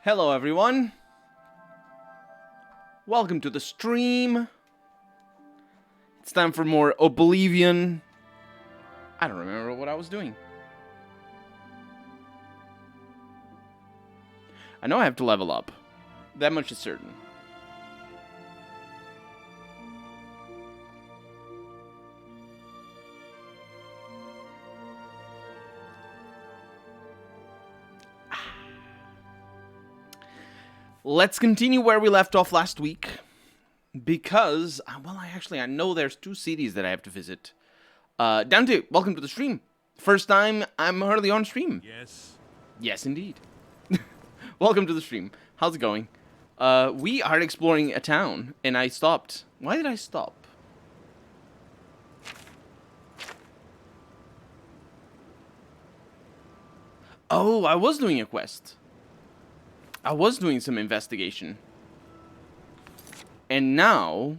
Hello everyone. Welcome to the stream. It's time for more Oblivion. I don't remember what I was doing. I know I have to level up. That much is certain. Let's continue where we left off last week. Because, well, I know there's 2 cities that I have to visit. Dante, welcome to the stream. First time I'm early on stream. Yes. Yes, indeed. Welcome to the stream. How's it going? We are exploring a town, and I stopped. Why did I stop? Oh, I was doing a quest. I was doing some investigation. And now...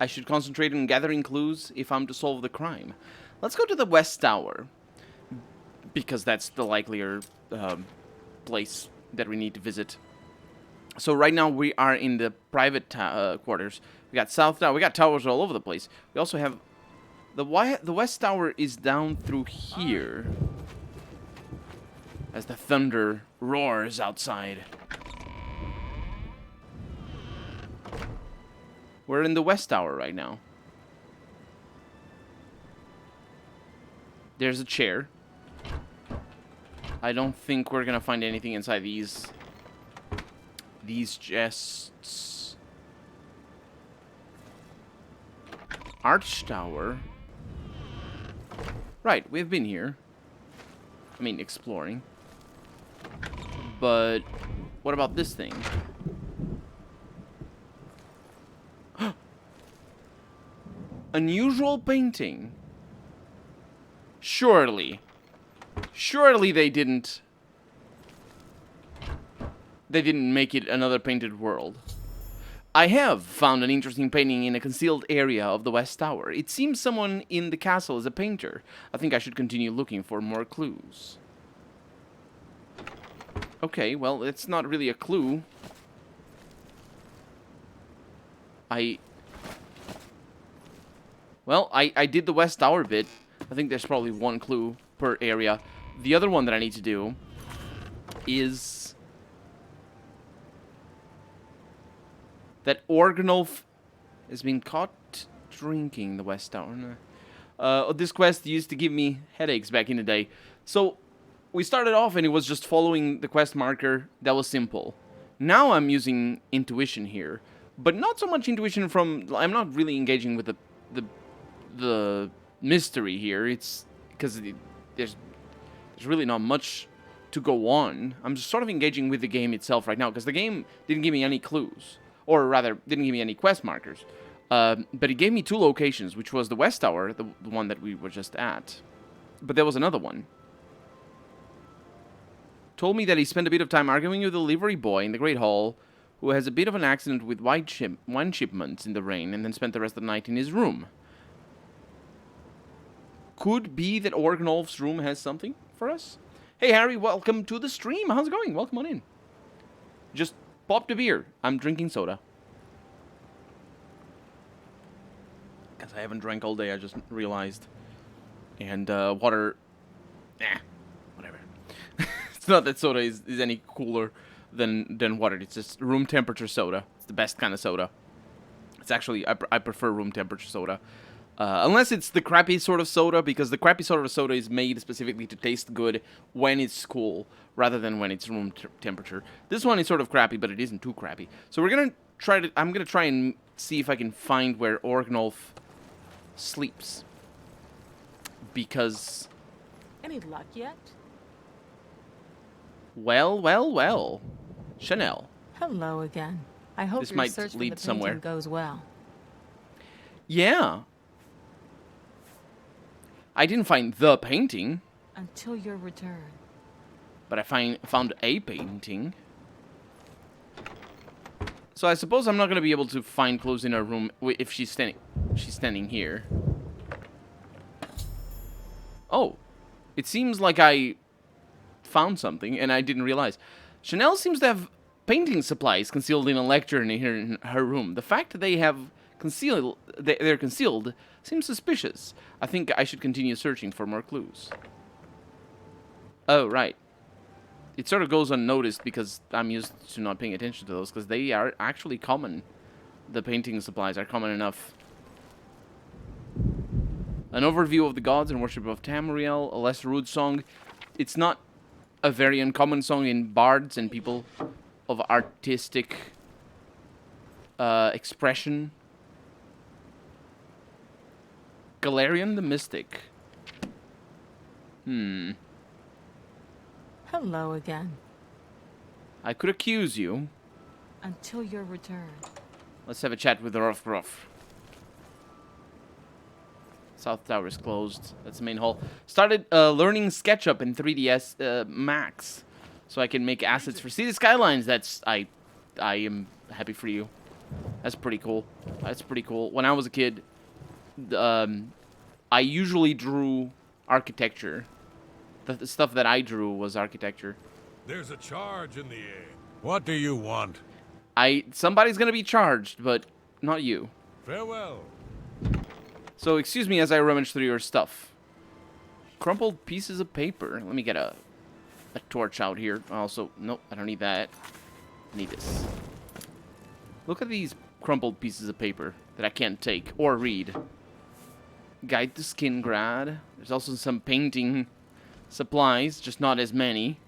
I should concentrate on gathering clues if I'm to solve the crime. Let's go to the West Tower. Because that's the likelier place that we need to visit. So right now we are in the private quarters. We got South Tower. We got towers all over the place. We also have... The West Tower is down through here. As the thunder roars outside. We're in the West Tower right now. There's a chair. I don't think we're gonna find anything inside these chests. Arch Tower. Right, we've been here. I mean, exploring. But what about this thing? Unusual painting. Surely they didn't make it another painted world. I have found an interesting painting in a concealed area of the West Tower. It seems someone in the castle is a painter. I think I should continue looking for more clues. Okay, well, it's not really a clue. I did the West Tower bit. I think there's probably 1 clue per area. The other one that I need to do is... that Organolf has been caught drinking the West Tower. This quest used to give me headaches back in the day. So, we started off and it was just following the quest marker. That was simple. Now I'm intuition here. But not so much intuition from... I'm not really engaging with the mystery here. It's because there's really not much to go on. I'm just sort of engaging with the game itself right now. Because the game didn't give me any clues. Or rather, didn't give me any quest markers. But it gave me 2 locations, which was the West Tower, the one that we were just at. But there was another one. Told me that he spent a bit of time arguing with the livery boy in the Great Hall, who has a bit of an accident with wine shipments in the rain, and then spent the rest of the night in his room. Could be that Organolf's room has something for us? Hey, Harry, welcome to the stream. How's it going? Welcome on in. Just... popped a beer. I'm drinking soda. Because I haven't drank all day, I just realized. And water... whatever. It's not that soda is any cooler than water. It's just room temperature soda. It's the best kind of soda. It's actually... I prefer room temperature soda. Unless it's the crappy sort of soda, because the crappy sort of soda is made specifically to taste good when it's cool, rather than when it's room temperature. This one is sort of crappy, but it isn't too crappy. So we're gonna try to... I'm gonna try and see if I can find where Organolf sleeps. Because... Any luck yet? Well. Chanel. Hello again. I hope This your might search lead for the somewhere. painting goes well. Yeah. I didn't find the painting. Until your return. But I found a painting. So I suppose I'm not going to be able to find clues in her room if she's standing here. Oh. It seems like I found something and I didn't realize. Chanel seems to have painting supplies concealed in a lectern here in her room. The fact that they're concealed seems suspicious. I think I should continue searching for more clues. Oh, right. It sort of goes unnoticed because I'm used to not paying attention to those because they are actually common. The painting supplies are common enough. An overview of the gods and worship of Tamriel, a less rude song. It's not a very uncommon song in bards and people of artistic expression. Galarian the Mystic. Hello again. I could accuse you. Until your return. Let's have a chat with Ruff. South Tower is closed. That's the main hall. Started learning SketchUp in 3ds Max, so I can make assets for City Skylines. I am happy for you. That's pretty cool. That's pretty cool. When I was a kid, I usually drew architecture. The stuff that I drew was architecture. There's a charge in the air. What do you want? Somebody's gonna be charged, but not you. Farewell. So excuse me as I rummage through your stuff. Crumpled pieces of paper. Let me get a torch out here. Also, nope, I don't need that. I need this. Look at these crumpled pieces of paper that I can't take or read. Guide to Skingrad. There's also some painting supplies, just not as many.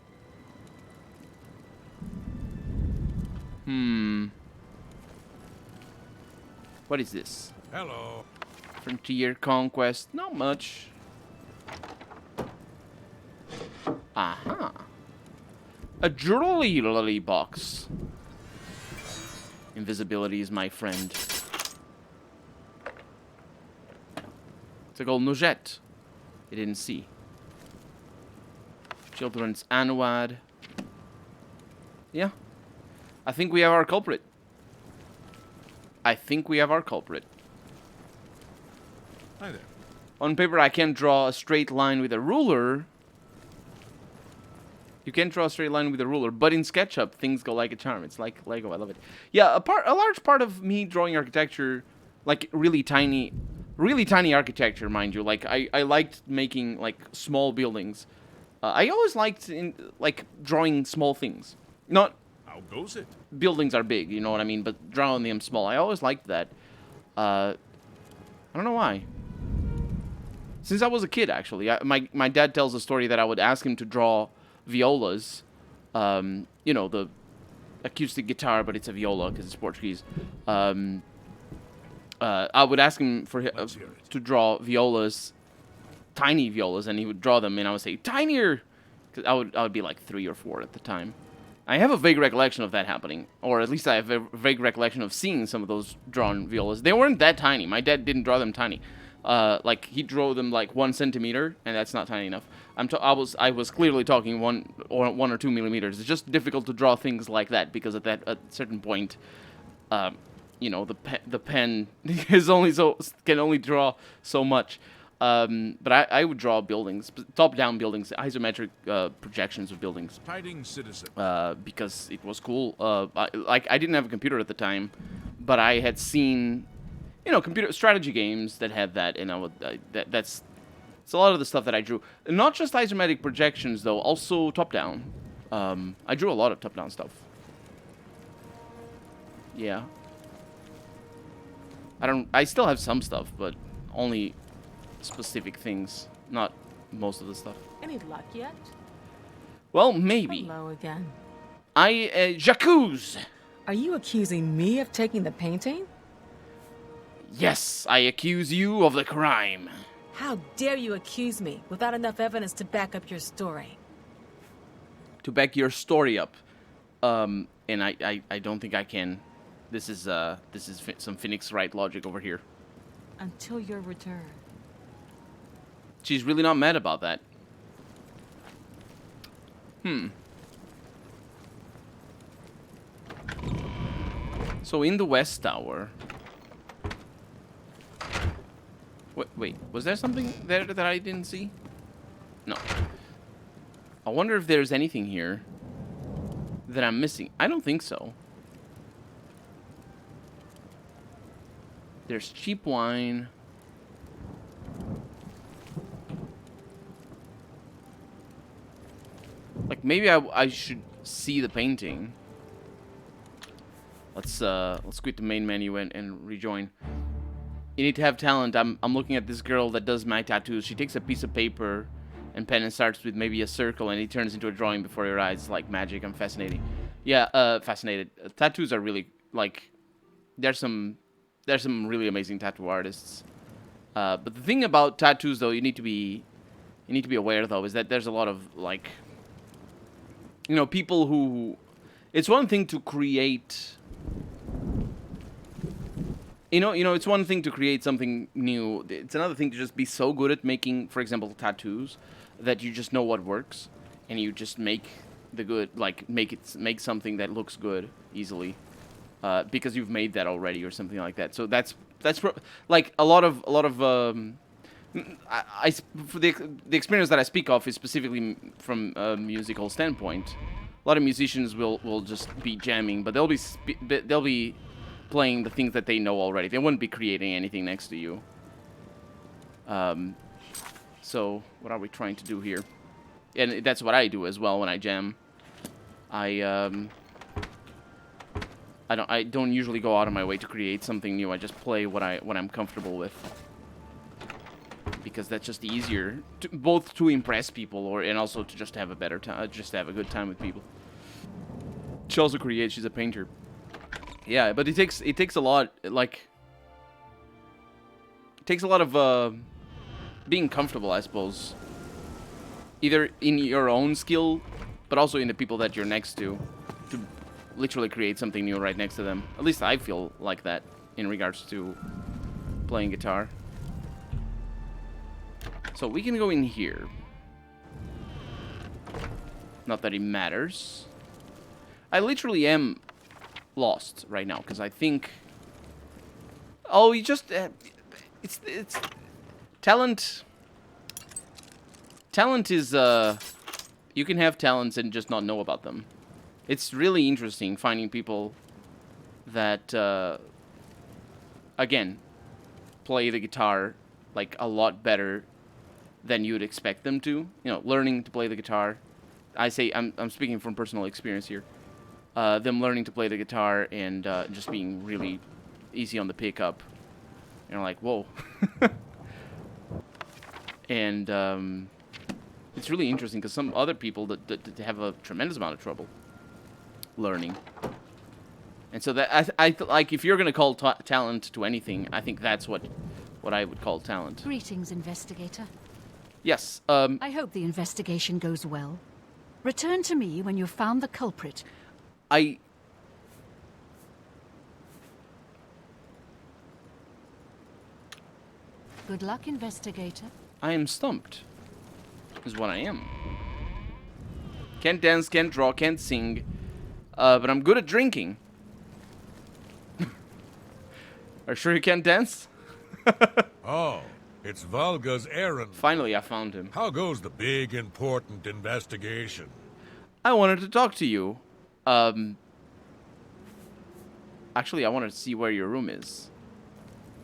What is this? Hello. Frontier Conquest. Not much. Aha. A jewelry box. Invisibility is my friend. It's a gold noujette. You didn't see. Children's Anwad. Yeah. I think we have our culprit. Hi there. On paper, I can't draw a straight line with a ruler. You can't draw a straight line with a ruler, but in SketchUp, things go like a charm. It's like Lego. I love it. Yeah, a large part of me drawing architecture, like really tiny architecture, mind you. Like I liked making like small buildings. I always liked drawing small things. Not How goes it? buildings are big, you know what I mean, but drawing them small. I always liked that. I don't know why. Since I was a kid, actually. My dad tells a story that I would ask him to draw violas. You know, the acoustic guitar, but it's a viola because it's Portuguese. I would ask him to draw violas, tiny violas, and he would draw them, and I would say, tinier! Because I would be like 3 or 4 at the time. I have a vague recollection of that happening, or at least I have a vague recollection of seeing some of those drawn violas. They weren't that tiny. My dad didn't draw them tiny. Like he drew them like 1 centimeter, and that's not tiny enough. I was clearly talking 1 or 2 millimeters. It's just difficult to draw things like that because at a certain point, you know, the pen can only draw so much. But I would draw buildings, top-down buildings, isometric projections of buildings. Hiding citizen. Because it was cool. I didn't have a computer at the time, but I had seen, you know, computer strategy games that had that, and that's a lot of the stuff that I drew. Not just isometric projections, though, also top-down. I drew a lot of top-down stuff. Yeah. I still have some stuff, but only specific things, not most of the stuff. Any luck yet? Well, maybe. Hello again. J'accuse! Are you accusing me of taking the painting? Yes, I accuse you of the crime. How dare you accuse me without enough evidence to back up your story? To back your story up. And I don't think I can. This is some Phoenix Wright logic over here. Until your return. She's really not mad about that. So in the West Tower... Wait, was there something there that I didn't see? No. I wonder if there's anything here that I'm missing. I don't think so. There's cheap wine. Like, maybe I should see the painting. Let's quit the main menu and rejoin. You need to have talent. I'm looking at this girl that does my tattoos. She takes a piece of paper and pen and starts with maybe a circle, and it turns into a drawing before your eyes. It's like magic. I'm fascinating. Yeah, fascinated. Tattoos are really, like, there's some really amazing tattoo artists. But the thing about tattoos, though, you need to be aware, though, is that there's a lot of, like, you know, people who... It's one thing to create... You know, it's one thing to create something new. It's another thing to just be so good at making, for example, tattoos, that you just know what works, and you just make the good, like, make something that looks good easily, because you've made that already or something like that. So that's like a lot of for the experience that I speak of is specifically from a musical standpoint. A lot of musicians will just be jamming, but they'll be playing the things that they know already. They wouldn't be creating anything next to you. So what are we trying to do here? And that's what I do as well when I jam. I don't usually go out of my way to create something new. I just play what I'm comfortable with, because that's just easier, both to impress people and also to just have a better time, just have a good time with people. She also creates. She's a painter. Yeah, but it takes a lot, like, it takes a lot of being comfortable, I suppose. Either in your own skill, but also in the people that you're next to literally create something new right next to them. At least I feel like that in regards to playing guitar. So we can go in here. Not that it matters. I literally am lost right now, because I think... Oh, you just... it's... Talent... Talent is, you can have talents and just not know about them. It's really interesting finding people that, again, play the guitar, like, a lot better than you'd expect them to. You know, learning to play the guitar. I'm speaking from personal experience here. Them learning to play the guitar and just being really easy on the pickup. And like, whoa. And it's really interesting because some other people that have a tremendous amount of trouble learning. And so that I like, if you're going to call talent to anything, I think that's what I would call talent. Greetings, investigator. Yes. I hope the investigation goes well. Return to me when you've found the culprit. Good luck, investigator. I am stumped, is what I am. Can't dance, can't draw, can't sing, but I'm good at drinking. Are you sure you can't dance? Oh, it's Volga's errand. Finally, I found him. How goes the big, important investigation? I wanted to talk to you. Actually, I wanted to see where your room is.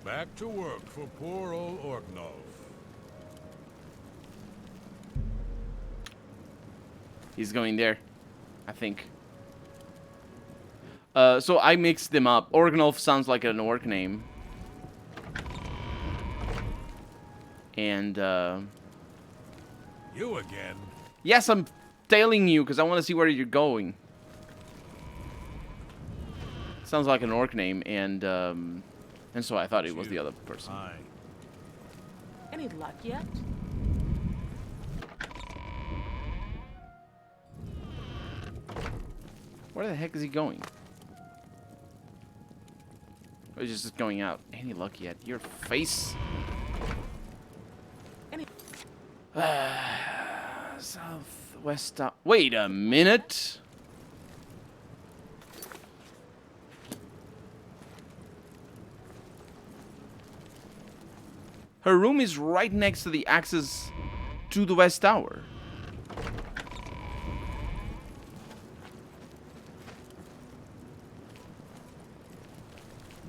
Back to work for poor old Orknov. He's going there, I think. So I mixed them up. Orgnolf sounds like an orc name. And, You again? yes, I'm tailing you because I want to see where you're going. Sounds like an orc name, and so I thought it was the other person. Hi. Any luck yet? Where the heck is he going? Or is he just going out? Any luck yet? Your face. Any... Southwest. Wait a minute. Her room is right next to the Axe's to the West Tower.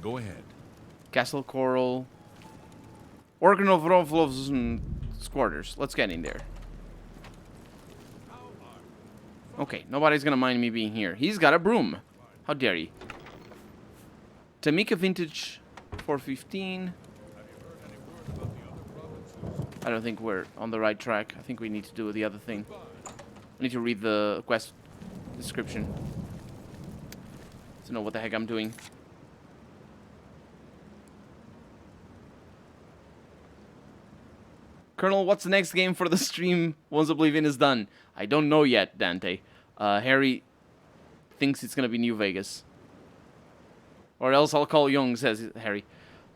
Go ahead. Castle Coral. Organ of Rovlov's quarters. Let's get in there. Okay, nobody's gonna mind me being here. He's got a broom. How dare he? Tamika Vintage 415. I don't think we're on the right track. I think we need to do the other thing. I need to read the quest description to know what the heck I'm doing. Colonel, what's the next game for the stream once Oblivion is done? I don't know yet, Dante. Harry thinks it's gonna be New Vegas. Or else I'll call Young, says Harry.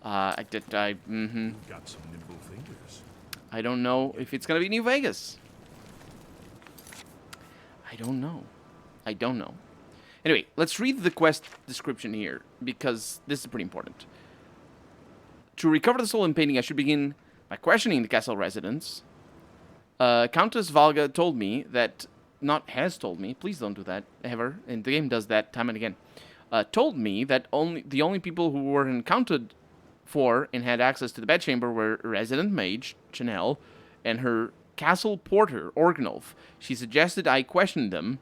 Got some nimble fingers. I don't know if it's gonna be New Vegas. I don't know. I don't know. Anyway, let's read the quest description here, because this is pretty important. To recover the soul in painting, I should begin by questioning the castle residents. Countess Valga told me that... has told me, please don't do that, ever, and the game does that time and again. Told me that the only people who were accounted for and had access to the bedchamber were resident mage, Chanel, and her castle porter, Orgnolf. She suggested I question them,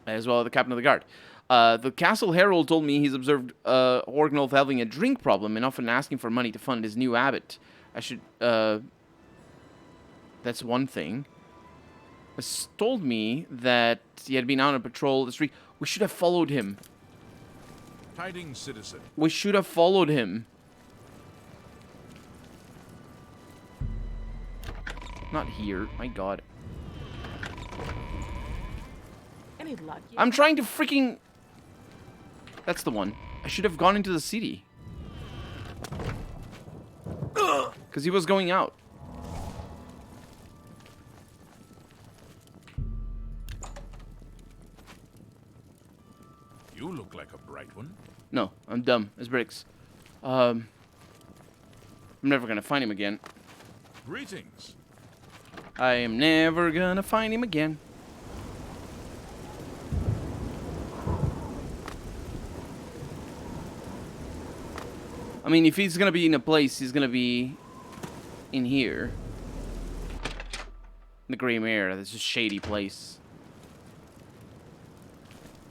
as well as the captain of the guard. The castle herald told me he's observed Orgnolf having a drink problem and often asking for money to fund his new abbot. I should, that's one thing. Told me that he had been out on patrol the street. We should have followed him. Tidings, citizen. We should have followed him. Not here, my god. Any luck yet? I'm trying to freaking... That's the one. I should have gone into the city. Because he was going out. You look like a bright one. No, I'm dumb as bricks. I'm never gonna find him again. Greetings. I am never gonna find him again. I mean, if he's gonna be in a place, he's gonna be in here. The Grey Mare, that's a shady place.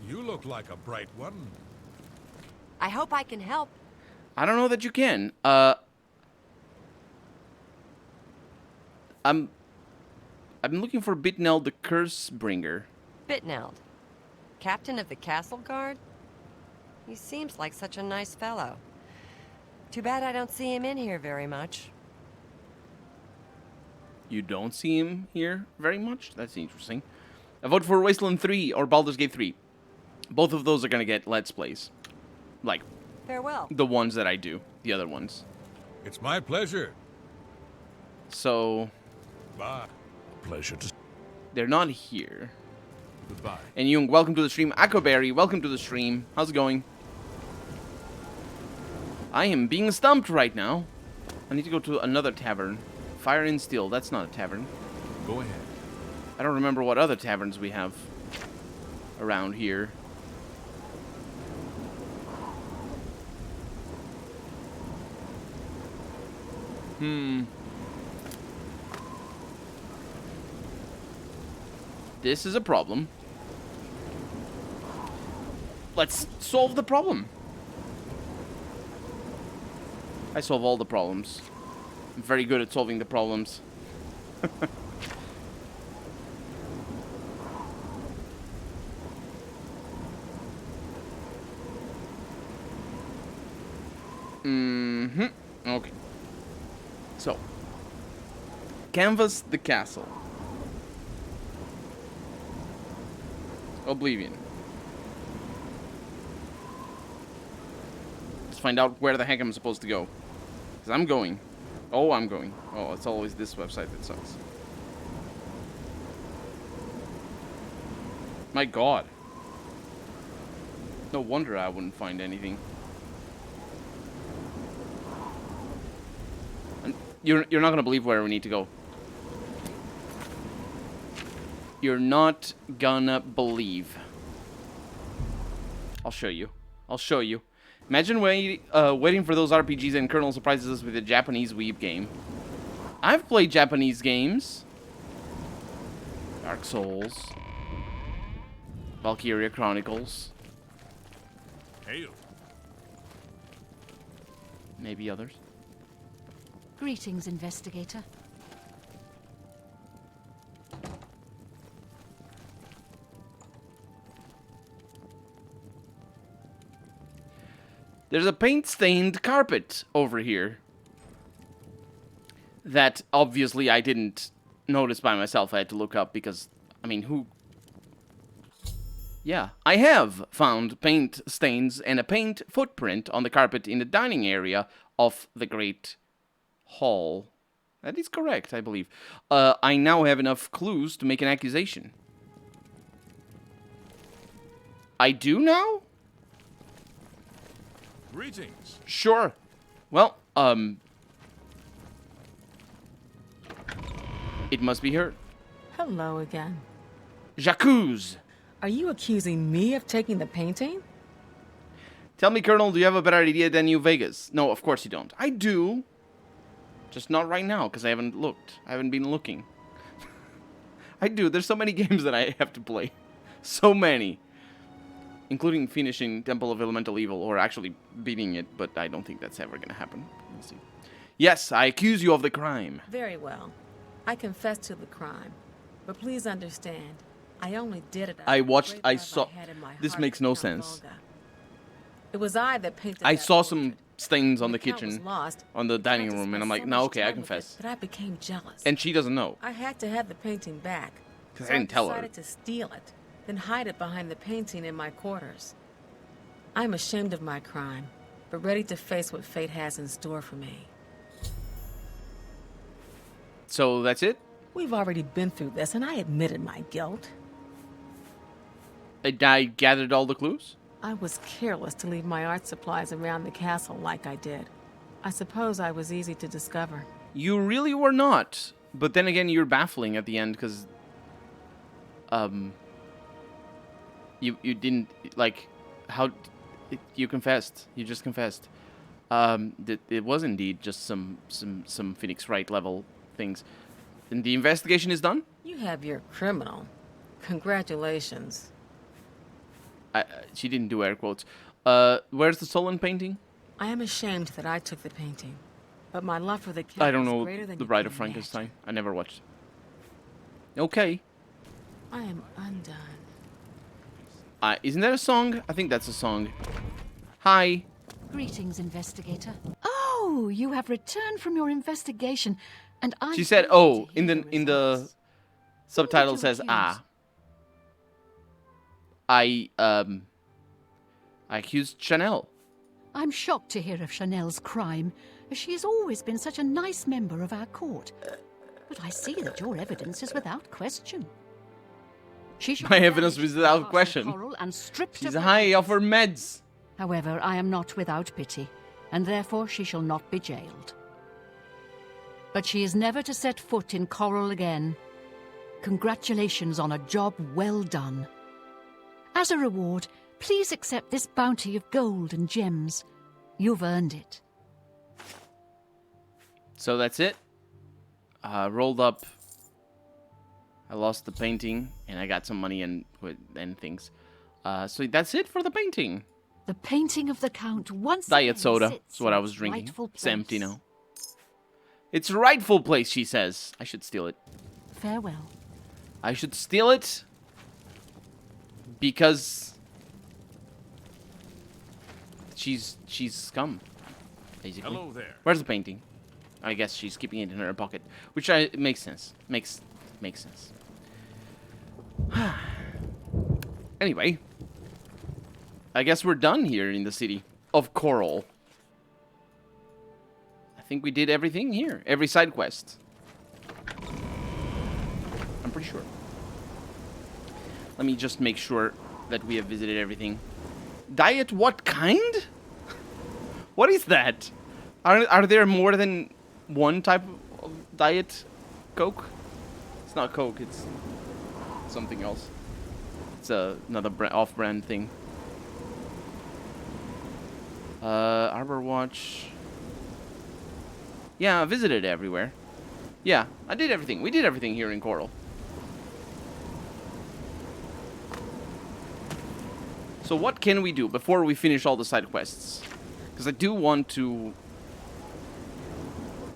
You look like a bright one. I hope I can help. I don't know that you can. I'm looking for Bitnell the Curse Bringer. Bitneld, captain of the castle guard? He seems like such a nice fellow. Too bad I don't see him in here very much. You don't see him here very much? That's interesting. I vote for Wasteland 3 or Baldur's Gate 3. Both of those are gonna get Let's Plays. Like, Farewell. the ones that I do. The other ones. It's my pleasure. So, Bye. Pleasure to... they're not here. Goodbye. And Jung, welcome to the stream. Aquaberry, welcome to the stream. How's it going? I am being stumped right now. I need to go to another tavern. Fire and Steel, that's not a tavern. Go ahead. I don't remember what other taverns we have around here. This is a problem. Let's solve the problem. I solve all the problems. I'm very good at solving the problems. Okay. So, canvas the castle. Oblivion. Let's find out where the heck I'm supposed to go. Because I'm going. Oh, I'm going. Oh, it's always this website that sucks. My god. No wonder I wouldn't find anything. And you're not gonna believe where we need to go. You're not gonna believe. I'll show you. I'll show you. Imagine waiting for those RPGs and Colonel surprises us with a Japanese weeb game. I've played Japanese games. Dark Souls. Valkyria Chronicles. Hail. Maybe others. Greetings, investigator. There's a paint-stained carpet over here that obviously I didn't notice by myself. I had to look up because, I mean, who... Yeah, I have found paint stains and a paint footprint on the carpet in the dining area of the Great Hall. That is correct, I believe. I now have enough clues to make an accusation. I do now? Greetings. Sure. Well, it must be her. Hello again. J'accuse. Are you accusing me of taking the painting? Tell me, Colonel, do you have a better idea than New Vegas? No, of course you don't. I do. Just not right now, because I haven't looked. I haven't been looking. I do. There's so many games that I have to play. So many. Including finishing Temple of Elemental Evil, or actually beating it, but I don't think that's ever going to happen. We'll see. Yes, I accuse you of the crime. Very well. I confess to the crime. But please understand, I only did it out I of the watched, great I love saw, had in my this heart makes for no Count sense. Volga. It was I that painted I that saw some portrait. stains on When the Count was kitchen, lost, on the I dining just room, and spent I'm like, so no, much okay, I time with confess. it that I became jealous. And she doesn't know. I had to have the painting back. 'Cause So I didn't tell her. decided to steal it, then hide it behind the painting in my quarters. I'm ashamed of my crime, but ready to face what fate has in store for me. So that's it? We've already been through this, and I admitted my guilt. I gathered all the clues? I was careless to leave my art supplies around the castle like I did. I suppose I was easy to discover. You really were not. But then again, you're baffling at the end, because... You didn't, like... How... You confessed. You just confessed. It was indeed just some Phoenix Wright level things. And the investigation is done? You have your criminal. Congratulations. She didn't do air quotes. Where's the stolen painting? I am ashamed that I took the painting, but my love for the cat I don't is know greater than The you Bride can of Frankenstein. imagine. I never watched. Okay. I am undone. Isn't that a song? I think that's a song. Hi. Greetings, investigator. Oh, you have returned from your investigation, and I. She said, "Oh," in the subtitle you says, accuse? "Ah." I accused Chanel. I'm shocked to hear of Chanel's crime, as she has always been such a nice member of our court. But I see that your evidence is without question. She shall My be evidence banished was without to Castle question. Coral and stripped She's of her high off rights. her meds. However, I am not without pity, and therefore she shall not be jailed. But she is never to set foot in Coral again. Congratulations on a job well done. As a reward, please accept this bounty of gold and gems. You've earned it. So that's it. Rolled up. I lost the painting, and I got some money and things. So that's it for the painting. The painting of the Count once Diet again soda. sits That's what in I was its drinking. rightful It's empty place. now. Its rightful place, she says. I should steal it. Farewell. I should steal it because she's scum, basically. Hello there. Where's the painting? I guess she's keeping it in her pocket, which makes sense. Makes sense. Anyway, I guess we're done here in the city of Coral. I think we did everything here. Every side quest. I'm pretty sure. Let me just make sure that we have visited everything. Diet what kind? What is that? Are there more than one type of diet Coke? It's not Coke, it's... something else. It's another off-brand thing. Arbor Watch. Yeah, I visited everywhere. Yeah, I did everything. We did everything here in Coral. So what can we do before we finish all the side quests? Because I do want to...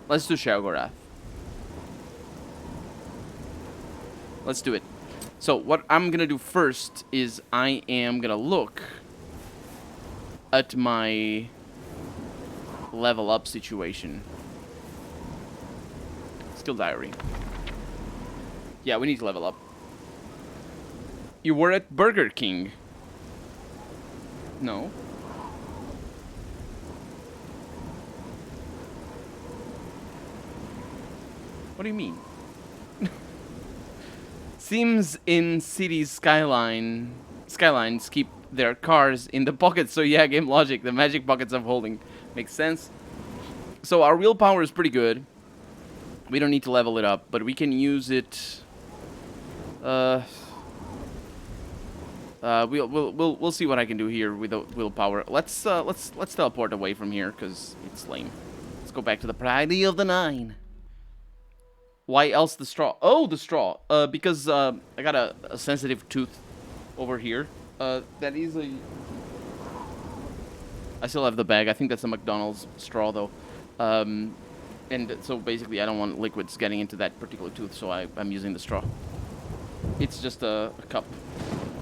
Let's do Shelgorath. Let's do it. So what I'm going to do first is I am going to look at my level up situation. Skill diary. Yeah, we need to level up. You were at Burger King. No. What do you mean? Seems in cities skylines keep their cars in the pockets. So yeah, game logic. The magic pockets of holding makes sense. So our willpower is pretty good. We don't need to level it up, but we can use it. We'll see what I can do here with the willpower. Let's teleport away from here because it's lame. Let's go back to the Pride of the Nine. Why else the straw? Oh, the straw. Because I got a sensitive tooth over here. That is a... I still have the bag. I think that's a McDonald's straw, though. And so basically, I don't want liquids getting into that particular tooth, so I'm using the straw. It's just a cup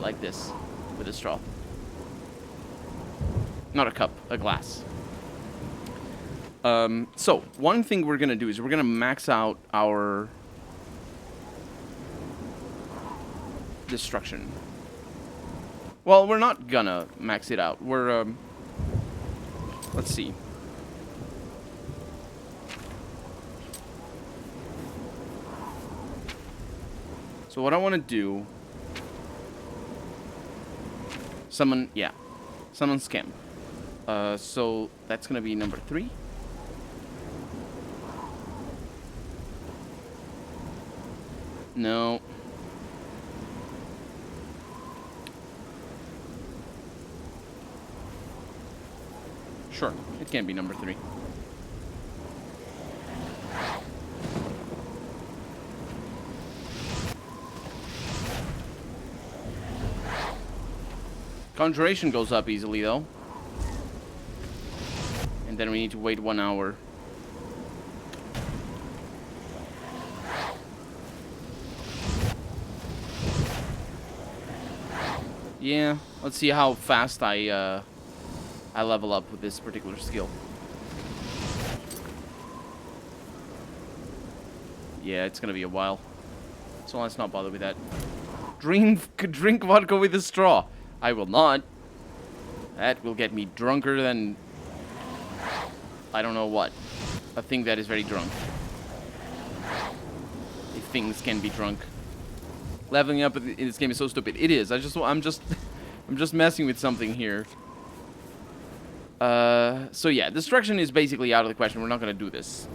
like this with a straw. Not a cup, a glass. So, one thing we're going to do is we're going to max out our destruction. Well, we're not going to max it out. We're, let's see. So what I want to do... Summon Scamp. So that's going to be number 3. No. Sure, it can be number 3. Conjuration goes up easily, though. And then we need to wait 1 hour. Yeah, let's see how fast I level up with this particular skill. Yeah, it's gonna be a while. So let's not bother with that. Drink vodka with a straw. I will not. That will get me drunker than... I don't know what. A thing that is very drunk. If things can be drunk. Leveling up in this game is so stupid. It is. I'm just messing with something here. So yeah, destruction is basically out of the question. We're not gonna do this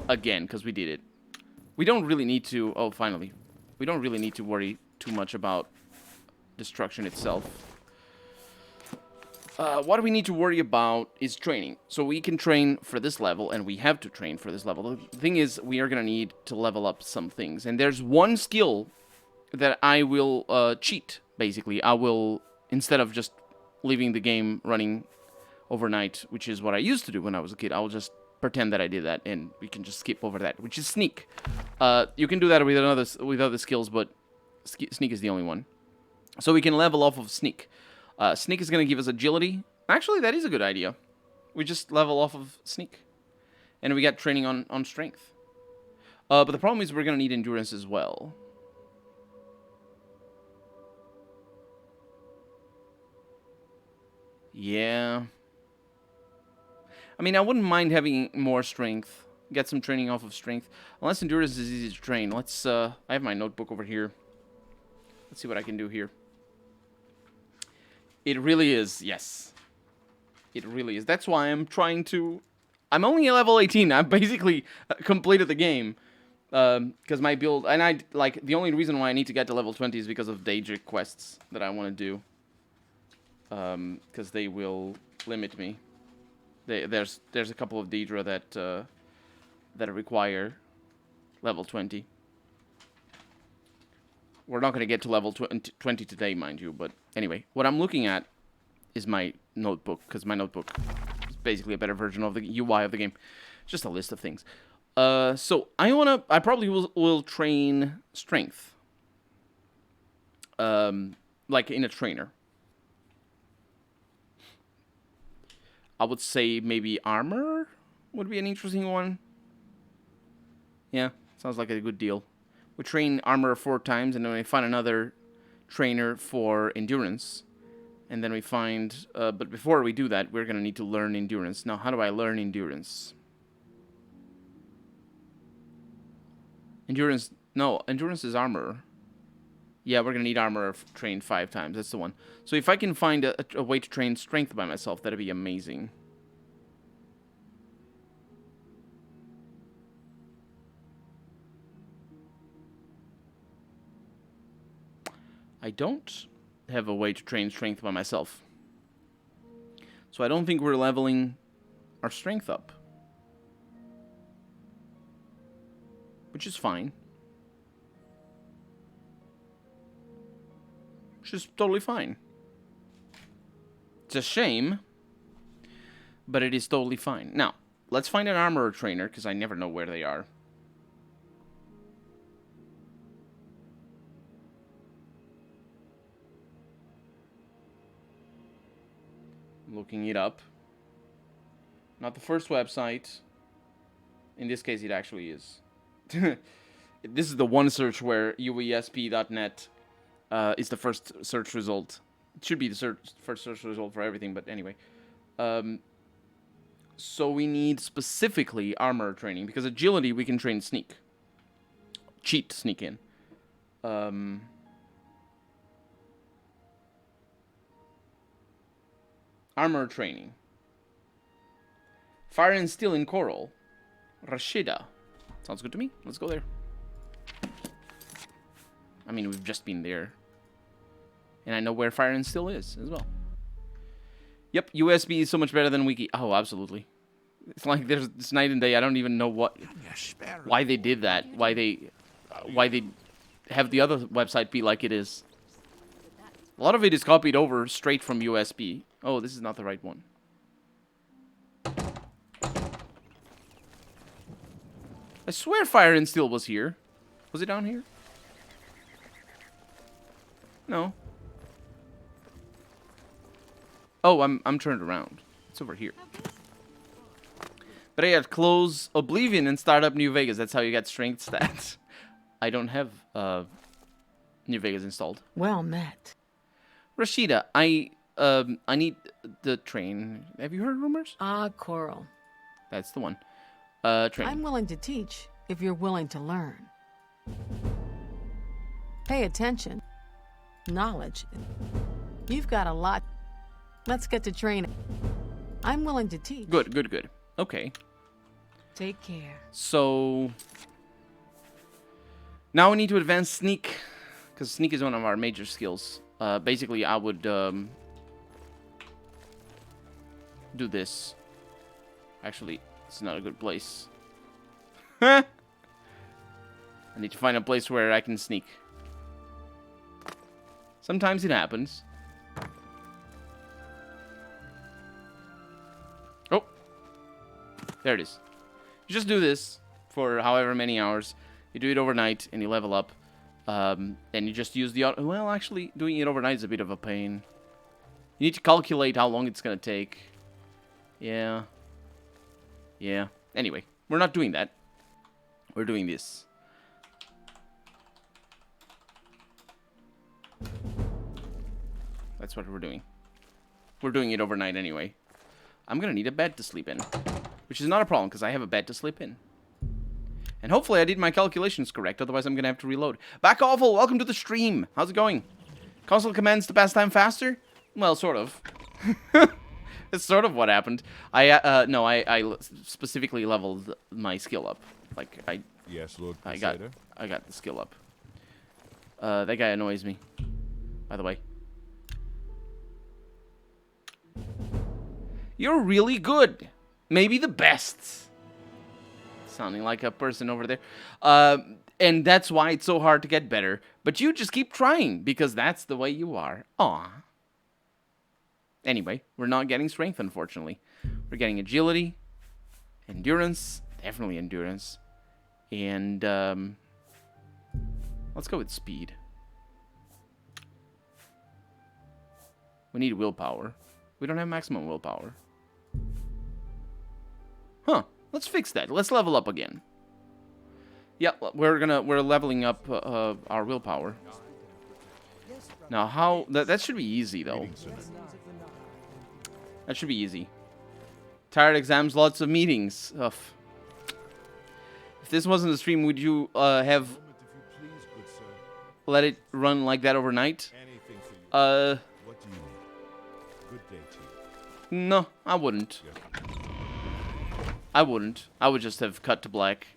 again because we did it. We don't really need to. Oh, finally, we don't really need to worry too much about destruction itself. What we need to worry about is training. So we can train for this level, and we have to train for this level. The thing is, we are going to need to level up some things. And there's one skill that I will cheat, basically. I will, instead of just leaving the game running overnight, which is what I used to do when I was a kid, I will just pretend that I did that, and we can just skip over that, which is sneak. You can do that with other skills, but sneak is the only one. So we can level off of sneak. Sneak is going to give us agility. Actually, that is a good idea. We just level off of sneak. And we got training on strength. But the problem is we're going to need endurance as well. Yeah. I mean, I wouldn't mind having more strength. Get some training off of strength. Unless endurance is easy to train. Let's, I have my notebook over here. Let's see what I can do here. It really is, yes. It really is. That's why I'm trying to... I'm only at level 18. I've basically completed the game. Because my build, and I like the only reason why I need to get to level 20 is because of Daedric quests that I want to do. Because they will limit me. There's a couple of Daedra that require level 20. We're not going to get to level 20 today, mind you, but anyway, what I'm looking at is my notebook, because my notebook is basically a better version of the UI of the game. Just a list of things. So I probably will train strength. Like in a trainer. I would say maybe armor would be an interesting one. Yeah, sounds like a good deal. We train armor 4 times, and then we find another trainer for endurance. And then we find, but before we do that, we're going to need to learn endurance. Now, how do I learn endurance? Endurance, no, endurance is armor. Yeah, we're going to need armor trained 5 times. That's the one. So if I can find a way to train strength by myself, that'd be amazing. I don't have a way to train strength by myself. So I don't think we're leveling our strength up. Which is fine. Which is totally fine. It's a shame, but it is totally fine. Now, let's find an armorer trainer, because I never know where they are. Looking it up. Not the first website. In this case, it actually is. This is the one search where uesp.net is the first search result. It should be the first search result for everything, but anyway. So we need specifically armor training, because agility we can train sneak. Cheat sneak in. Armor training. Fire and Steel in Coral. Rashida. Sounds good to me. Let's go there. I mean, we've just been there. And I know where Fire and Steel is as well. Yep, USB is so much better than Wiki. Oh, absolutely. It's like it's night and day. I don't even know why they did that. Why they have the other website be like it is. A lot of it is copied over straight from USB. Oh, this is not the right one. I swear Fire and Steel was here. Was it down here? No. Oh, I'm turned around. It's over here. But I had to close Oblivion and start up New Vegas. That's how you get strength stats. I don't have New Vegas installed. Well met. Rashida, I need the train. Have you heard rumors? Ah, Coral. That's the one. Train. I'm willing to teach if you're willing to learn. Pay attention. Knowledge. You've got a lot. Let's get to training. I'm willing to teach. Good, good, good. Okay. Take care. So now we need to advance sneak, because sneak is one of our major skills. Basically, I would do this. Actually, it's not a good place. I need to find a place where I can sneak. Sometimes it happens. Oh. There it is. You just do this for however many hours. You do it overnight and you level up. Then you just use the... Well, actually, doing it overnight is a bit of a pain. You need to calculate how long it's going to take. Yeah. Yeah. Anyway, we're not doing that. We're doing this. That's what we're doing. We're doing it overnight anyway. I'm going to need a bed to sleep in. Which is not a problem, because I have a bed to sleep in. And hopefully I did my calculations correct, otherwise I'm going to have to reload. Back Awful, welcome to the stream. How's it going? Console commands to pass time faster? Well, sort of. It's sort of what happened. I specifically leveled my skill up. Like, I Yes, Lord I got the skill up. That guy annoys me, by the way. You're really good. Maybe the best. Sounding like a person over there. And that's why it's so hard to get better. But you just keep trying, because that's the way you are. Aw. Anyway, we're not getting strength, unfortunately. We're getting agility, endurance, definitely endurance. And, let's go with speed. We need willpower. We don't have maximum willpower. Huh. Let's fix that. Let's level up again. Yeah, we're leveling up our willpower. Now how that should be easy though. That should be easy. Tired exams, lots of meetings. Ugh. If this wasn't a stream, would you have let it run like that overnight? What do you need? Good day to you. No, I wouldn't. I wouldn't. I would just have cut to black.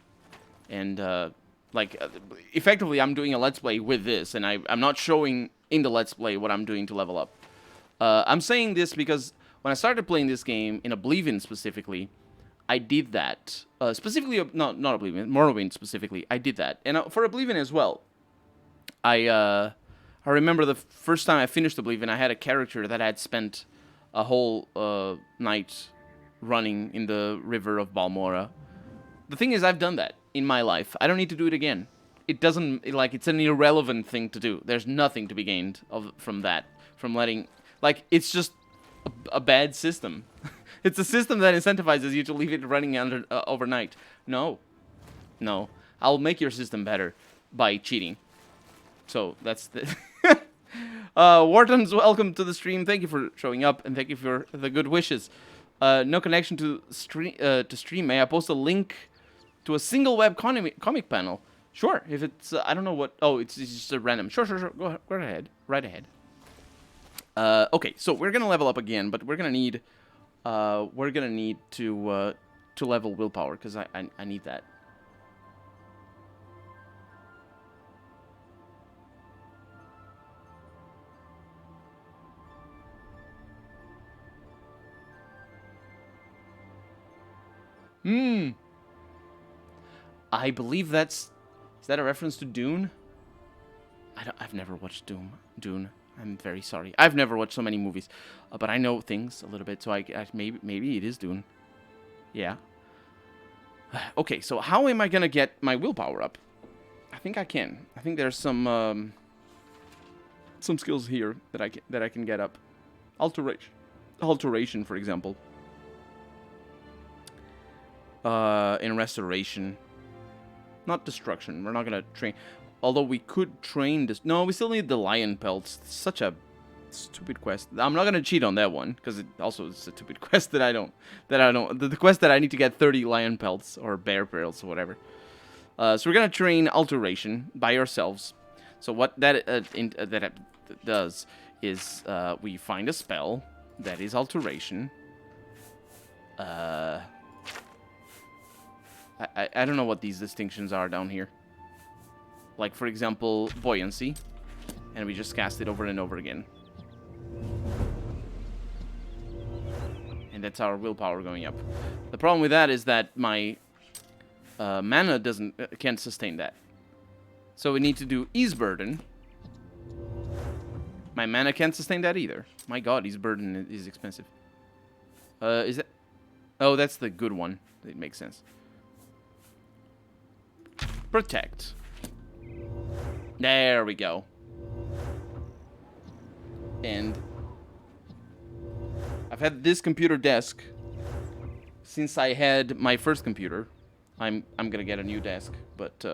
And, effectively, I'm doing a Let's Play with this, and I'm not showing in the Let's Play what I'm doing to level up. I'm saying this because when I started playing this game, in Oblivion specifically, I did that. Specifically, not Oblivion, Morrowind specifically, I did that. And for Oblivion as well, I remember the first time I finished Oblivion, I had a character that had spent a whole night running in the river of Balmora. The thing is, I've done that in my life. I don't need to do it again. It doesn't, it's an irrelevant thing to do. There's nothing to be gained from that. From letting, it's just a bad system. It's a system that incentivizes you to leave it running overnight. No. I'll make your system better by cheating. So, that's the... Wharton's, welcome to the stream. Thank you for showing up, and thank you for the good wishes. No connection to stream. May I post a link to a single web comic panel? Sure. If it's I don't know what. Oh, it's just a random. Sure. Go ahead. Right ahead. Okay. So we're gonna level up again, but we're gonna need to level willpower because I need that. I believe that's... Is that a reference to Dune? I've never watched Dune. I'm very sorry. I've never watched so many movies. But I know things a little bit, so maybe it is Dune. Yeah. Okay, so how am I gonna get my willpower up? I think I can. I think there's some skills here that I can get up. Alteration, for example. In restoration. Not destruction. We're not gonna train. Although we could train this. No, we still need the lion pelts. It's such a stupid quest. I'm not gonna cheat on that one because it also is a stupid quest that I don't. The quest that I need to get 30 lion pelts or bear pelts or whatever. So we're gonna train alteration by ourselves. So what that does is we find a spell that is alteration. I don't know what these distinctions are down here. Like, for example, buoyancy. And we just cast it over and over again. And that's our willpower going up. The problem with that is that my mana can't sustain that. So we need to do Ease Burden. My mana can't sustain that either. My god, Ease Burden is expensive. Is that... Oh, that's the good one. It makes sense. Protect. There we go. And I've had this computer desk since I had my first computer. I'm gonna get a new desk, but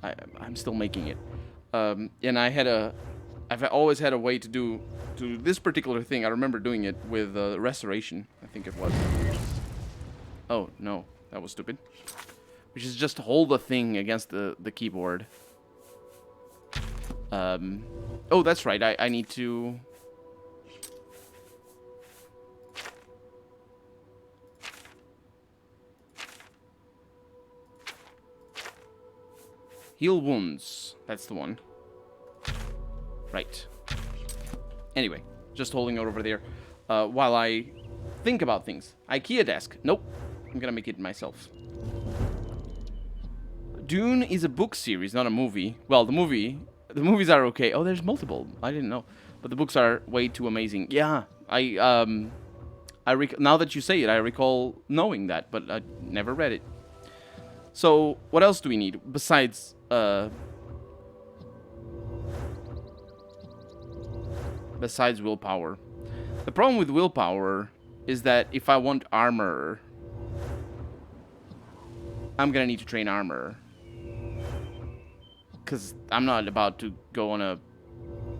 I'm still making it. And I've always had a way to do this particular thing. I remember doing it with restoration. I think it was. Oh no, that was stupid. Which is just hold the thing against the keyboard. Oh, that's right. I need to... Heal wounds. That's the one. Right. Anyway, just holding it over there while I think about things. IKEA desk. Nope. I'm gonna make it myself. Dune is a book series, not a movie. Well, the movies are okay. Oh, there's multiple. I didn't know. But the books are way too amazing. Yeah, now that you say it, I recall knowing that, but I never read it. So, what else do we need besides willpower? The problem with willpower is that if I want armor, I'm gonna need to train armor. Because I'm not about to go on a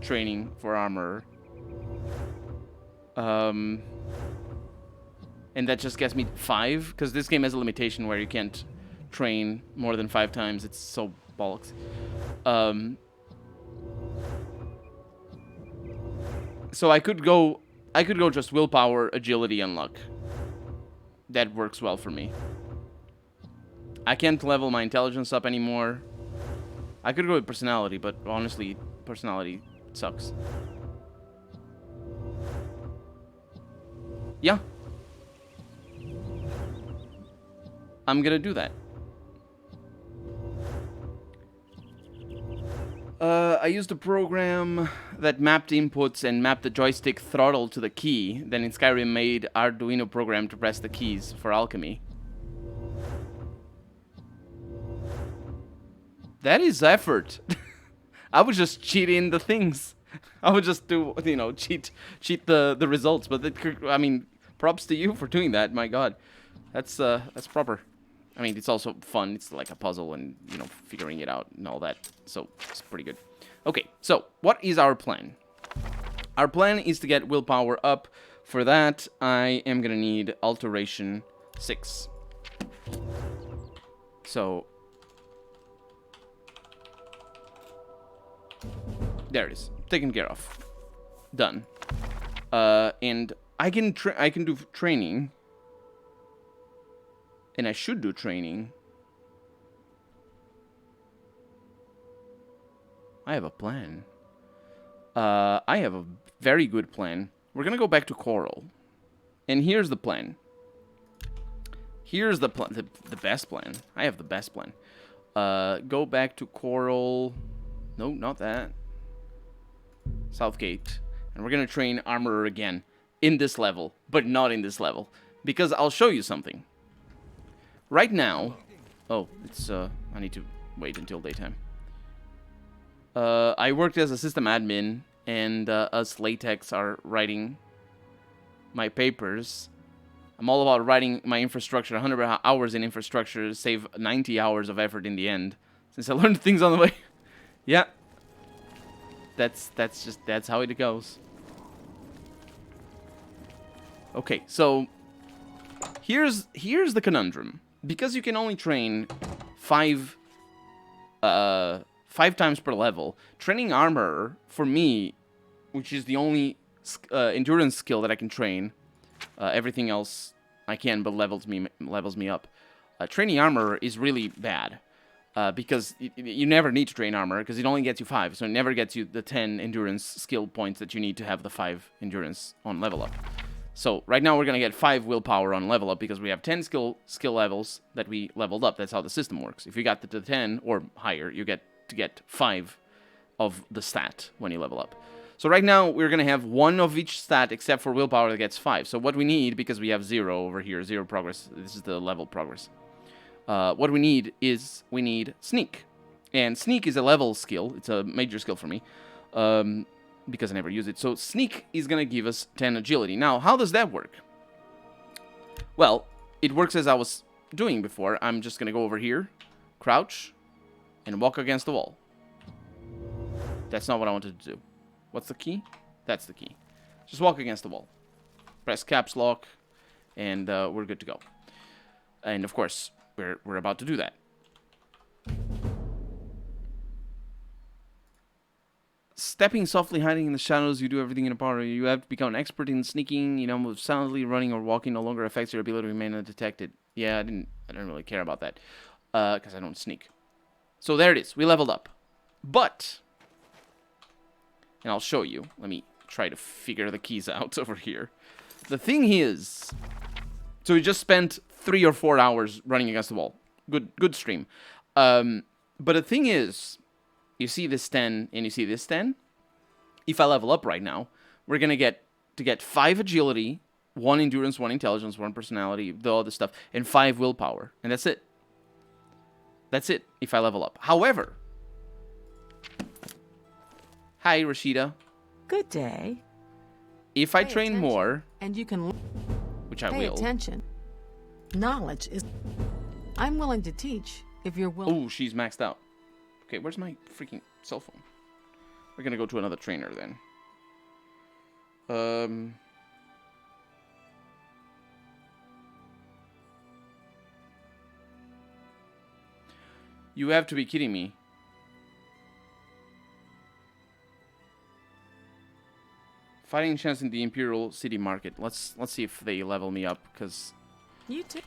training for armor. And that just gets me 5, because this game has a limitation where you can't train more than 5 times. It's so bollocks. So I could go just willpower, agility, and luck. That works well for me. I can't level my intelligence up anymore. I could go with personality, but honestly, personality sucks. Yeah. I'm gonna do that. I used a program that mapped inputs and mapped the joystick throttle to the key. Then in Skyrim made Arduino program to press the keys for alchemy. That is effort. I would just cheat in the things. I would just do, you know, cheat the results. But I mean, props to you for doing that. My God, that's proper. I mean, it's also fun. It's like a puzzle and, you know, figuring it out and all that. So it's pretty good. Okay, so what is our plan? Our plan is to get willpower up. For that, I am gonna need Alteration 6. So there it is. Taken care of. Done. And I can do training. And I should do training. I have a plan. I have a very good plan. We're gonna go back to Coral. And here's the plan. Here's the plan. The best plan. I have the best plan. Go back to Coral. No, not that. Southgate. And we're gonna train Armorer again. In this level. But not in this level. Because I'll show you something. Right now... Oh, it's, I need to wait until daytime. I worked as a system admin, and us latex are writing my papers. I'm all about writing my infrastructure, 100 hours in infrastructure, save 90 hours of effort in the end. Since I learned things on the way. Yeah. That's how it goes. Okay, so... Here's the conundrum. Because you can only train 5 times per level, training armor for me, which is the only endurance skill that I can train, everything else I can, but levels me up. Training armor is really bad because you never need to train armor because it only gets you 5, so it never gets you the 10 endurance skill points that you need to have the 5 endurance on level up. So right now we're gonna get 5 willpower on level up because we have 10 skill levels that we leveled up. That's how the system works. If you got to 10 or higher, you get to get 5 of the stat when you level up. So right now we're gonna have 1 of each stat except for willpower that gets 5. So what we need, because we have 0 over here, 0 progress. This is the level progress. What we need is sneak, and sneak is a level skill. It's a major skill for me. Because I never use it. So sneak is going to give us 10 agility. Now, how does that work? Well, it works as I was doing before. I'm just going to go over here, crouch, and walk against the wall. That's not what I wanted to do. What's the key? That's the key. Just walk against the wall. Press caps lock, and we're good to go. And of course, we're about to do that. Stepping softly, hiding in the shadows, you do everything in a power. You have to become an expert in sneaking. You know, move silently, running or walking no longer affects your ability to remain undetected. Yeah, I didn't really care about that because I don't sneak. So there it is. We leveled up. But, and I'll show you. Let me try to figure the keys out over here. The thing is, so we just spent 3 or 4 hours running against the wall. Good stream. But the thing is, you see this 10 and you see this 10. If I level up right now, we're going to get 5 agility, 1 endurance, 1 intelligence, 1 personality, the other stuff, and 5 willpower. And that's it. That's it if I level up. However, hi, Rashida. Good day. If I Pay train attention, more, and you can which I pay will. attention. Knowledge is. I'm willing to teach if you're willing. Oh, she's maxed out. Okay, where's my freaking cell phone? We're gonna go to another trainer then. You have to be kidding me. Fighting chance in the Imperial City Market. Let's see if they level me up, because You too.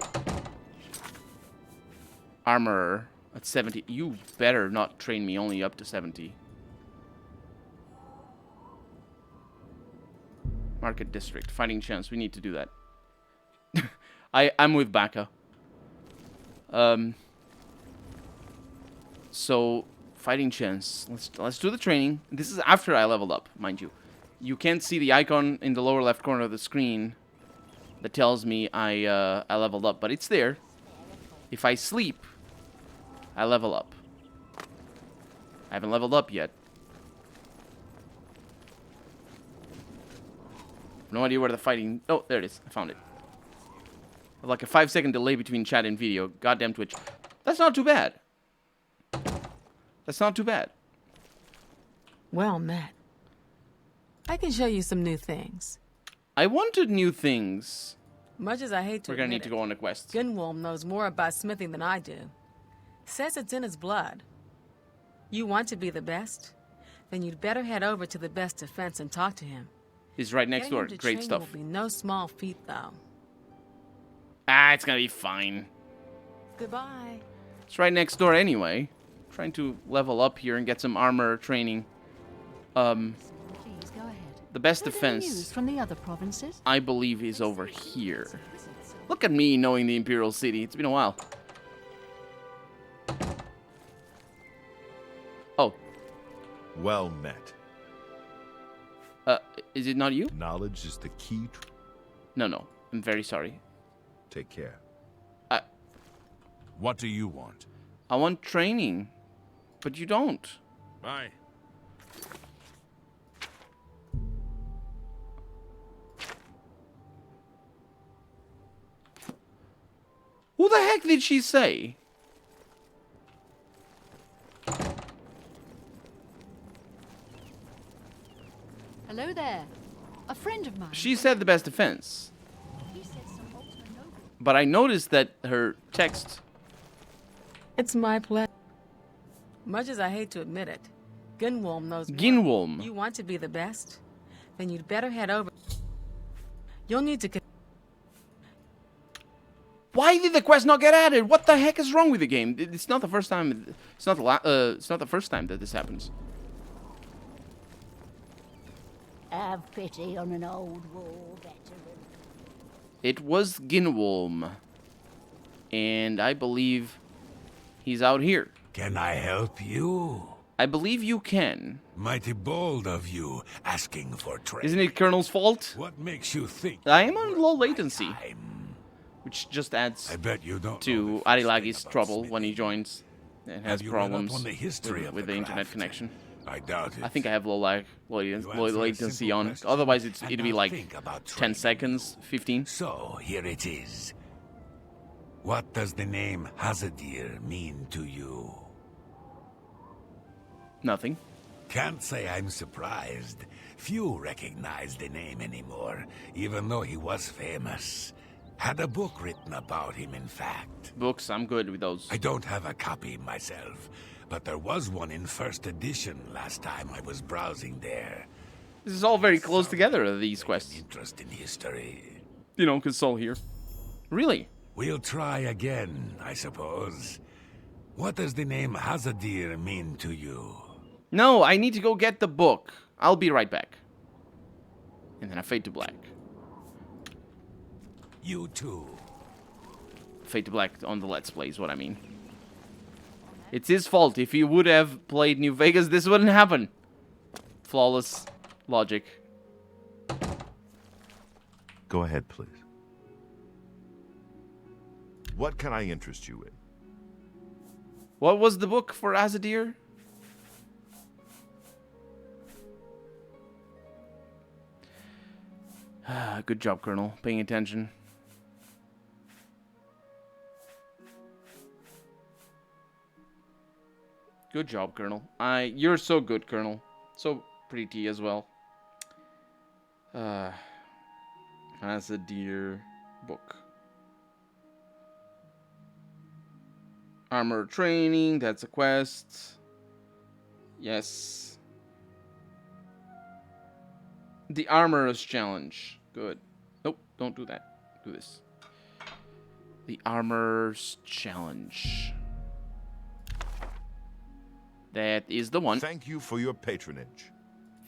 armor at 70. You better not train me only up to 70. Market District. Fighting chance. We need to do that. I'm with Baka. So fighting chance. Let's do the training. This is after I leveled up, mind you. You can't see the icon in the lower left corner of the screen that tells me I leveled up, but it's there. If I sleep, I level up. I haven't leveled up yet. No idea where the fighting... Oh, there it is. I found it. Like a 5-second delay between chat and video. Goddamn Twitch. That's not too bad. That's not too bad. Well met. I can show you some new things. I wanted new things. Much as I hate to We're gonna admit need to go on a quest. Gunwolm knows more about smithing than I do. Says it's in his blood. You want to be the best? Then you'd better head over to the best defense and talk to him. He's right next Getting door. him to Great train stuff. will be no small feat, though. Ah, it's gonna be fine. Goodbye. It's right next door anyway. Trying to level up here and get some armor training. Please go ahead. The best Heard any defense, news from the other provinces? I believe, is over here. Look at me knowing the Imperial City. It's been a while. Oh, Well met. is it not you? Knowledge is the key. No. I'm very sorry. Take care. What do you want? I want training, but you don't. Aye. Who the heck did she say? Hello there. A friend of mine. She said the best defense. He said some ultimate noble. But I noticed that her text... It's my pleasure. Much as I hate to admit it, Gunwolm knows more. Ginwolm. You want to be the best? Then you'd better head over. You'll need to... Why did the quest not get added? What the heck is wrong with the game? It's not the first time. It's not the first time that this happens. Have pity on an old war veteran. It was Ginwolm, and I believe he's out here. Can I help you? I believe you can. Mighty bold of you, asking for trade. Isn't it Colonel's fault? What makes you think I am on low latency, I'm... which just adds I bet you don't know to the first Arilagi's thing about trouble smithing. when he joins and has Have you read up problems on the history of with the the internet craft? connection. I doubt it. I think I have low You answer a latency simple on. question Otherwise, and it'd be not like think about 10 training. seconds, 15. So, here it is. What does the name Hazadir mean to you? Nothing. Can't say I'm surprised. Few recognize the name anymore, even though he was famous. Had a book written about him, in fact. Books, I'm good with those. I don't have a copy myself, but there was one in first edition last time I was browsing there. This is all very close together, these quests. Interest in history. You know, because it's all here. Really? We'll try again, I suppose. What does the name Hazadir mean to you? No, I need to go get the book. I'll be right back. And then I fade to black. You too. Fade to black on the Let's Play is what I mean. It's his fault. If he would have played New Vegas, this wouldn't happen. Flawless logic. Go ahead, please. What can I interest you in? What was the book for Azadir? Good job, Colonel. Paying attention. Good job, Colonel. You're so good, Colonel. So pretty as well. Azadir book. Armor training, that's a quest. Yes. The Armorer's Challenge. Good. Nope, don't do that. Do this. The Armorer's Challenge. That is the one. Thank you for your patronage.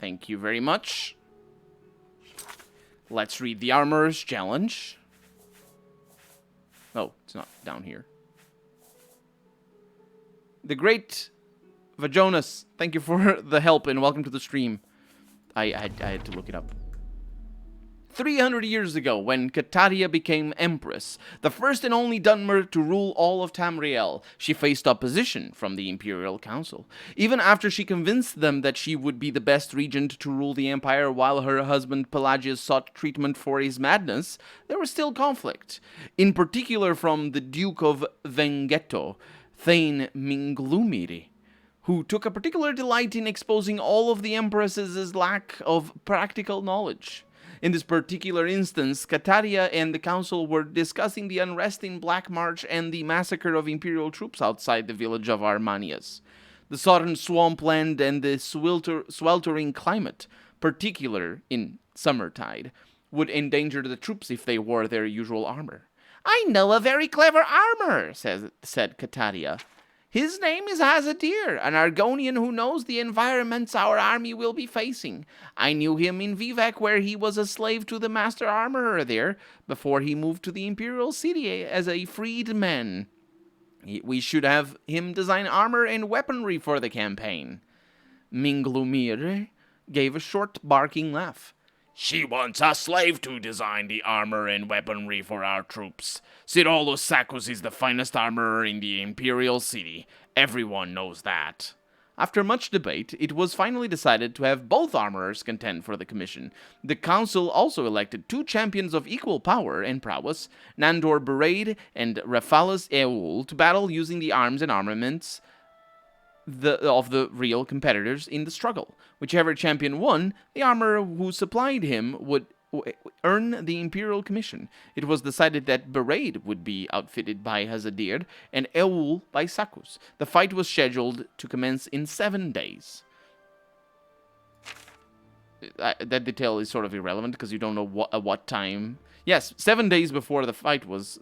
Thank you very much. Let's read the Armorer's Challenge. Oh, it's not down here. The Great Vajonas, thank you for the help and welcome to the stream. I had to look it up. 300 years ago, when Kataria became Empress, the first and only Dunmer to rule all of Tamriel, she faced opposition from the Imperial Council. Even after she convinced them that she would be the best regent to rule the Empire while her husband Pelagius sought treatment for his madness, there was still conflict. In particular from the Duke of Vengetto, Thane Minglumiri, who took a particular delight in exposing all of the Empress's lack of practical knowledge. In this particular instance, Kataria and the Council were discussing the unrest in Black March and the massacre of Imperial troops outside the village of Armanius. The southern swampland and the sweltering climate, particular in summertide, would endanger the troops if they wore their usual armor. "I know a very clever armorer," said Kataria. "His name is Hazadir, an Argonian who knows the environments our army will be facing. I knew him in Vivek, where he was a slave to the master armorer there, before he moved to the Imperial City as a freedman. We should have him design armor and weaponry for the campaign." Minglumir gave a short, barking laugh. "She wants a slave to design the armor and weaponry for our troops. Sirolus Sacus is the finest armorer in the Imperial City. Everyone knows that." After much debate, it was finally decided to have both armorers contend for the commission. The council also elected 2 champions of equal power and prowess, Nandor Berade and Raphaelus Eul, to battle using the arms and armaments of the real competitors in the struggle. Whichever champion won, the armorer who supplied him would earn the Imperial Commission. It was decided that Berade would be outfitted by Hazadir and Eul by Sacus. The fight was scheduled to commence in 7 days. That detail is sort of irrelevant because you don't know at what time. Yes, 7 days before the fight was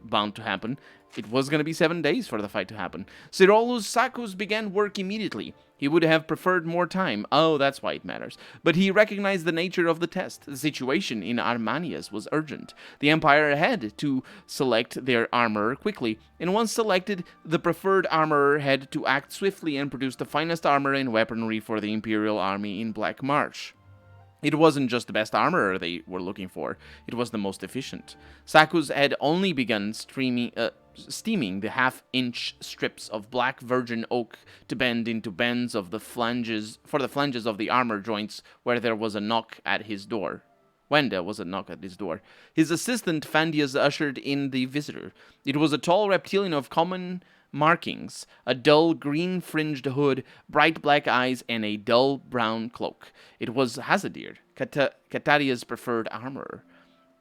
bound to happen. It was going to be 7 days for the fight to happen. Sirolus Sacus began work immediately. He would have preferred more time. Oh, that's why it matters. But he recognized the nature of the test. The situation in Armanius was urgent. The Empire had to select their armorer quickly, and once selected, the preferred armorer had to act swiftly and produce the finest armor and weaponry for the Imperial army in Black March. It wasn't just the best armorer they were looking for, it was the most efficient. Sacus had only begun steaming the half-inch strips of black virgin oak to bend into bends of the flanges of the armor joints where there was a knock at his door. When there was a knock at his door, his assistant Fandius ushered in the visitor. It was a tall reptilian of common markings, a dull green-fringed hood, bright black eyes, and a dull brown cloak. It was Hazadir, Kataria's preferred armorer.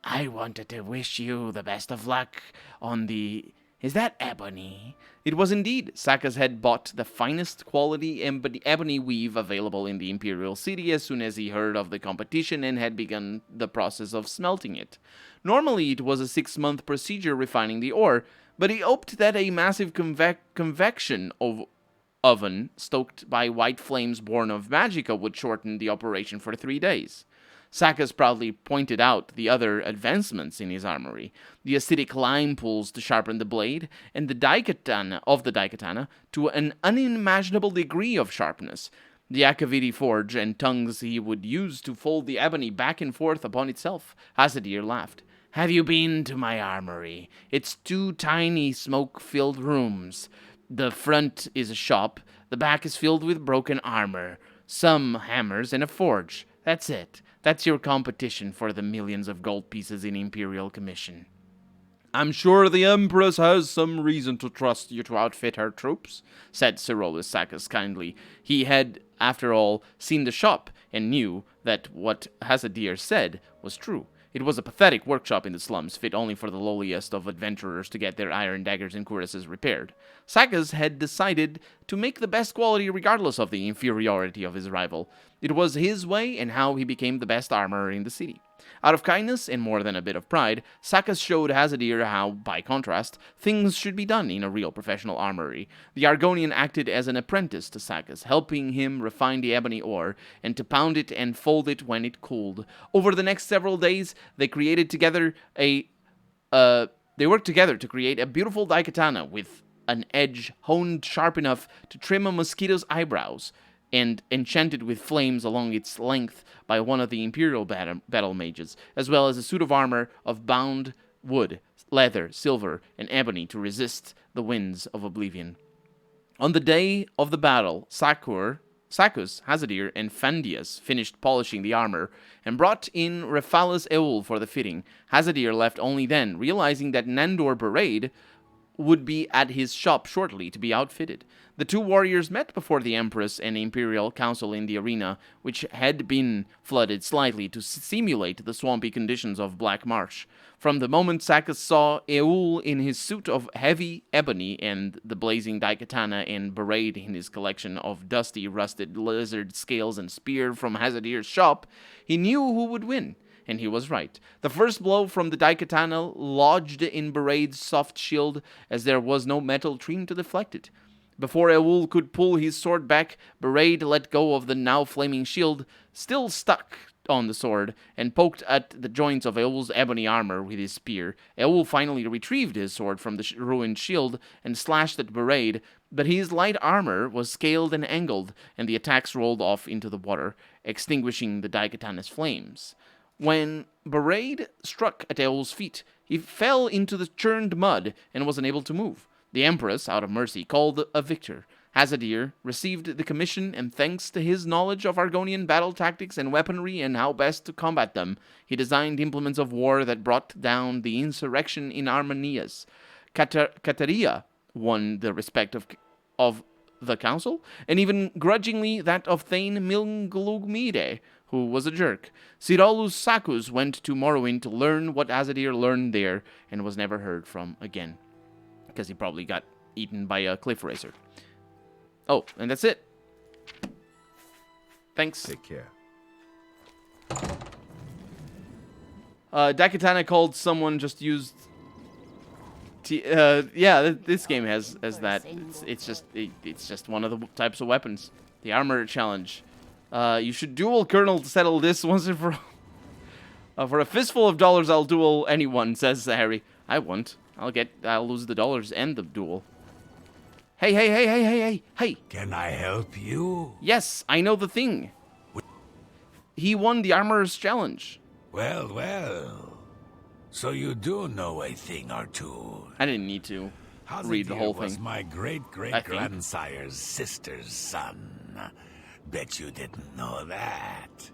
"I wanted to wish you the best of luck on the... Is that ebony?" It was indeed. Sacus had bought the finest quality ebony weave available in the Imperial City as soon as he heard of the competition and had begun the process of smelting it. Normally, it was a 6-month procedure refining the ore, but he hoped that a massive convection oven stoked by white flames born of magicka would shorten the operation for 3 days. Sakkas proudly pointed out the other advancements in his armory, the acidic lime pools to sharpen the blade, and the daikatana to an unimaginable degree of sharpness, the Akaviti forge and tongues he would use to fold the ebony back and forth upon itself. Hazadir laughed. Have you been to my armory? It's 2 tiny smoke-filled rooms. The front is a shop, the back is filled with broken armor, some hammers, and a forge. That's it. That's your competition for the millions of gold pieces in Imperial commission. I'm sure the Empress has some reason to trust you to outfit her troops, said Cerolus Sakkas kindly. He had, after all, seen the shop and knew that what Hazadir said was true. It was a pathetic workshop in the slums, fit only for the lowliest of adventurers to get their iron daggers and cuirasses repaired. Sakkas had decided to make the best quality regardless of the inferiority of his rival. It was his way and how he became the best armorer in the city. Out of kindness and more than a bit of pride, Sakkas showed Hazadir how, by contrast, things should be done in a real professional armory. The Argonian acted as an apprentice to Sakkas, helping him refine the ebony ore and to pound it and fold it when it cooled. Over the next several days, they worked together to create a beautiful daikatana with an edge honed sharp enough to trim a mosquito's eyebrows, and enchanted with flames along its length by one of the Imperial battle mages, as well as a suit of armor of bound wood, leather, silver, and ebony to resist the winds of Oblivion. On the day of the battle, Sakkus, Hazadir, and Fandius finished polishing the armor and brought in Rephalis Eul for the fitting. Hazadir left only then, realizing that Nandor Baraid would be at his shop shortly to be outfitted. The 2 warriors met before the Empress and Imperial Council in the arena, which had been flooded slightly to simulate the swampy conditions of Black Marsh. From the moment Sakkas saw Eul in his suit of heavy ebony and the blazing daikatana and Baraid in his collection of dusty, rusted lizard scales and spear from Hazadir's shop, he knew who would win. And he was right. The first blow from the daikatana lodged in Baraid's soft shield, as there was no metal trim to deflect it. Before Eul could pull his sword back, Baraid let go of the now flaming shield, still stuck on the sword, and poked at the joints of Eul's ebony armor with his spear. Eul finally retrieved his sword from the ruined shield and slashed at Baraid, but his light armor was scaled and angled, and the attacks rolled off into the water, extinguishing the daikatana's flames. When Baraid struck at Eul's feet, he fell into the churned mud and was unable to move. The Empress, out of mercy, called a victor. Hazadir received the commission, and thanks to his knowledge of Argonian battle tactics and weaponry and how best to combat them, he designed implements of war that brought down the insurrection in Armenias. Cataria won the respect of the council, and even grudgingly that of Thane Milglugmide, who was a jerk. Cerolus Sakkas went to Morrowind to learn what Hazadir learned there, and was never heard from again, because he probably got eaten by a cliff racer. Oh, and that's it. Thanks. Take care. Daikatana called someone just used... yeah, this game has that. It's just one of the types of weapons. The armor challenge. You should duel Colonel to settle this once and for all. For a fistful of dollars, I'll duel anyone, says Harry. I won't. I'll lose the dollars and the duel. Hey. Can I help you? Yes, I know the thing. He won the armorer's challenge. Well. So you do know a thing or two. I didn't need to read the whole thing. Was my great-great-grandsire's sister's son. Bet you didn't know that.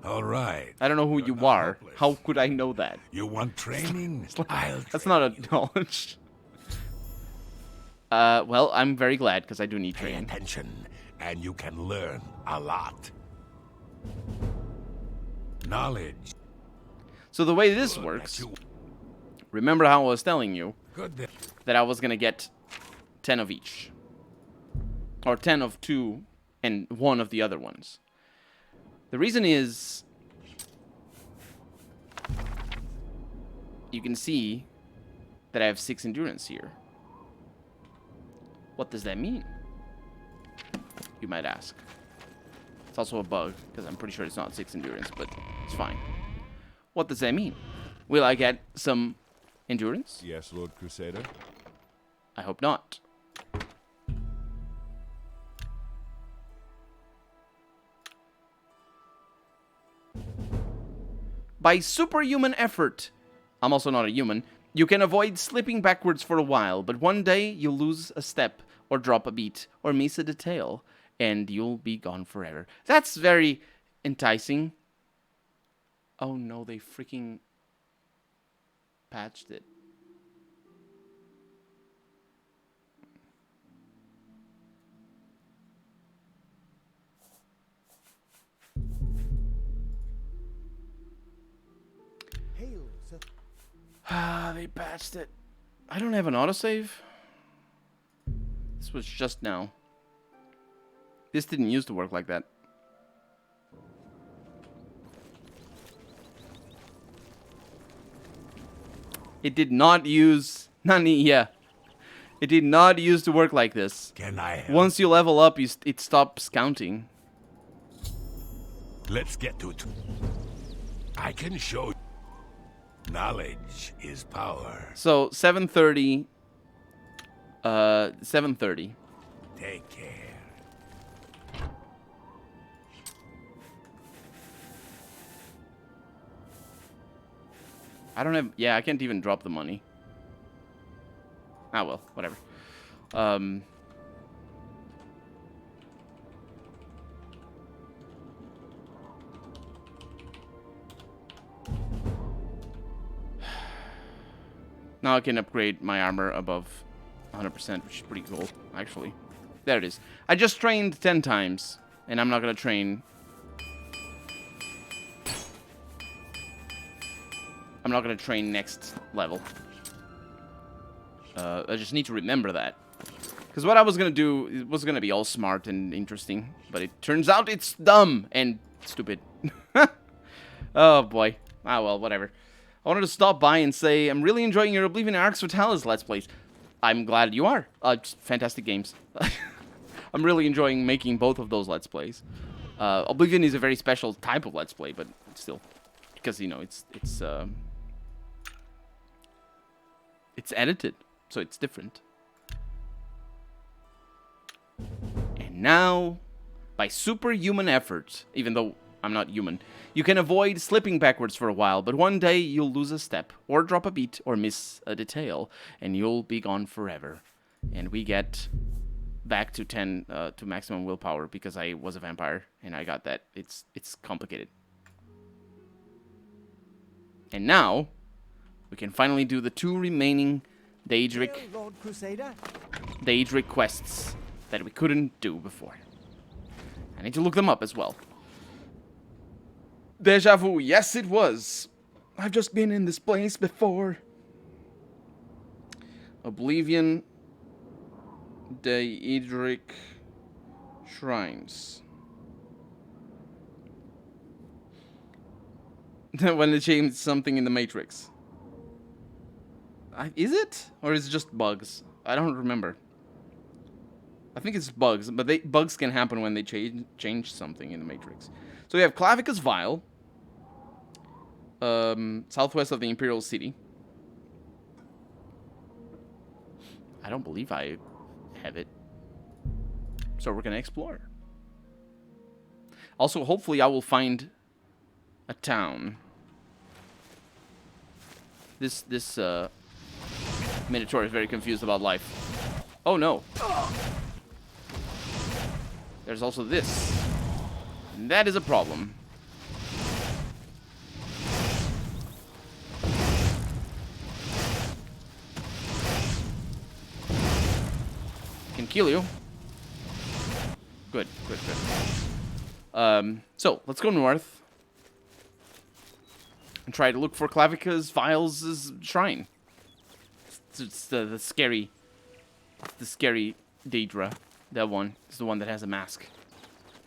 All right. I don't know who you are. How could I know that? You want training? That's not a knowledge. Well, I'm very glad, because I do need Pay training. attention, and you can learn a lot. Knowledge. So the way this works, remember how I was telling you Good. that I was going to get 10 of each. Or 10 of 2 and 1 of the other ones. The reason is, you can see that I have 6 endurance here. What does that mean? You might ask. It's also a bug, because I'm pretty sure it's not 6 endurance, but it's fine. What does that mean? Will I get some endurance? Yes, Lord Crusader. I hope not. By superhuman effort, I'm also not a human, you can avoid slipping backwards for a while, but one day you'll lose a step, or drop a beat, or miss a detail, and you'll be gone forever. That's very enticing. Oh no, they freaking patched it. Ah, they patched it. I don't have an autosave. This was just now. This didn't used to work like that. It did not use... Nani, yeah. It did not used to work like this. Can I help? Once you level up, it stops counting. Let's get to it. I can show you. Knowledge is power. So, 7:30... 7:30. Take care. I don't have... Yeah, I can't even drop the money. Ah, well, whatever. Now I can upgrade my armor above 100%, which is pretty cool, actually. There it is. I just trained 10 times, and I'm not gonna train... I'm not gonna train next level. I just need to remember that. Because what I was gonna do, it was gonna be all smart and interesting, but it turns out it's dumb and stupid. Oh boy. Ah well, whatever. I wanted to stop by and say, I'm really enjoying your Oblivion and Arx Fatalis Let's Plays. I'm glad you are. Just fantastic games. I'm really enjoying making both of those Let's Plays. Oblivion is a very special type of Let's Play, but still. Because, you know, it's edited, so it's different. And now, by superhuman effort, even though I'm not human, you can avoid slipping backwards for a while, but one day you'll lose a step, or drop a beat, or miss a detail, and you'll be gone forever. And we get back to 10 to maximum willpower because I was a vampire and I got that. It's complicated. And now we can finally do the 2 remaining Daedric quests that we couldn't do before. I need to look them up as well. Deja vu, yes it was. I've just been in this place before. Oblivion Daedric Shrines. When they changed something in the Matrix. Is it? Or is it just bugs? I don't remember. I think it's bugs, but bugs can happen when they change something in the Matrix. So we have Clavicus Vial, southwest of the Imperial City. I don't believe I have it. So we're gonna explore. Also, hopefully I will find a town. This Minotaur is very confused about life. Oh no. There's also this. And that is a problem. Can kill you. Good. So, let's go north. And try to look for Clavicus Vials' shrine. It's the scary Daedra. That one is the one that has a mask.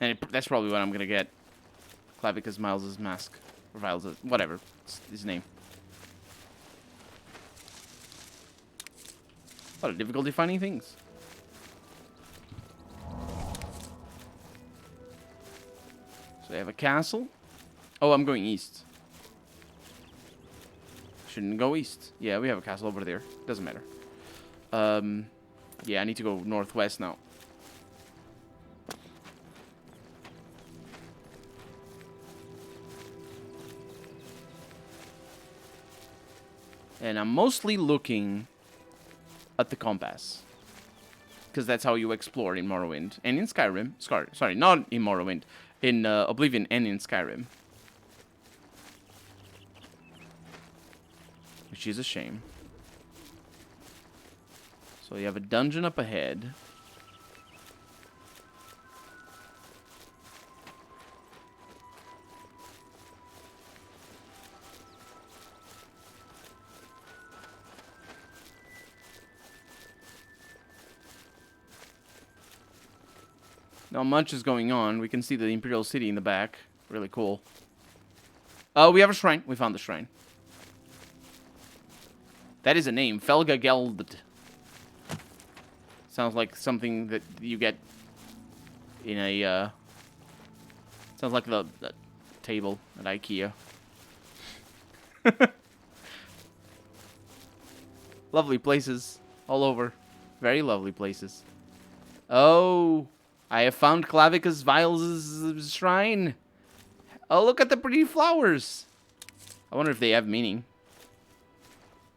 And that's probably what I'm gonna get. Clavicus Miles' mask. Or Viles', whatever. It's his name. A lot of difficulty finding things. So they have a castle. Oh, I'm going east. Shouldn't go east. Yeah, we have a castle over there. Doesn't matter. Yeah, I need to go northwest now. And I'm mostly looking at the compass. Because that's how you explore in Morrowind. And in Skyrim. Sorry, not in Morrowind. In Oblivion and in Skyrim. Which is a shame. So you have a dungeon up ahead. Not much is going on. We can see the Imperial City in the back. Really cool. Oh, we have a shrine. We found the shrine. That is a name. Felga Geld. Sounds like something that you get in a... sounds like the table at IKEA. Lovely places all over. Very lovely places. Oh... I have found Clavicus Viles' shrine. Oh, look at the pretty flowers. I wonder if they have meaning.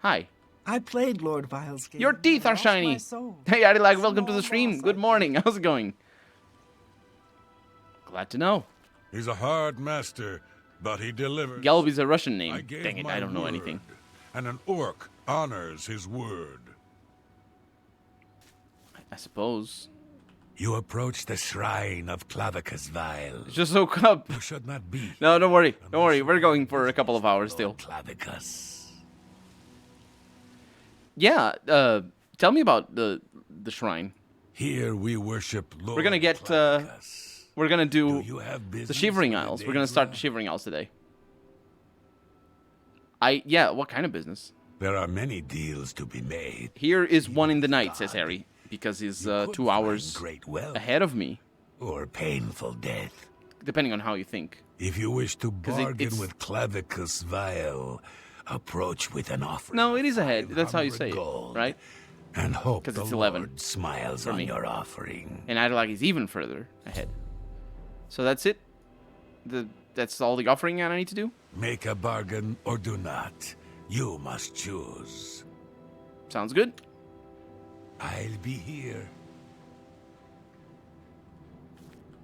Hi. I played Lord Viles' game. Your teeth are shiny. Hey, Adilag, welcome to the stream. Good morning. How's it going? Glad to know. He's a hard master, but he delivers. Gelby's a Russian name. gave Dang it, my I don't know word, anything. And an orc honors his word. I suppose. You approach the shrine of Clavicus Vile. Just woke up. You should not be. No, don't worry. Don't worry. We're going for a couple of hours still. Clavicus. Yeah, tell me about the shrine. Here we worship Lord We're gonna get, Clavicus. We're gonna do you have the business Shivering with the Isles. We're gonna start the Daedra? Shivering Isles today. Yeah, what kind of business? There are many deals to be made. Here is one in the night, says Harry, because he's You could 2 hours find great wealth ahead of me, or painful death. depending on how you think. If you wish to 'Cause bargain it's- with Clavicus Vile, approach with an offer. No, of it is ahead. That's how you 500 say it, gold, right? And hope 'Cause the it's 11 Lord smiles for on me. your offering. And Adilag is even further ahead. So that's it? That's all the offering I need to do? Make a bargain or do not. You must choose. Sounds good. I'll be here.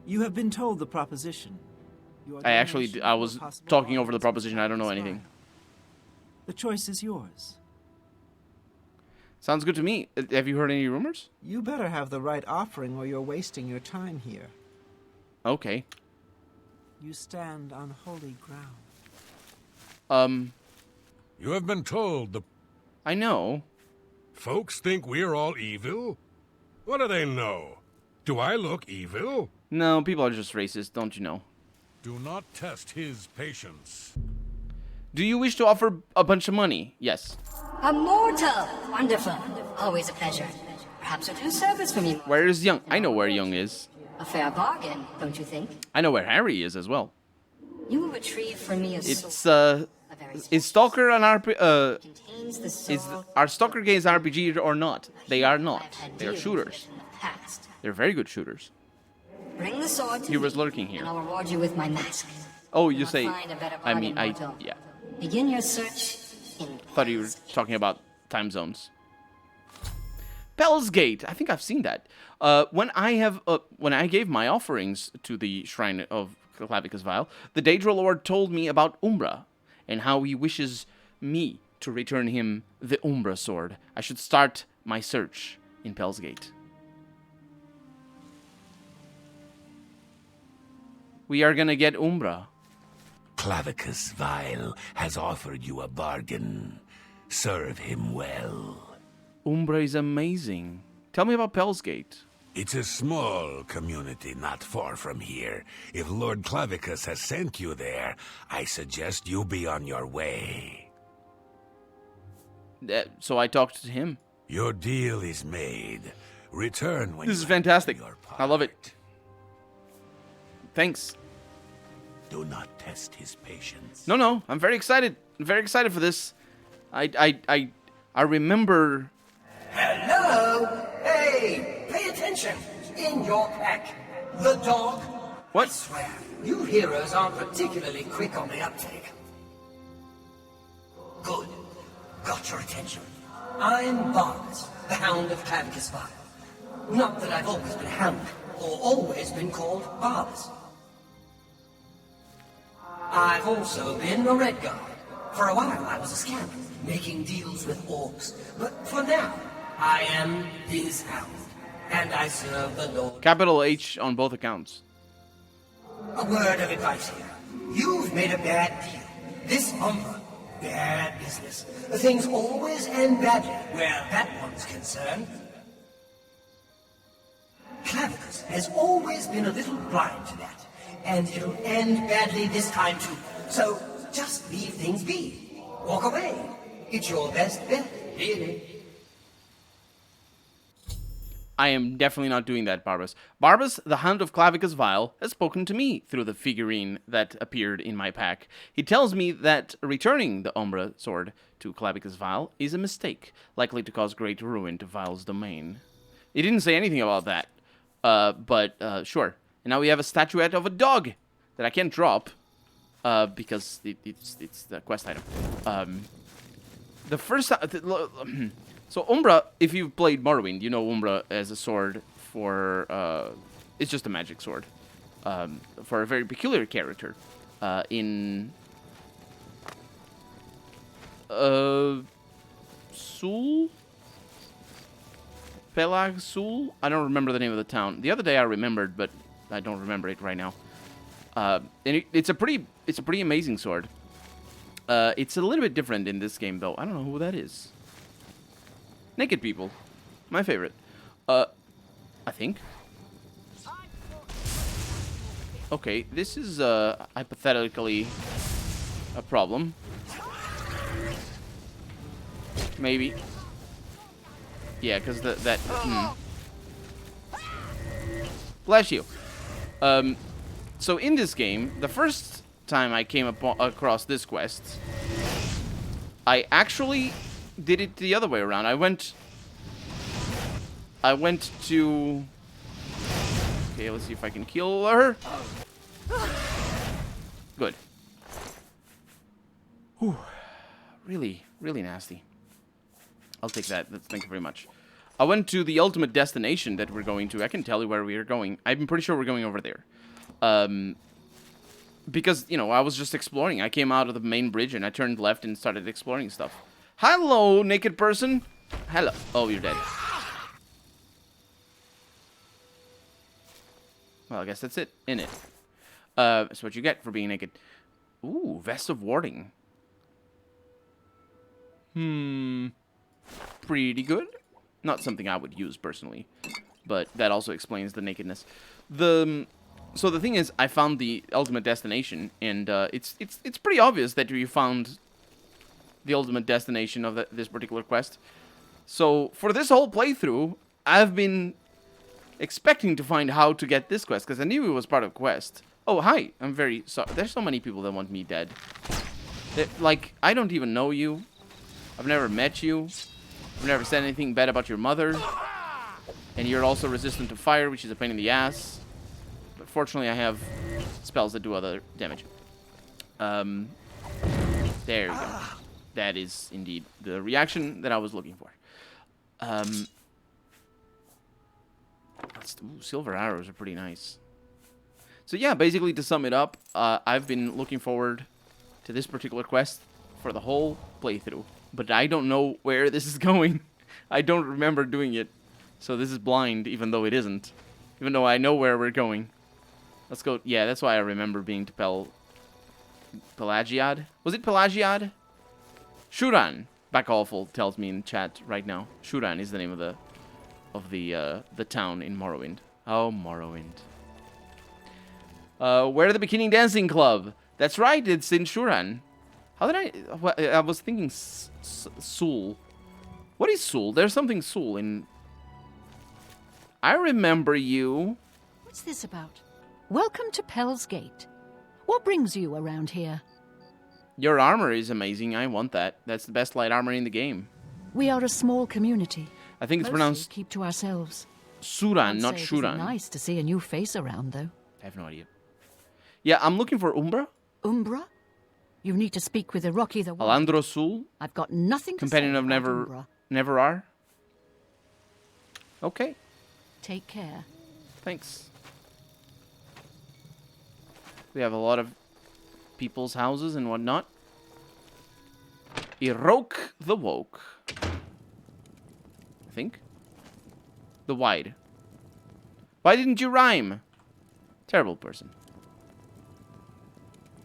You have been told the proposition. Your I actually, donation I or was possible talking over the offers proposition. I don't know is anything. fine. The choice is yours. Sounds good to me. Have you heard any rumors? You better have the right offering or you're wasting your time here. Okay. You stand on holy ground. You have been told the I know. folks think we're all evil? What do they know? Do I look evil? No, people are just racist, don't you know? Do not test his patience. Do you wish to offer a bunch of money? Yes. A mortal! Wonderful. Always a pleasure. Perhaps a little service from you. Where is Young? I know where Young is. A fair bargain, don't you think? I know where Harry is as well. You will retrieve for me a It's, sword. A very is Stalker an contains the is soul. are Stalker games RPG or not? They are I've not. had They are dealings shooters. with in the past. They're very good shooters. Bring the sword to He was me, lurking here. and I'll reward you with my mask. Oh, you Cannot say? find a better I mean, bargain, mortal. yeah. Begin your search in. Thought you were talking about time zones. Bell's Gate. I think I've seen that. When I gave my offerings to the shrine of Clavicus Vile, the Daedra Lord told me about Umbra and how he wishes me to return him the Umbra sword. I should start my search in Bell's Gate. We are gonna get Umbra. Clavicus Vile has offered you a bargain. Serve him well. Umbra is amazing. Tell me about Bell's Gate. It's a small community not far from here. If Lord Clavicus has sent you there, I suggest you be on your way. So I talked to him. Your deal is made. Return when This you is fantastic. have your I love it. part. Thanks. Do not test his patience. No, I'm very excited. I'm very excited for this. I remember. Hello? Hey, pay attention. In your pack, the dog. What? I swear, you heroes aren't particularly quick on the uptake. Good. Got your attention. I'm Barbas, the Hound of Clavicus Fire. Not that I've always been Hound, or always been called Barbas. I've also been a Red Guard. For a while I was a scamp, making deals with orcs. But for now, I am his Hound, and I serve the Lord. Capital H on both accounts. A word of advice here. You've made a bad deal. This Umbra, bad business. Things always end badly where that one's concerned. Clavicus has always been a little blind to that, and it'll end badly this time too. So just leave things be. Walk away. It's your best bet, really. I am definitely not doing that, Barbas. Barbas, the Hound of Clavicus Vile, has spoken to me through the figurine that appeared in my pack. He tells me that returning the Umbra sword to Clavicus Vile is a mistake, likely to cause great ruin to Vile's domain. He didn't say anything about that, but sure. And now we have a statuette of a dog that I can't drop, because it's the quest item. The first time... So Umbra, if you've played Morrowind, you know Umbra as a sword for, it's just a magic sword, for a very peculiar character, in, Sul? Pelag Sul? I don't remember the name of the town. The other day I remembered, but I don't remember it right now. And it's a pretty amazing sword. It's a little bit different in this game, though. I don't know who that is. Naked people. My favorite. I think. Okay, this is, hypothetically a problem. Maybe. Yeah, because that... Bless you. So in this game, the first time I came across this quest, I actually... did it the other way around. I went to... Okay, let's see if I can kill her. Good. Whew. Really, really nasty. I'll take that. Thank you very much. I went to the ultimate destination that we're going to. I can tell you where we are going. I'm pretty sure we're going over there. Because, you know, I was just exploring. I came out of the main bridge and I turned left and started exploring stuff. Hello, naked person. Hello. Oh, you're dead. Well, I guess that's it, innit? That's what you get for being naked. Ooh, Vest of Warding. Pretty good. Not something I would use personally, but that also explains the nakedness. So the thing is, I found the ultimate destination, and it's pretty obvious that you found the ultimate destination of this particular quest. So for this whole playthrough, I've been expecting to find how to get this quest, because I knew it was part of quest. Oh, hi. I'm very sorry. There's so many people that want me dead. Like, I don't even know you. I've never met you. I've never said anything bad about your mother. And you're also resistant to fire, which is a pain in the ass. But fortunately, I have spells that do other damage. There we go. That is indeed the reaction that I was looking for. Ooh, silver arrows are pretty nice. So yeah, basically to sum it up, I've been looking forward to this particular quest for the whole playthrough. But I don't know where this is going. I don't remember doing it. So this is blind, even though it isn't. Even though I know where we're going. Let's go. Yeah, that's why I remember being to Pelagiad. Was it Pelagiad? Shuran. Back Awful tells me in chat right now. Shuran is the name of the town in Morrowind. Oh, Morrowind. Where the Bikini Dancing Club? That's right, it's in Shuran. How did I was thinking Sul. What is Sul? There's something Sul in... I remember you. What's this about? Welcome to Pell's Gate. What brings you around here? Your armor is amazing. I want that. That's the best light armor in the game. We are a small community. I think it's Mostly pronounced keep to ourselves. Suran, not I'd say it isn't Shuran. nice to see a new face around, though. I have no idea. Yeah, I'm looking for Umbra. Umbra? You need to speak with Iroki the One. Alandro Sul. I've got nothing to Companion say of about Umbra. Never are. Okay, Take care. thanks. We have a lot of people's houses and whatnot. Irok the Woke. I think. The Wide. Why didn't you rhyme? Terrible person.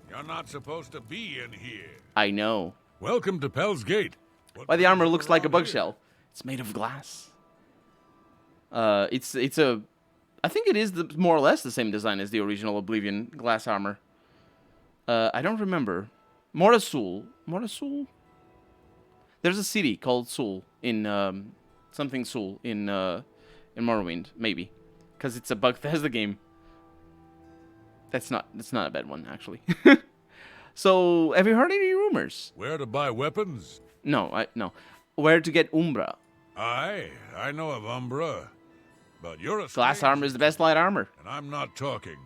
You're not supposed to be in here. I know. Welcome to Pell's Gate. Why the armor looks like a bug shell? It's made of glass. It's a... I think it is more or less the same design as the original Oblivion glass armor. I don't remember. Morasul. Morasul? There's a city called Sul in... something Sul in Morrowind, maybe. Because it's a Bethesda game. That's not a bad one, actually. So, have you heard any rumors? Where to buy weapons? No. Where to get Umbra? I know of Umbra. But you're a Glass stranger, armor is the best light armor. and I'm not talking.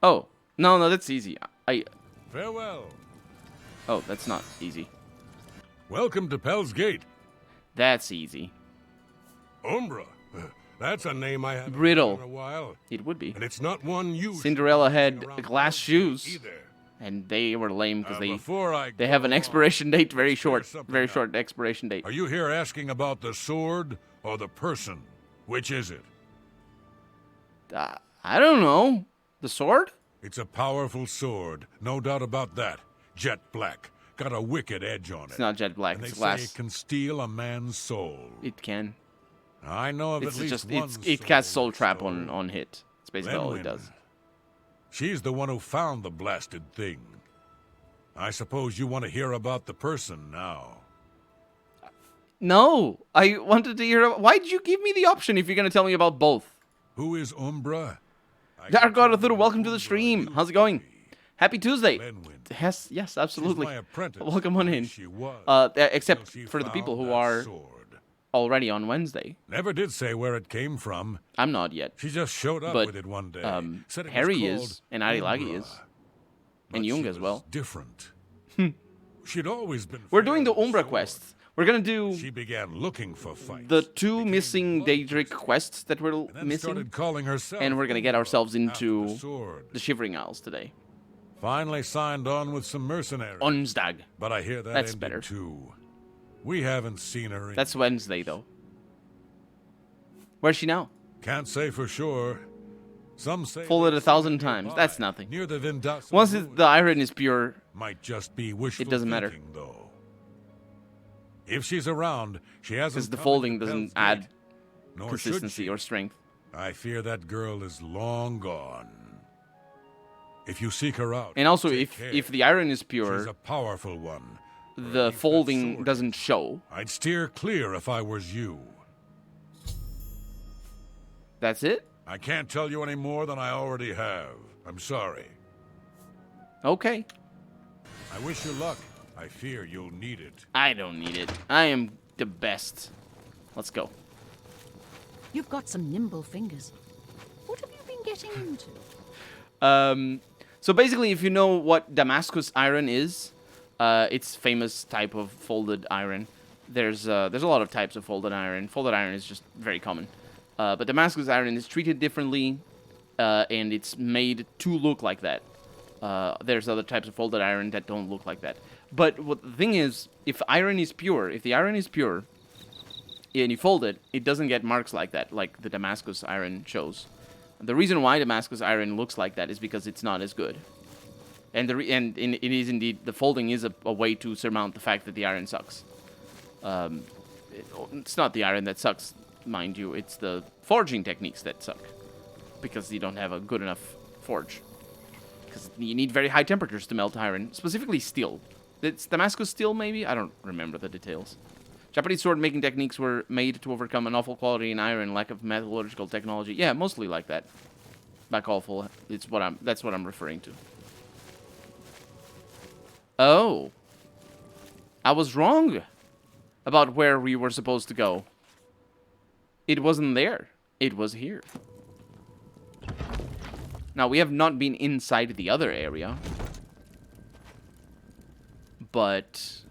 Oh, no, that's easy. Farewell. Oh, that's not easy. Welcome to Pell's Gate. That's easy. Umbra. That's a name I haven't Brittle. heard in a while. It would be. And it's not one you Cinderella should be had around glass Pell's shoes, Gate either. and they were lame because Before I they have an go on, expiration date very short, something very out. short expiration date. Are you here asking about the sword or the person? Which is it? I don't know. The sword? It's a powerful sword, no doubt about that. Jet black, got a wicked edge on it. It's not jet black. And they It's say glass. it can steal a man's soul. It can. I know of It's at least just one it casts soul soul trap stolen. on hit. It's basically all it Lenwyn. does. She's the one who found the blasted thing. I suppose you want to hear about the person now. No, I wanted to hear. Why did you give me the option if you're gonna tell me about both? Who is Umbra? Dark God of Thuru, welcome to the stream. How's it going? Happy Tuesday. Lenwyn. Yes, absolutely. She's my apprentice. Welcome on in. She was. Except till she for the people found who that are sword. already on Wednesday. Never did say where it came from. I'm not yet. She just showed up But, with it one day. Said it was Harry called is, and Arilagi Umbra. is, But and Jung she as was well. Different. She'd always been. We're fair doing the with Umbra sword. quests. We're gonna do She began looking for fights. the two became missing bloodthirsty, Daedric quests that we're and then missing, started calling herself and we're gonna get Umbra ourselves after into the sword. the Shivering Isles today. Finally signed on with some mercenaries. Onsdag. But I hear that That's ended better. too. We haven't seen her in... That's Wednesday though. Where's she now? Can't say for sure. Some say... Folded they've 1,000 seen her times. nearby, That's nothing. Near the Vindasa Once ruins. the iron is pure, Might just be wishful it doesn't matter. thinking, though. If she's around, she hasn't because the come folding into doesn't Pell's add Gate, nor should consistency she. or strength. I fear that girl is long gone. If you seek her out, And also, take if care. the iron is She's pure, a powerful one. the Leave that folding sword. doesn't show. I'd steer clear if I was you. That's it? I can't tell you any more than I already have. I'm sorry. Okay. I wish you luck. I fear you'll need it. I don't need it. I am the best. Let's go. You've got some nimble fingers. What have you been getting into? So basically, if you know what Damascus iron is, it's famous type of folded iron. There's a lot of types of folded iron. Folded iron is just very common. But Damascus iron is treated differently, and it's made to look like that. There's other types of folded iron that don't look like that. But what the thing is, if the iron is pure, and you fold it, it doesn't get marks like that, like the Damascus iron shows. The reason why Damascus iron looks like that is because it's not as good. And it is indeed, the folding is a way to surmount the fact that the iron sucks. It's not the iron that sucks, mind you, it's the forging techniques that suck. Because you don't have a good enough forge. Because you need very high temperatures to melt iron, specifically steel. It's Damascus steel, maybe? I don't remember the details. Japanese sword-making techniques were made to overcome an awful quality in iron, lack of metallurgical technology. Yeah, mostly like that. Back awful. That's what I'm referring to. Oh. I was wrong about where we were supposed to go. It wasn't there. It was here. Now, we have not been inside the other area. But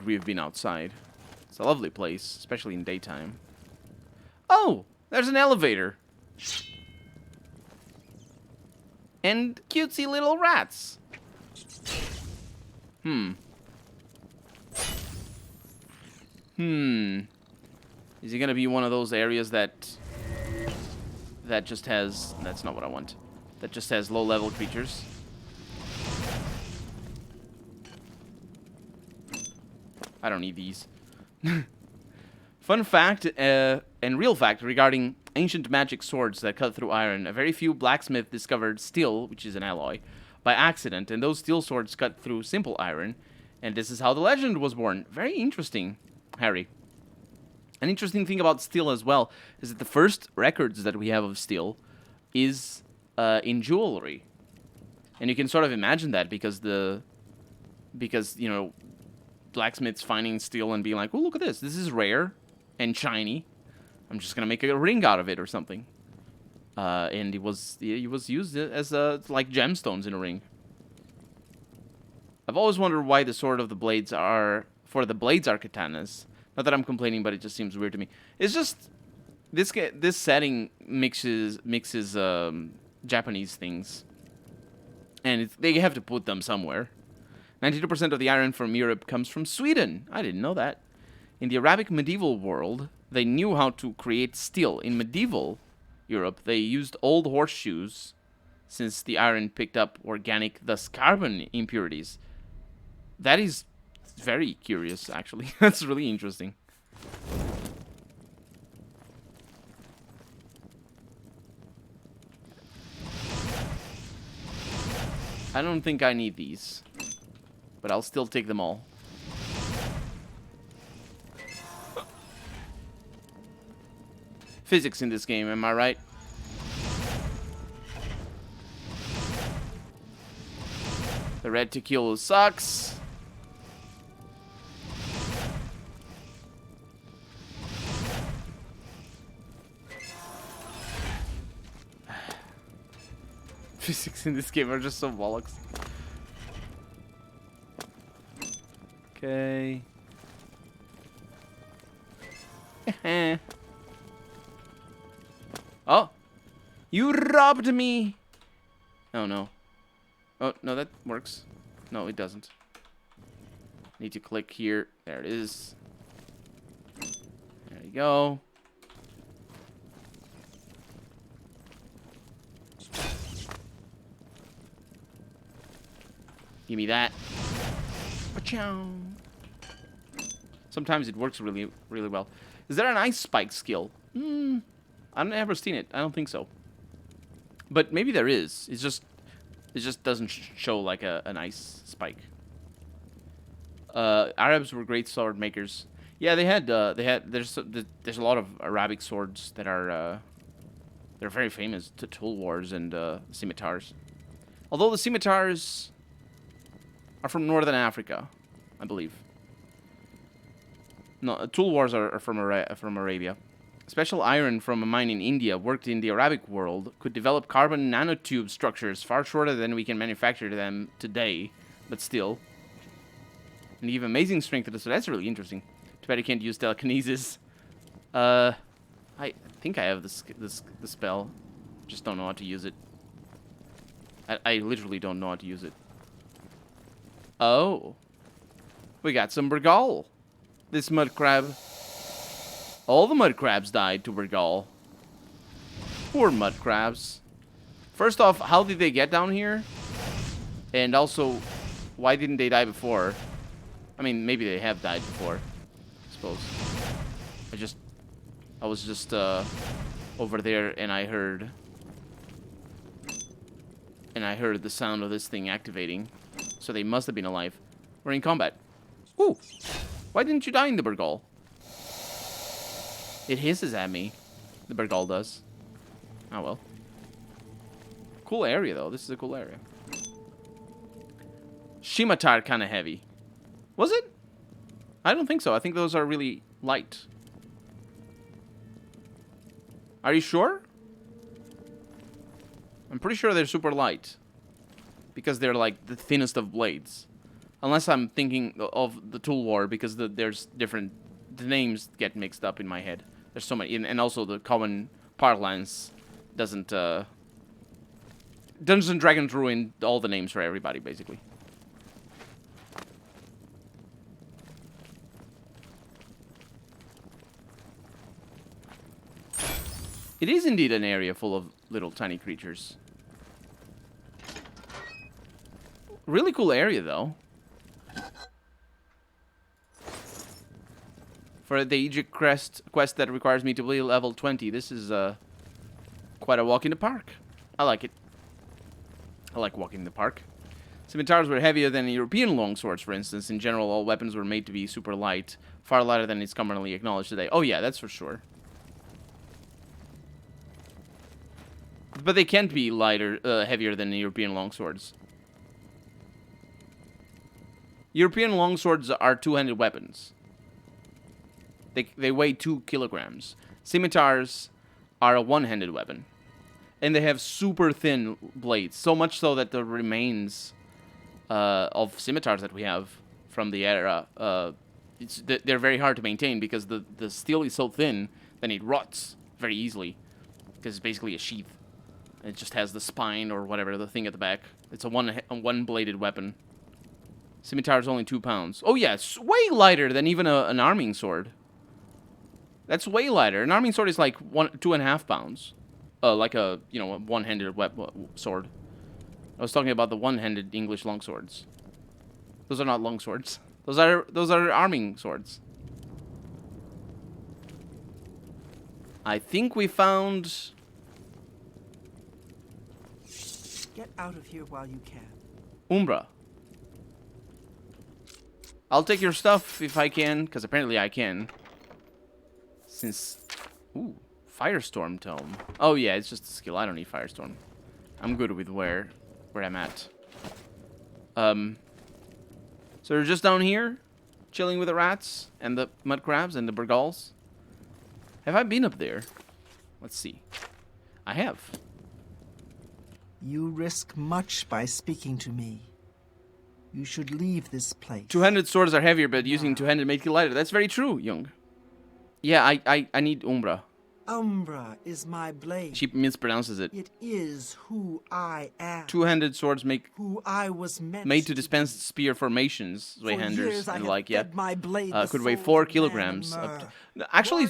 we've been outside. It's a lovely place, especially in daytime. Oh, there's an elevator. And cutesy little rats. Is it gonna be one of those areas that just has... That's not what I want. That just has low-level creatures? I don't need these. Fun fact and real fact regarding ancient magic swords that cut through iron. A very few blacksmiths discovered steel, which is an alloy, by accident, and those steel swords cut through simple iron. And this is how the legend was born. Very interesting, Harry. An interesting thing about steel as well is that the first records that we have of steel is in jewelry. And you can sort of imagine that because you know, blacksmiths finding steel and being like, oh, look at this. This is rare and shiny. I'm just going to make a ring out of it or something. And it was used as like gemstones in a ring. I've always wondered why the sword of the blades are katanas. Not that I'm complaining, but it just seems weird to me. It's just this setting mixes Japanese things, and they have to put them somewhere. 92% of the iron from Europe comes from Sweden. I didn't know that. In the Arabic medieval world, they knew how to create steel. In medieval Europe, they used old horseshoes, since the iron picked up organic, thus carbon impurities. That is very curious, actually. That's really interesting. I don't think I need these, but I'll still take them all. Physics in this game, am I right? The red tequila sucks. Physics in this game are just so bollocks. Okay. Oh! You robbed me! Oh no. Oh, no, that works. No, it doesn't. Need to click here. There it is. There you go. Give me that. Pachow. Sometimes it works really, really well. Is there an ice spike skill? I've never seen it. I don't think so. But maybe there is. It just doesn't show like an ice spike. Arabs were great sword makers. Yeah, there's a lot of Arabic swords that are they're very famous to tulwars and scimitars. Although the scimitars are from northern Africa, I believe. No, tulwars are from Arabia. Special iron from a mine in India worked in the Arabic world could develop carbon nanotube structures far shorter than we can manufacture them today, but still. And give amazing strength to the sword. That's really interesting. Too bad you can't use telekinesis. I think I have the spell. Just don't know how to use it. I literally don't know how to use it. Oh. We got some Bergal. This mud crab. All the mud crabs died to Bergal. Poor mud crabs. First off, how did they get down here? And also, why didn't they die before? I mean, maybe they have died before, I suppose. I was just over there and I heard the sound of this thing activating. So they must have been alive. We're in combat. Ooh. Why didn't you die in the Burgal? It hisses at me. The Burgal does. Oh well. Cool area though. This is a cool area. Scimitar kind of heavy. Was it? I don't think so. I think those are really light. Are you sure? I'm pretty sure they're super light. Because they're like the thinnest of blades. Unless I'm thinking of the Tool War, because there's different... The names get mixed up in my head. There's so many... And also the common parlance doesn't... Dungeons and Dragons ruined all the names for everybody, basically. It is indeed an area full of little tiny creatures. Really cool area, though. For the Egypt quest that requires me to be level 20, this is quite a walk in the park. I like it. I like walking in the park. Scimitars were heavier than European longswords, for instance. In general, all weapons were made to be super light, far lighter than is commonly acknowledged today. Oh yeah, that's for sure. But they can't be lighter, heavier than the European longswords. European longswords are two-handed weapons. They weigh 2 kilograms. Scimitars are a one-handed weapon. And they have super thin blades. So much so that the remains of scimitars that we have from the era, they're very hard to maintain because the steel is so thin that it rots very easily. Because it's basically a sheath. It just has the spine or whatever, the thing at the back. It's a one-bladed weapon. Scimitar is only 2 pounds. Oh yeah, it's way lighter than even an arming sword. That's way lighter. An arming sword is like 2.5 pounds. Like a, you know, a one-handed sword. I was talking about the one-handed English longswords. Those are not longswords. Those are arming swords. I think we found... Get out of here while you can. Umbra. I'll take your stuff if I can, because apparently I can. Since... Ooh, Firestorm Tome. Oh yeah, it's just a skill. I don't need Firestorm. I'm good with where I'm at. So you're just down here, chilling with the rats, and the mud crabs, and the burgals? Have I been up there? Let's see. I have. You risk much by speaking to me. You should leave this place. Two-handed swords are heavier, but using two-handed makes it lighter. That's very true, Young. Yeah, I need Umbra. Umbra is my blade. She mispronounces it. It is who I am. Two-handed swords make who I was made to dispense spear formations, Zweihanders, and like, yeah. My blade could weigh 4 kilograms. Actually,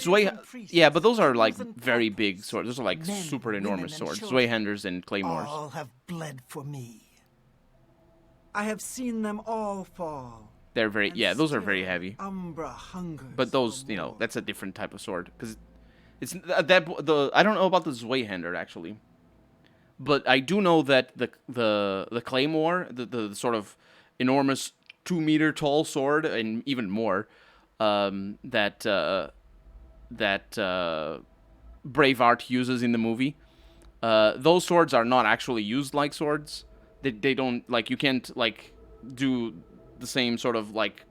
yeah, but those are like very big swords. Those are like super enormous swords. Zweihanders and claymores. All have bled for me. I have seen them all fall. They're very, yeah, those are very heavy. Umbra hungers. But those, you know, that's a different type of sword because it's I don't know about the Zweihander actually, but I do know that the claymore, the sort of enormous 2-meter tall sword and even more, that Braveheart uses in the movie. Those swords are not actually used like swords. They don't, like, you can't like do the same sort of like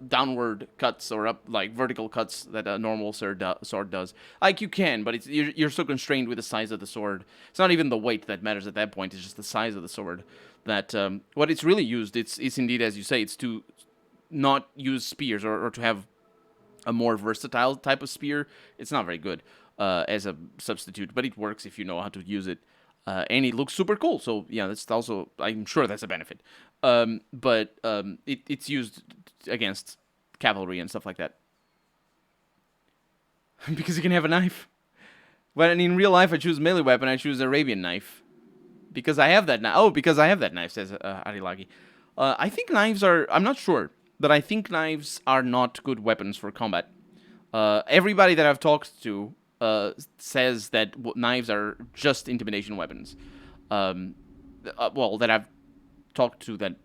downward cuts or up like vertical cuts that a normal sword does. Like you can, but you're so constrained with the size of the sword. It's not even the weight that matters at that point. It's just the size of the sword. That what it's really used. It's indeed, as you say, it's to not use spears or to have a more versatile type of spear. It's not very good as a substitute, but it works if you know how to use it. And it looks super cool, so yeah, that's also, I'm sure that's a benefit. But it's used against cavalry and stuff like that. Because you can have a knife. When in real life I choose melee weapon, I choose Arabian knife. Because I have that knife. Oh, because I have that knife, says Arilagi. I think knives are, I'm not sure, but I think knives are not good weapons for combat. Everybody that I've talked to says that knives are just intimidation weapons. Well, that I've talked to that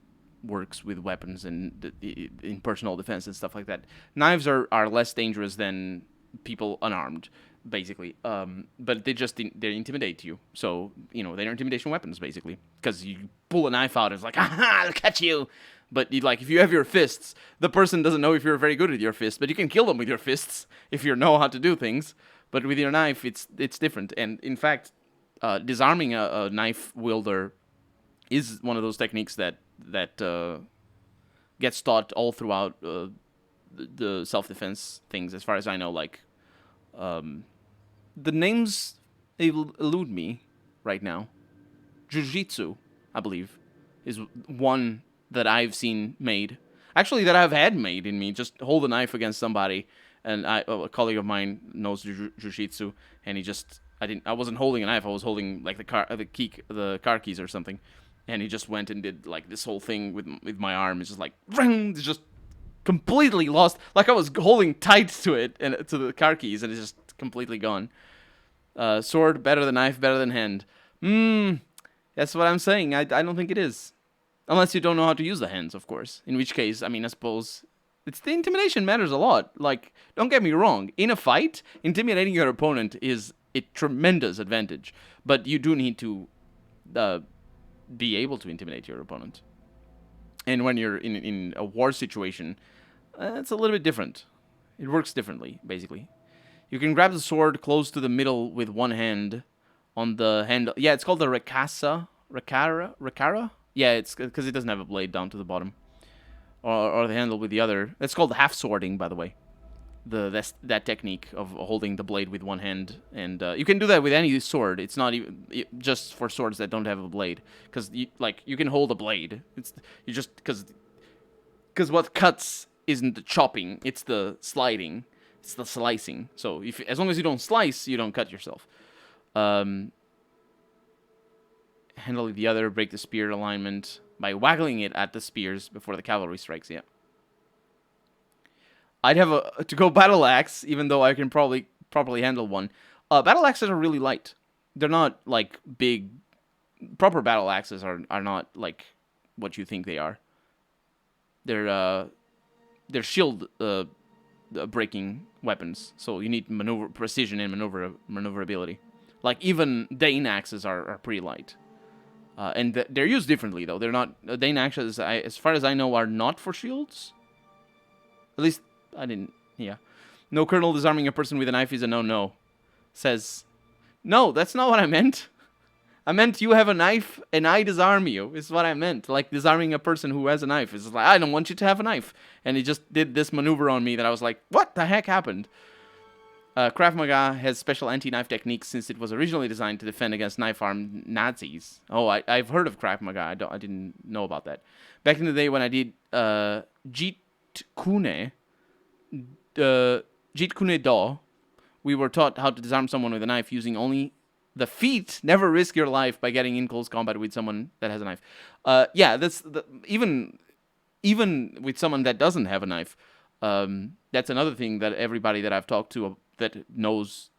works with weapons and in personal defense and stuff like that. Knives are less dangerous than people unarmed, basically. But they intimidate you. So, they're intimidation weapons, basically. Because you pull a knife out, it's like, aha, I'll catch you. But if you have your fists, the person doesn't know if you're very good at your fists, but you can kill them with your fists if you know how to do things. But with your knife, it's different. And in fact, disarming a knife wielder is one of those techniques that gets taught all throughout the self-defense things, as far as I know. Like, the names elude me right now. Jiu-jitsu, I believe, is one that I've seen made. Actually, that I've had made in me. Just hold a knife against somebody, and a colleague of mine knows jiu-jitsu, and I wasn't holding a knife. I was holding like the car keys or something, and he just went and did like this whole thing with my arm. It's just like, it's just completely lost. Like I was holding tight to it and to the car keys, and it's just completely gone. Sword better than knife, better than hand. That's what I'm saying. I don't think it is. Unless you don't know how to use the hands, of course. In which case, I suppose it's the intimidation matters a lot. Like, don't get me wrong. In a fight, intimidating your opponent is a tremendous advantage. But you do need to be able to intimidate your opponent. And when you're in a war situation, it's a little bit different. It works differently, basically. You can grab the sword close to the middle with one hand on the handle. Yeah, it's called the Rakara? Yeah, it's because it doesn't have a blade down to the bottom. Or the handle with the other. It's called half-swording, by the way. That technique of holding the blade with one hand. And you can do that with any sword. It's not even just for swords that don't have a blade. Because, you can hold a blade. Because what cuts isn't the chopping, it's the sliding. It's the slicing. So, as long as you don't slice, you don't cut yourself. Handle the other, break the spear alignment by waggling it at the spears before the cavalry strikes. Yeah. I'd have to go battle axe, even though I can probably properly handle one. Battle axes are really light. They're not like big. Proper battle axes are not like what you think they are. They're shield breaking weapons, so you need precision and maneuverability. Like even Dane axes are pretty light. And they're used differently, though. They're not... Dane axes, as far as I know, are not for shields. At least, I didn't... Yeah. No colonel disarming a person with a knife is a no-no. Says... No, that's not what I meant. I meant you have a knife, and I disarm you. Is what I meant. Like, disarming a person who has a knife. It's like, I don't want you to have a knife. And he just did this maneuver on me that I was like, what the heck happened? Krav Maga has special anti-knife techniques since it was originally designed to defend against knife-armed Nazis. Oh, I've heard of Krav Maga. I didn't know about that. Back in the day when I did Jeet Kune Do, we were taught how to disarm someone with a knife using only the feet. Never risk your life by getting in close combat with someone that has a knife. Yeah, even with someone that doesn't have a knife. That's another thing that everybody that I've talked to that knows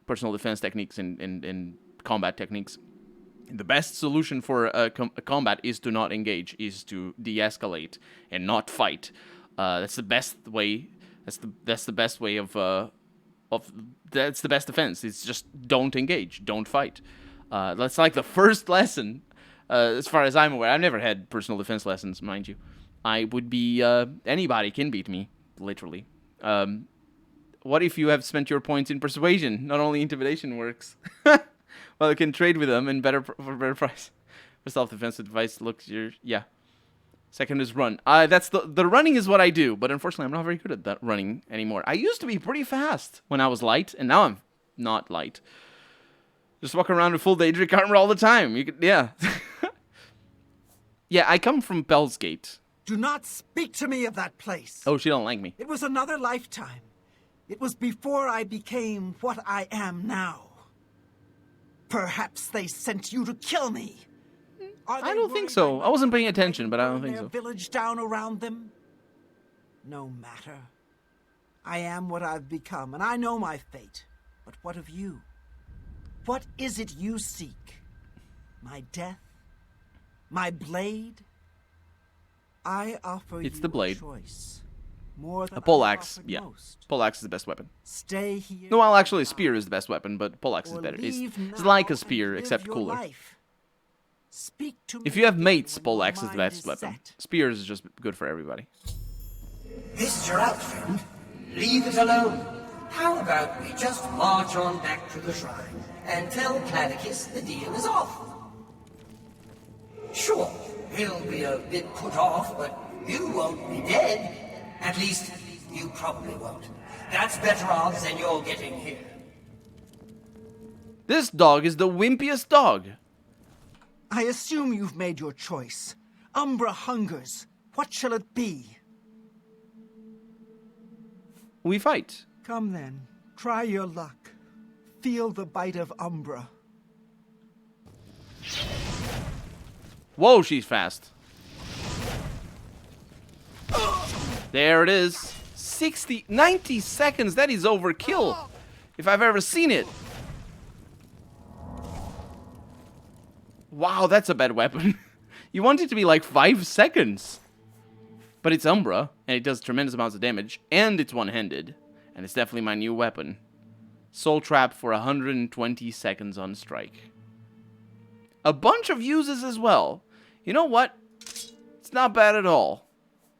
personal defense techniques and combat techniques, the best solution for a combat is to not engage, is to de-escalate and not fight. That's the best way. That's the best way of that's the best defense. It's just don't engage, don't fight. That's like the first lesson, as far as I'm aware. I've never had personal defense lessons, mind you. I would be anybody can beat me, literally. What if you have spent your points in persuasion? Not only intimidation works. Well, you can trade with them and for better price. For self-defense advice, yeah. Second is run. That's the running is what I do, but unfortunately, I'm not very good at that running anymore. I used to be pretty fast when I was light, and now I'm not light. Just walk around with full Daedric armor all the time. Yeah. Yeah, I come from Bell's Gate. Do not speak to me of that place. Oh, she don't like me. It was another lifetime. It was before I became what I am now. Perhaps they sent you to kill me. I don't think so. I wasn't paying attention, but I don't think so. Village down around them? No matter. I am what I've become, and I know my fate. But what of you? What is it you seek? My death? My blade? I offer It's you the blade. a choice. More than A poleaxe, I've offered yeah. most. Poleaxe is the best weapon. Stay here. No, well, actually, a spear is the best weapon, but poleaxe is or better. leave It's now like a and spear, live except your cooler. life. Speak to If me you have again mates, when your poleaxe is the mind best weapon. set. Spears is just good for everybody. This is your out, friend. Leave it alone. How about we just march on back to the shrine and tell Clavicus the deal is off? Sure, he'll be a bit put off, but you won't be dead. At least, you probably won't. That's better odds than you're getting here. This dog is the wimpiest dog. I assume you've made your choice. Umbra hungers. What shall it be? We fight. Come then, try your luck. Feel the bite of Umbra. Whoa, she's fast. There it is. 90 seconds. That is overkill. If I've ever seen it. Wow, that's a bad weapon. You want it to be like 5 seconds. But it's Umbra, and it does tremendous amounts of damage, and it's one-handed. And it's definitely my new weapon. Soul Trap for 120 seconds on strike. A bunch of uses as well. You know what? It's not bad at all.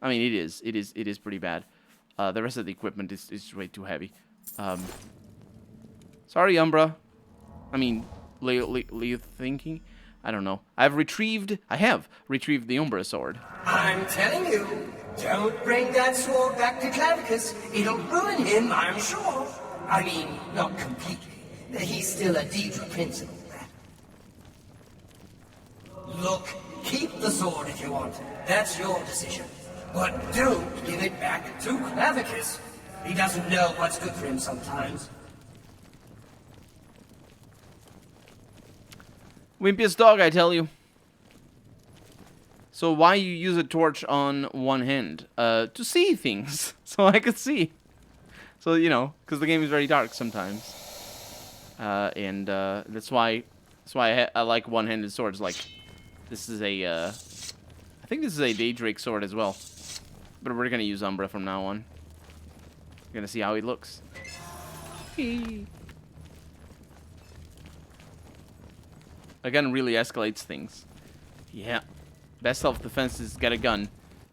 I mean, it is pretty bad. The rest of the equipment is way too heavy. Sorry, Umbra. I mean, Leo thinking? I don't know. I have retrieved the Umbra sword. I'm telling you, don't bring that sword back to Clavicus. It'll ruin him, I'm sure. I mean, not completely. He's still a Deidre prince and all that. Look, keep the sword if you want. That's your decision. But don't give it back to Clavicus. He doesn't know what's good for him sometimes. Wimpiest dog, I tell you. So why you use a torch on one hand? To see things. So I could see. So, you know, because the game is very dark sometimes. And that's why I like one-handed swords. Like, this is a, I think this is a Daedrake sword as well. But we're going to use Umbra from now on. We're going to see how it looks. A gun really escalates things. Yeah. Best self-defense is get a gun.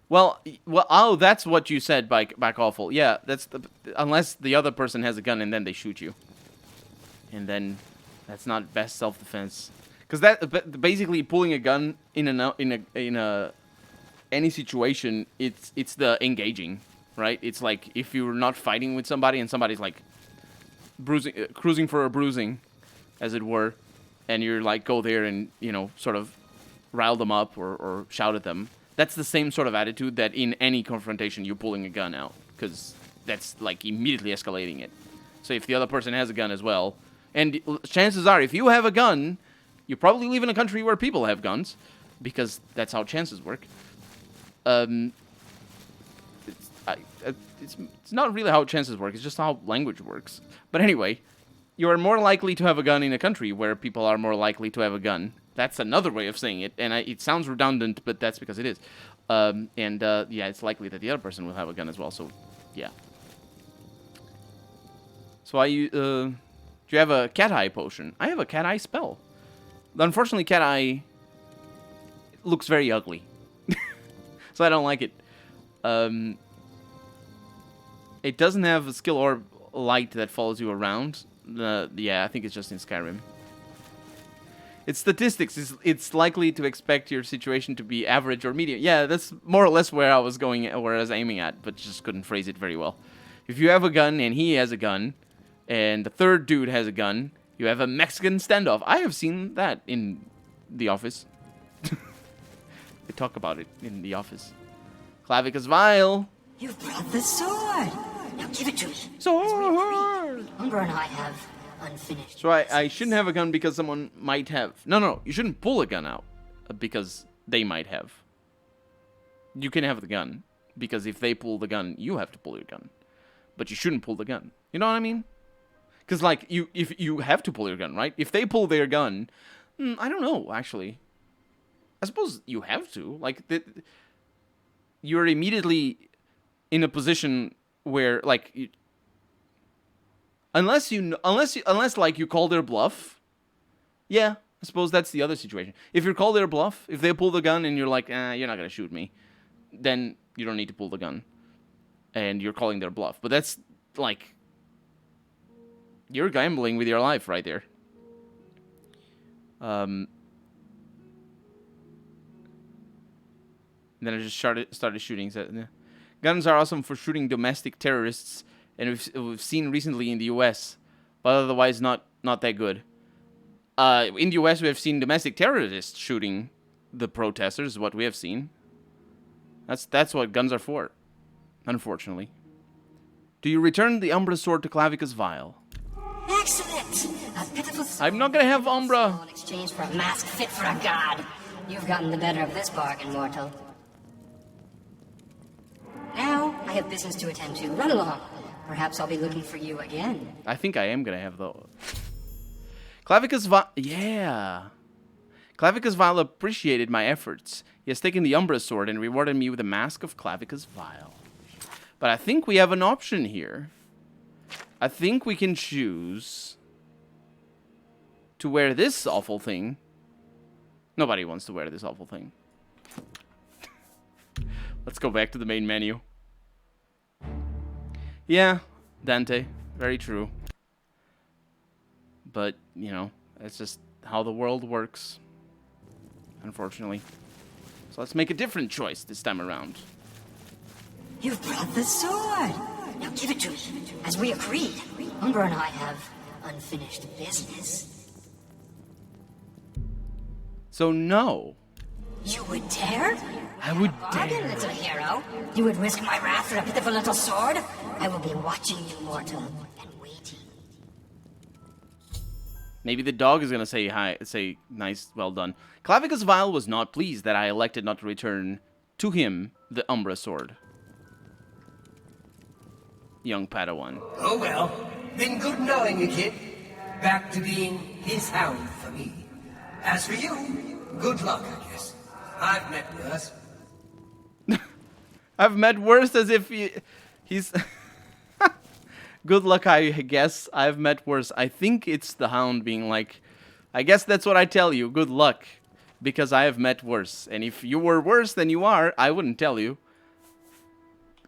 Well, oh, that's what you said, back awful. Yeah, that's unless the other person has a gun and then they shoot you. And then that's not best self-defense. Because that basically pulling a gun in any situation, it's the engaging, right? It's like if you're not fighting with somebody and somebody's like cruising for a bruising, as it were. And you're like, go there and, you know, sort of rile them up or shout at them. That's the same sort of attitude that in any confrontation you're pulling a gun out. Because that's like immediately escalating it. So if the other person has a gun as well. And chances are, if you have a gun, you probably live in a country where people have guns. Because that's how chances work. It's not really how chances work. It's just how language works. But anyway... You are more likely to have a gun in a country where people are more likely to have a gun. That's another way of saying it, and it sounds redundant, but that's because it is. Yeah, it's likely that the other person will have a gun as well, so, yeah. So do you have a cat eye potion? I have a cat eye spell. Unfortunately, cat eye looks very ugly. So I don't like it. It doesn't have a skill or light that follows you around. Yeah, I think it's just in Skyrim. It's statistics. It's likely to expect your situation to be average or medium. Yeah, that's more or less where I was going, where I was aiming at, but just couldn't phrase it very well. If you have a gun and he has a gun, and the third dude has a gun, you have a Mexican standoff. I have seen that in The Office. They talk about it in The Office. Clavicus Vile. You've brought the sword. Now give it to me. Sword. Umbra and I have unfinished. So I shouldn't have a gun because someone might have. No, you shouldn't pull a gun out because they might have. You can have the gun because if they pull the gun, you have to pull your gun. But you shouldn't pull the gun. You know what I mean? Because like if you have to pull your gun, right? If they pull their gun, I don't know actually. I suppose you have to. Like you're immediately in a position where, like, unless like you call their bluff, yeah, I suppose that's the other situation. If you call their bluff, if they pull the gun and you're like, you're not gonna shoot me, then you don't need to pull the gun, and you're calling their bluff. But that's like, you're gambling with your life right there. Then I just started shooting. So, yeah. Guns are awesome for shooting domestic terrorists, and we've seen recently in the U.S., but otherwise not that good. In the U.S., we have seen domestic terrorists shooting the protesters. Is what we have seen. That's what guns are for, unfortunately. Do you return the Umbra sword to Clavicus Vile? Excellent! A pitiful I'm not gonna have Umbra. in exchange for a mask fit for a god. You've gotten the better of this bargain, mortal. Now, I have business to attend to. Run along. Perhaps I'll be looking for you again. I think I am gonna have those. Clavicus Vile, yeah. Clavicus Vile appreciated my efforts. He has taken the Umbra sword and rewarded me with a mask of Clavicus Vile. But I think we have an option here. I think we can choose to wear this awful thing. Nobody wants to wear this awful thing. Let's go back to the main menu. Yeah, Dante, very true. But, you know, that's just how the world works, unfortunately. So let's make a different choice this time around. You've brought the sword. Now give it to me. As we agreed, Umbra and I have unfinished business. So no. You would dare? I would Bargain, dare. little hero. You would risk my wrath for a pitiful little sword? I will be watching you, mortal, and waiting. Maybe the dog is gonna say hi, say nice, well done. Clavicus Vile was not pleased that I elected not to return to him the Umbra sword. Young Padawan. Oh well, been good knowing you, kid. Back to being his hound for me. As for you, good luck, I guess. I've met worse. I've met worse, as if he's... Good luck, I guess. I've met worse. I think it's the hound being like, I guess that's what I tell you. Good luck. Because I have met worse. And if you were worse than you are, I wouldn't tell you.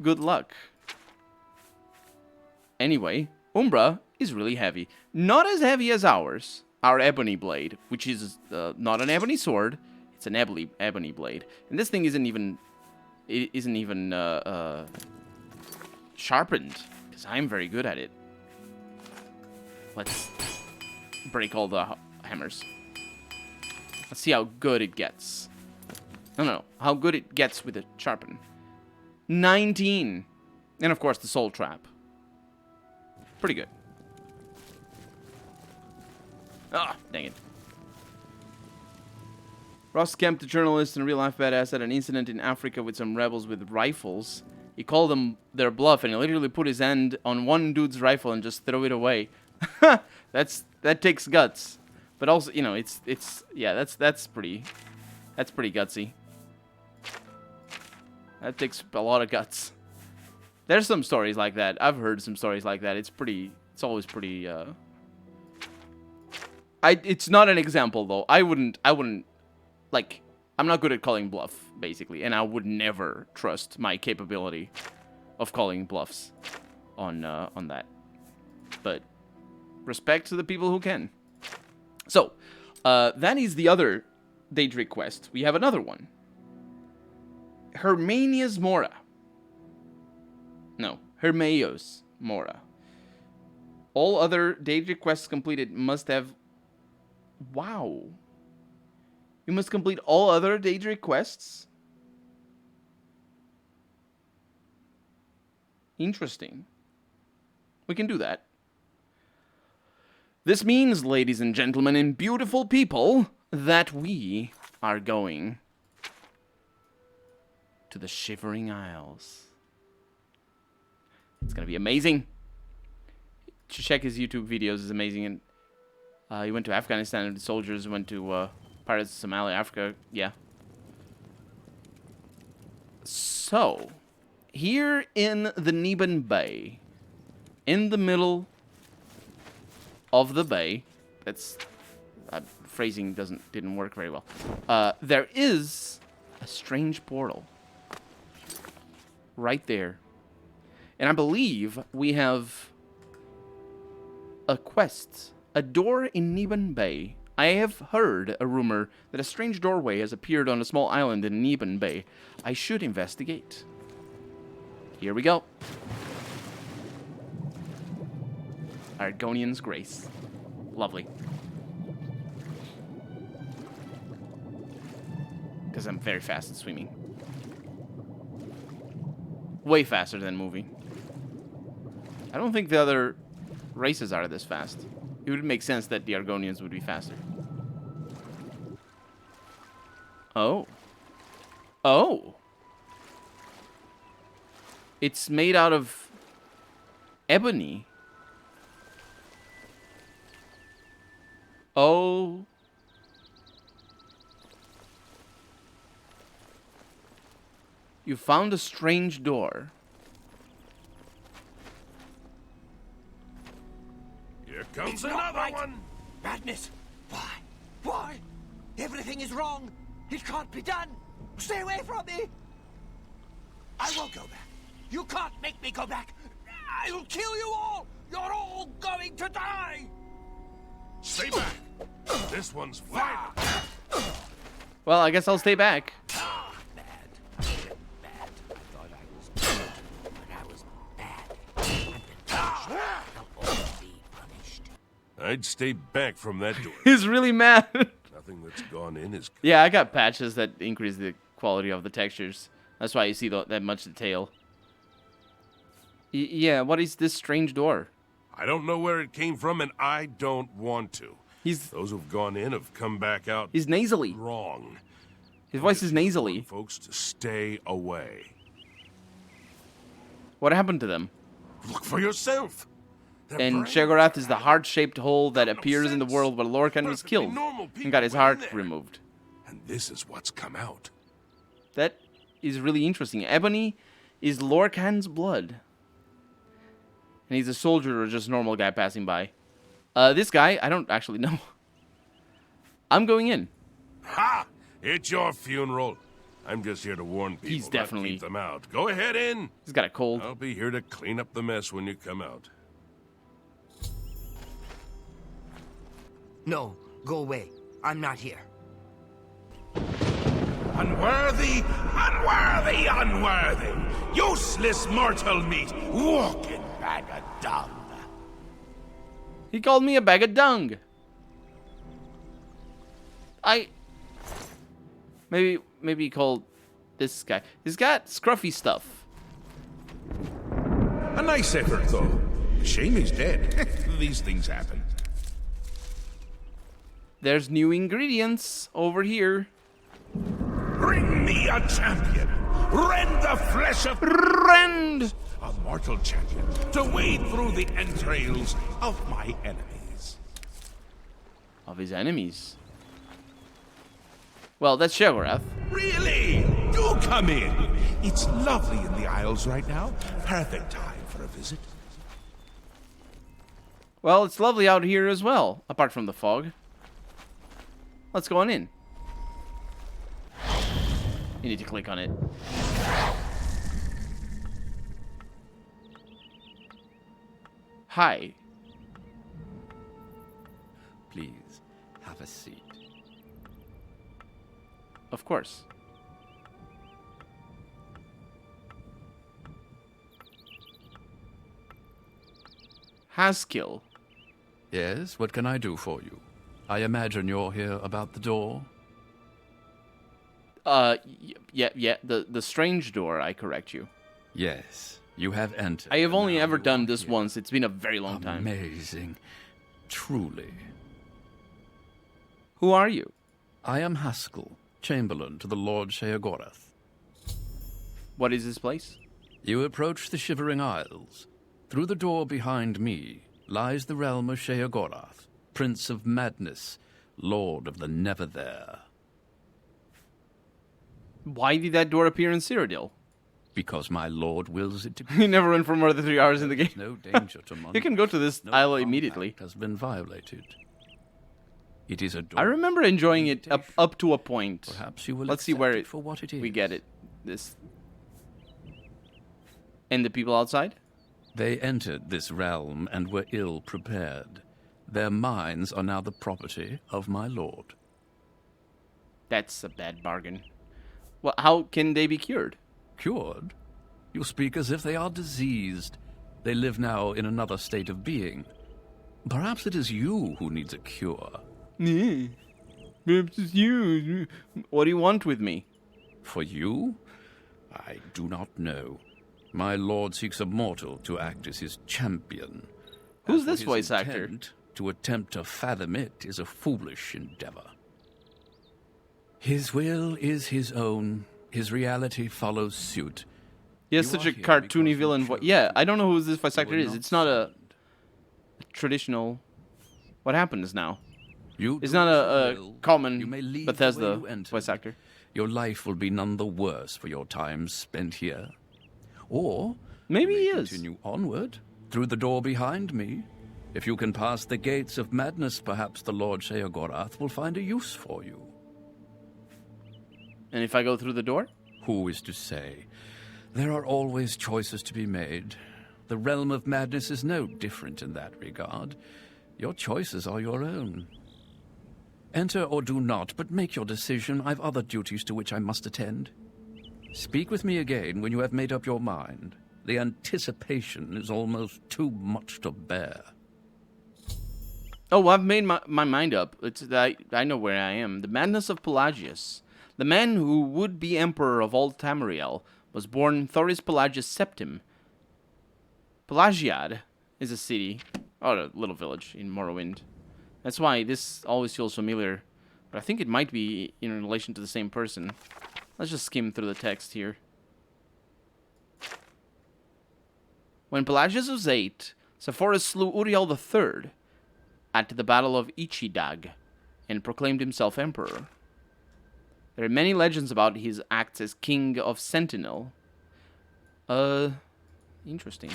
Good luck. Anyway, Umbra is really heavy. Not as heavy as ours. Our ebony blade, which is not an ebony sword. It's an ebony blade. And this thing isn't even... It isn't even sharpened. Because I'm very good at it. Let's break all the hammers. Let's see how good it gets. No. How good it gets with a sharpen. 19. And of course the soul trap. Pretty good. Ah, dang it. Ross Kemp, the journalist and real-life badass, had an incident in Africa with some rebels with rifles. He called them their bluff, and he literally put his hand on one dude's rifle and just threw it away. That takes guts, but also, you know, it's that's pretty gutsy. That takes a lot of guts. There's some stories like that. I've heard some stories like that. It's always pretty. It's not an example though. I wouldn't. Like, I'm not good at calling bluff, basically, and I would never trust my capability of calling bluffs on that. But respect to the people who can. So, that is the other Daedric quest. We have another one. Hermania's Mora. No, Hermaios Mora. All other Daedric quests completed must have... Wow. You must complete all other Daedric quests? Interesting. We can do that. This means, ladies and gentlemen and beautiful people, that we are going to the Shivering Isles. It's gonna be amazing. To check his YouTube videos is amazing. And he went to Afghanistan and the soldiers went to Pirates of Somalia, Africa. Yeah. So, here in the Neban Bay, in the middle of the bay, that's phrasing didn't work very well. There is a strange portal right there, and I believe we have a quest, a door in Neban Bay. I have heard a rumor that a strange doorway has appeared on a small island in Neban Bay. I should investigate. Here we go. Argonian's Grace. Lovely. Because I'm very fast at swimming. Way faster than moving. I don't think the other races are this fast. It would make sense that the Argonians would be faster. Oh. Oh. It's made out of ebony. Oh. You found a strange door. Here comes It's another not right. one. Madness! Why? Why? Everything is wrong! It can't be done! Stay away from me! I won't go back. You can't make me go back! I'll kill you all! You're all going to die! Stay back. This one's violent. Well, I guess I'll stay back. Bad. Bad. I thought I was good, but I was bad. And the punishment will all be punished. I'd stay back from that door. He's really mad. Nothing that's gone in is... Yeah, I got patches that increase the quality of the textures. That's why you see that much detail. Yeah, what is this strange door? I don't know where it came from, and I don't want to. He's Those who've gone in have come back out he's nasally. wrong. His voice is nasally. Folks to stay away. What happened to them? Look for yourself. Their And brains Sheogorath is the are heart-shaped hole that no appears in the sense. world where Lorcan was Perfectly killed normal and people got his went in heart there. removed. And this is what's come out. That is really interesting. Ebony is Lorcan's blood. And he's a soldier or just a normal guy passing by. This guy, I don't actually know. I'm going in. Ha! It's your funeral. I'm just here to warn people. He's not definitely- keep them out. Go ahead in. He's got a cold. I'll be here to clean up the mess when you come out. No, go away. I'm not here. Unworthy, unworthy, unworthy. Useless mortal meat. Walking bag of dung. He called me a bag of dung. Maybe he called this guy. He's got scruffy stuff. A nice effort, though. Shame he's dead. These things happen. There's new ingredients over here. Bring me a champion. Rend the flesh of... Rend! A mortal champion to wade through the entrails of my enemies. Of his enemies. Well, that's Sheogorath. Really? Do come in. It's lovely in the Isles right now. Perfect time for a visit. Well, it's lovely out here as well, apart from the fog. Let's go on in. You need to click on it. Hi. Please, have a seat. Of course. Haskill. Yes, what can I do for you? I imagine you're here about the door? Yeah, the strange door, I correct you. Yes, you have entered. I have and only now ever you done are this here. once. It's been a very long time. Amazing. Truly. Who are you? I am Haskell, Chamberlain to the Lord Sheogorath. What is this place? You approach the Shivering Isles. Through the door behind me lies the realm of Sheogorath, Prince of Madness, Lord of the Never There. Why did that door appear in Cyrodiil? Because my lord wills it to be. You never run for more than 3 hours in the game. No danger to money. You can go to this No isle compact immediately. has been violated. It is a door. I remember enjoying it up to a point. Perhaps you will Let's see accept where it for what it is. we get it. This. And the people outside? They entered this realm and were ill prepared. Their minds are now the property of my lord. That's a bad bargain. Well, how can they be cured? Cured? You speak as if they are diseased. They live now in another state of being. Perhaps it is you who needs a cure. Perhaps it's you. What do you want with me? For you? I do not know. My lord seeks a mortal to act as his champion. Who's As for this his voice actor? intent, to attempt to fathom it is a foolish endeavor. His will is his own. His reality follows suit. He has You such are a here cartoony because villain you voice. chose Yeah, him. I don't know who this voice You actor were is. not It's not a summoned. traditional. What happens now? You It's do not as a you will. common You may leave Bethesda the way you entered. voice actor. Your life will be none the worse for your time spent here. Or Maybe you he may is. continue onward through the door behind me. If you can pass the gates of madness, perhaps the Lord Sheogorath will find a use for you. And if I go through the door? Who is to say? There are always choices to be made. The realm of madness is no different in that regard. Your choices are your own. Enter or do not, but make your decision. I've other duties to which I must attend. Speak with me again when you have made up your mind. The anticipation is almost too much to bear. Oh, I've made my mind up. I know where I am. The madness of Pelagius. The man who would be emperor of all Tamriel was born Thoris Pelagius Septim. Pelagiad is a city, or a little village in Morrowind. That's why this always feels familiar. But I think it might be in relation to the same person. Let's just skim through the text here. When Pelagius was 8, Sepphoris slew Uriel III at the Battle of Ichidag and proclaimed himself emperor. There are many legends about his acts as king of Sentinel. Interesting.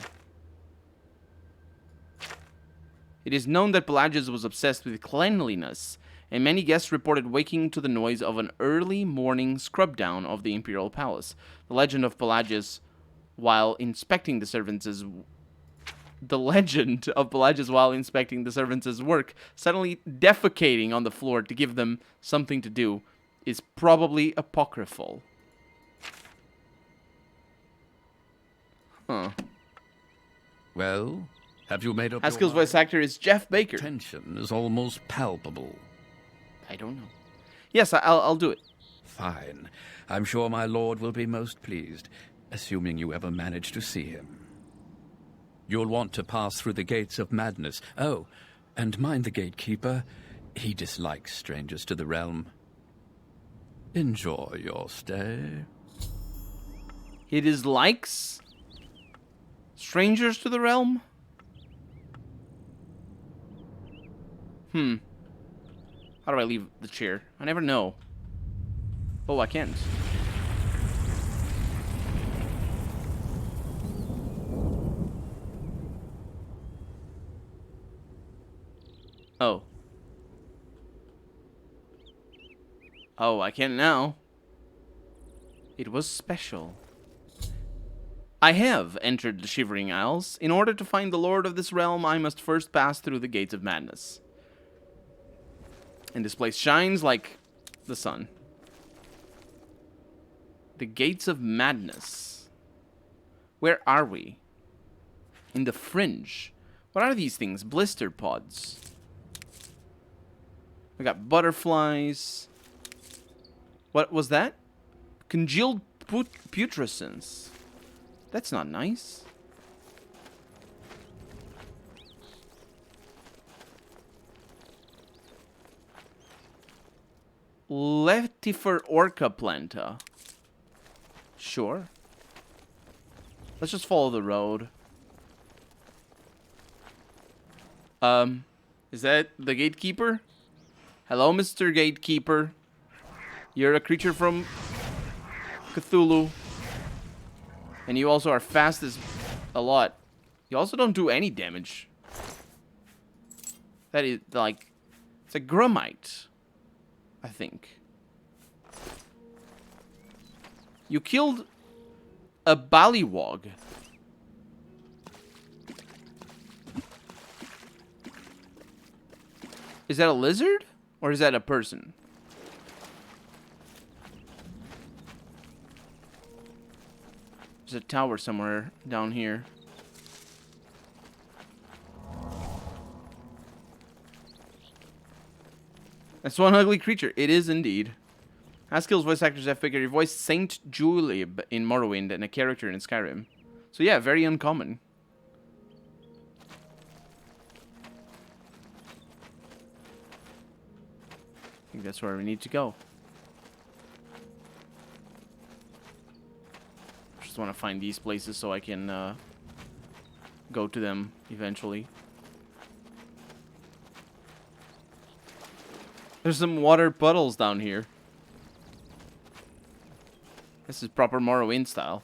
It is known that Pelagius was obsessed with cleanliness, and many guests reported waking to the noise of an early morning scrub down of the imperial palace. The legend of Pelagius while inspecting the servants' work, suddenly defecating on the floor to give them something to do, is probably apocryphal. Huh. Well, have you made up Haskell's your mind? voice actor is Jeff Baker. Tension is almost palpable. I don't know. Yes, I'll do it. Fine. I'm sure my lord will be most pleased, assuming you ever manage to see him. You'll want to pass through the gates of madness. Oh, and mind the gatekeeper. He dislikes strangers to the realm. Enjoy your stay. He dislikes strangers to the realm? How do I leave the chair? I never know. Oh, I can't. Oh. Oh, I can now. It was special. I have entered the Shivering Isles. In order to find the Lord of this realm, I must first pass through the Gates of Madness. And this place shines like the sun. The Gates of Madness. Where are we? In the Fringe. What are these things? Blister pods. We got butterflies. What was that? Congealed putrescence. That's not nice. Leftifer orca planta. Sure. Let's just follow the road. Is that the gatekeeper? Hello, Mr. Gatekeeper. You're a creature from Cthulhu. And you also are fast as a lot. You also don't do any damage. That is, like... It's a Grumite, I think. You killed a Ballywog. Is that a lizard? Or is that a person? There's a tower somewhere down here. That's one ugly creature. It is indeed. Haskell's voice actors have figured he voiced Saint Julib in Morrowind and a character in Skyrim. So yeah, very uncommon. I think that's where we need to go. Just want to find these places so I can go to them eventually. There's some water puddles down here. This is proper Morrowind style.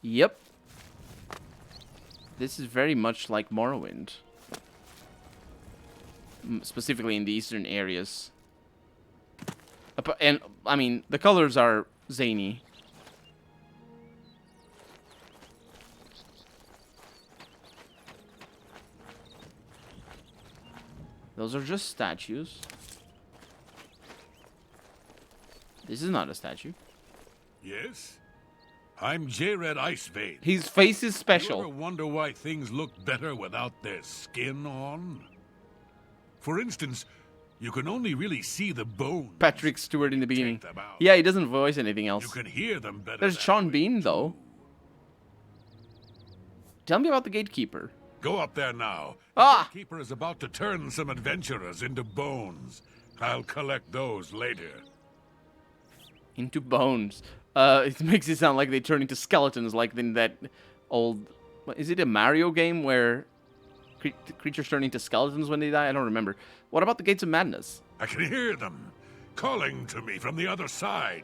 Yep. This is very much like Morrowind. Specifically in the eastern areas. And, I mean, the colors are zany. Those are just statues. This is not a statue. Yes? I'm Jared Icevein. His face is special. You ever wonder why things look better without their skin on? For instance, you can only really see the bones. Patrick Stewart in the beginning. Yeah, he doesn't voice anything else. You can hear them better. There's Sean Bean, though. Tell me about the gatekeeper. Go up there now. Ah! The gatekeeper is about to turn some adventurers into bones. I'll collect those later. Into bones. It makes it sound like they turn into skeletons, like in that old... Is it a Mario game where creatures turn into skeletons when they die? I don't remember. What about the Gates of Madness? I can hear them calling to me from the other side.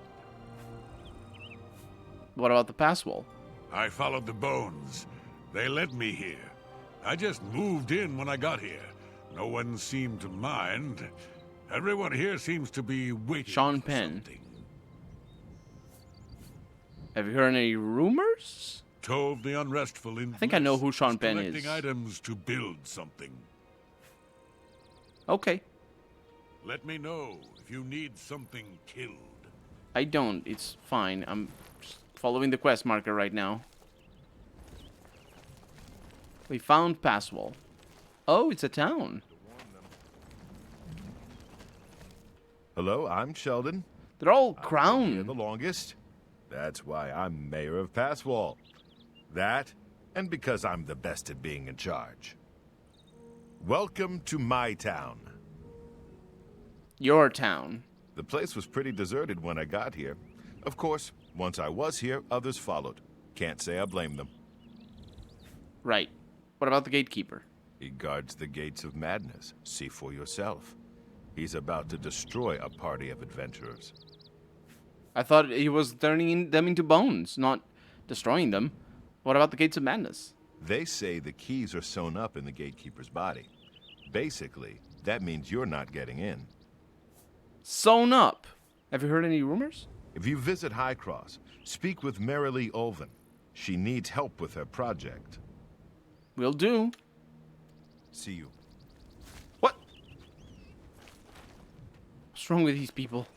What about the pass wall? I followed the bones. They led me here. I just moved in when I got here. No one seemed to mind. Everyone here seems to be waiting Sean for Penn. something. Have you heard any rumors? Tove the Unrestful in I think I know who Sean Penn is. collecting items to build something. Okay. Let me know if you need something killed. I don't. It's fine. I'm just following the quest marker right now. We found Passwall. Oh, it's a town. Hello, I'm Sheldon. They're all I've been crowned. here the longest. That's why I'm mayor of Passwall. That, and because I'm the best at being in charge. Welcome to my town. Your town. The place was pretty deserted when I got here. Of course, once I was here, others followed. Can't say I blame them. Right. What about the gatekeeper? He guards the gates of madness. See for yourself. He's about to destroy a party of adventurers. I thought he was turning them into bones, not destroying them. What about the Gates of Madness? They say the keys are sewn up in the gatekeeper's body. Basically, that means you're not getting in. Sewn up. Have you heard any rumors? If you visit Highcross, speak with Marilee Olven. She needs help with her project. Will do. See you. What? What's wrong with these people?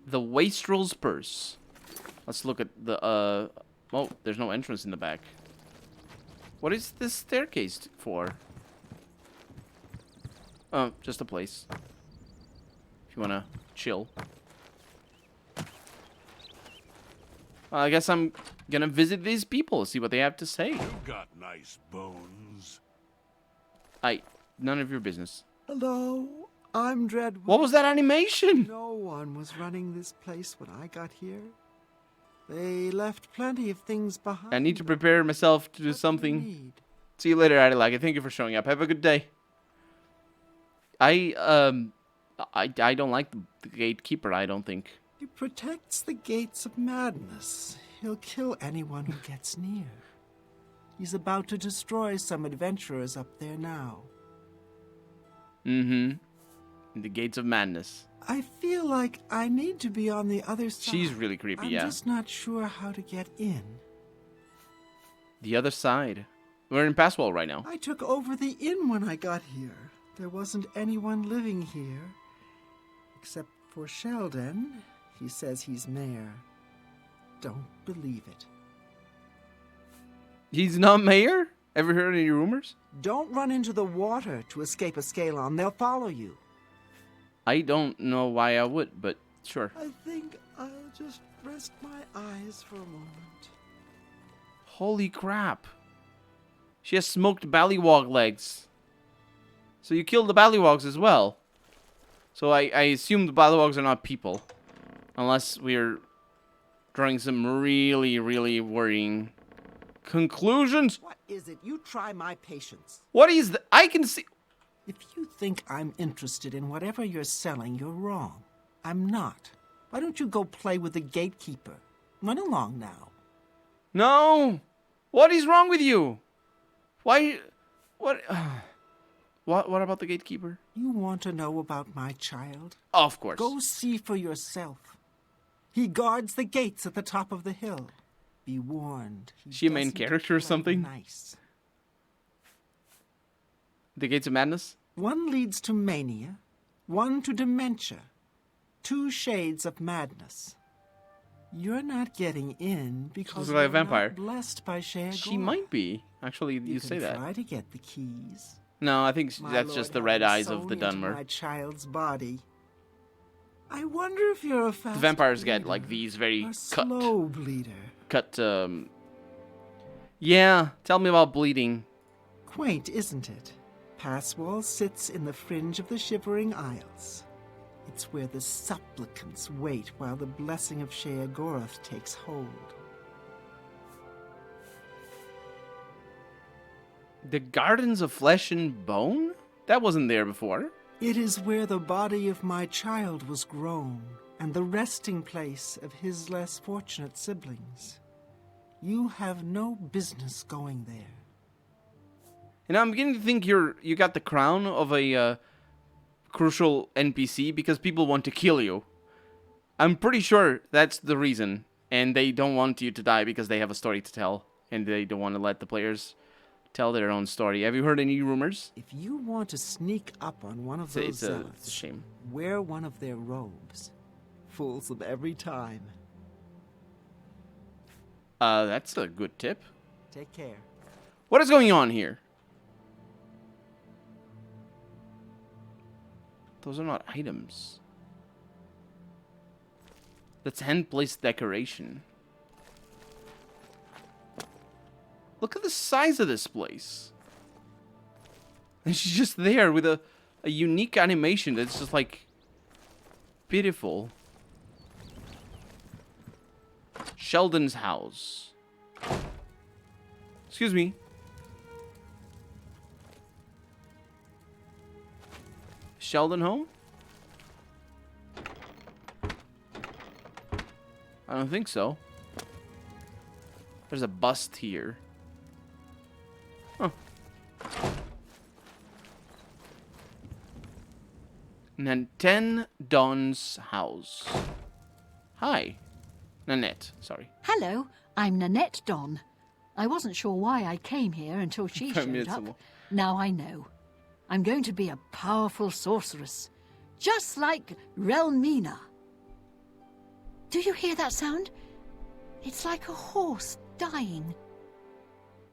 The Wastrel's Purse. Let's look at the, oh, there's no entrance in the back. What is this staircase for? Oh, just a place. If you wanna chill. I guess I'm gonna visit these people, see what they have to say. You got nice bones. None of your business. Hello, I'm Dreadwood. What was that animation? No one was running this place when I got here. They left plenty of things behind. I need to prepare myself to do something. See you later, Adelaide. Thank you for showing up. Have a good day. I don't like the gatekeeper, I don't think. He protects the gates of madness. He'll kill anyone who gets near. He's about to destroy some adventurers up there now. Mm-hmm. The gates of madness. I feel like I need to be on the other side. She's really creepy, yeah. I'm just not sure how to get in. The other side. We're in Passwall right now. I took over the inn when I got here. There wasn't anyone living here. Except for Sheldon. He says he's mayor. Don't believe it. He's not mayor? Ever heard any rumors? Don't run into the water to escape a Scalon. They'll follow you. I don't know why I would, but sure. I think I'll just rest my eyes for a moment. Holy crap. She has smoked ballywog legs. So you killed the ballywogs as well. So I assume the ballywogs are not people. Unless we're drawing some really, really worrying conclusions. What is it? You try my patience. What is the... I can see... If you think I'm interested in whatever you're selling, you're wrong. I'm not. Why don't you go play with the gatekeeper? Run along now. No! What is wrong with you? Why... What... What about the gatekeeper? You want to know about my child? Of course. Go see for yourself. He guards the gates at the top of the hill. Be warned. Is she a main character or something? Nice. The Gates of Madness? One leads to mania, one to dementia. 2 shades of madness. You're not getting in because like a you're vampire. Not blessed by Shea. She might be. Actually, you say that. Try to get the keys. No, I think My that's Lord just the had red them eyes of sewn the into Dunmer. My child's body. I wonder if you're a fast The vampires bleeder get like these very or slow bleeder. Yeah, tell me about bleeding. Quaint, isn't it? Passwall sits in the fringe of the Shivering Isles. It's where the supplicants wait while the blessing of Shea Goroth takes hold. The Gardens of Flesh and Bone? That wasn't there before. It is where the body of my child was grown, and the resting place of his less fortunate siblings. You have no business going there. And I'm beginning to think you got the crown of a crucial NPC because people want to kill you. I'm pretty sure that's the reason, and they don't want you to die because they have a story to tell, and they don't want to let the players tell their own story. Have you heard any rumors? If you want to sneak up on one of those zealots, it's a shame. Wear one of their robes. Fools them every time. That's a good tip. Take care. What is going on here? Those are not items. That's hand-placed decoration. Look at the size of this place. And she's just there with a unique animation that's just like beautiful. Sheldon's house. Excuse me. Sheldon home? I don't think so. There's a bust here. Huh. Nanten Don's house. Hi. Nanette, sorry. Hello, I'm Nanette Don. I wasn't sure why I came here until she showed up. Now I know. I'm going to be a powerful sorceress, just like Relmina. Do you hear that sound? It's like a horse dying.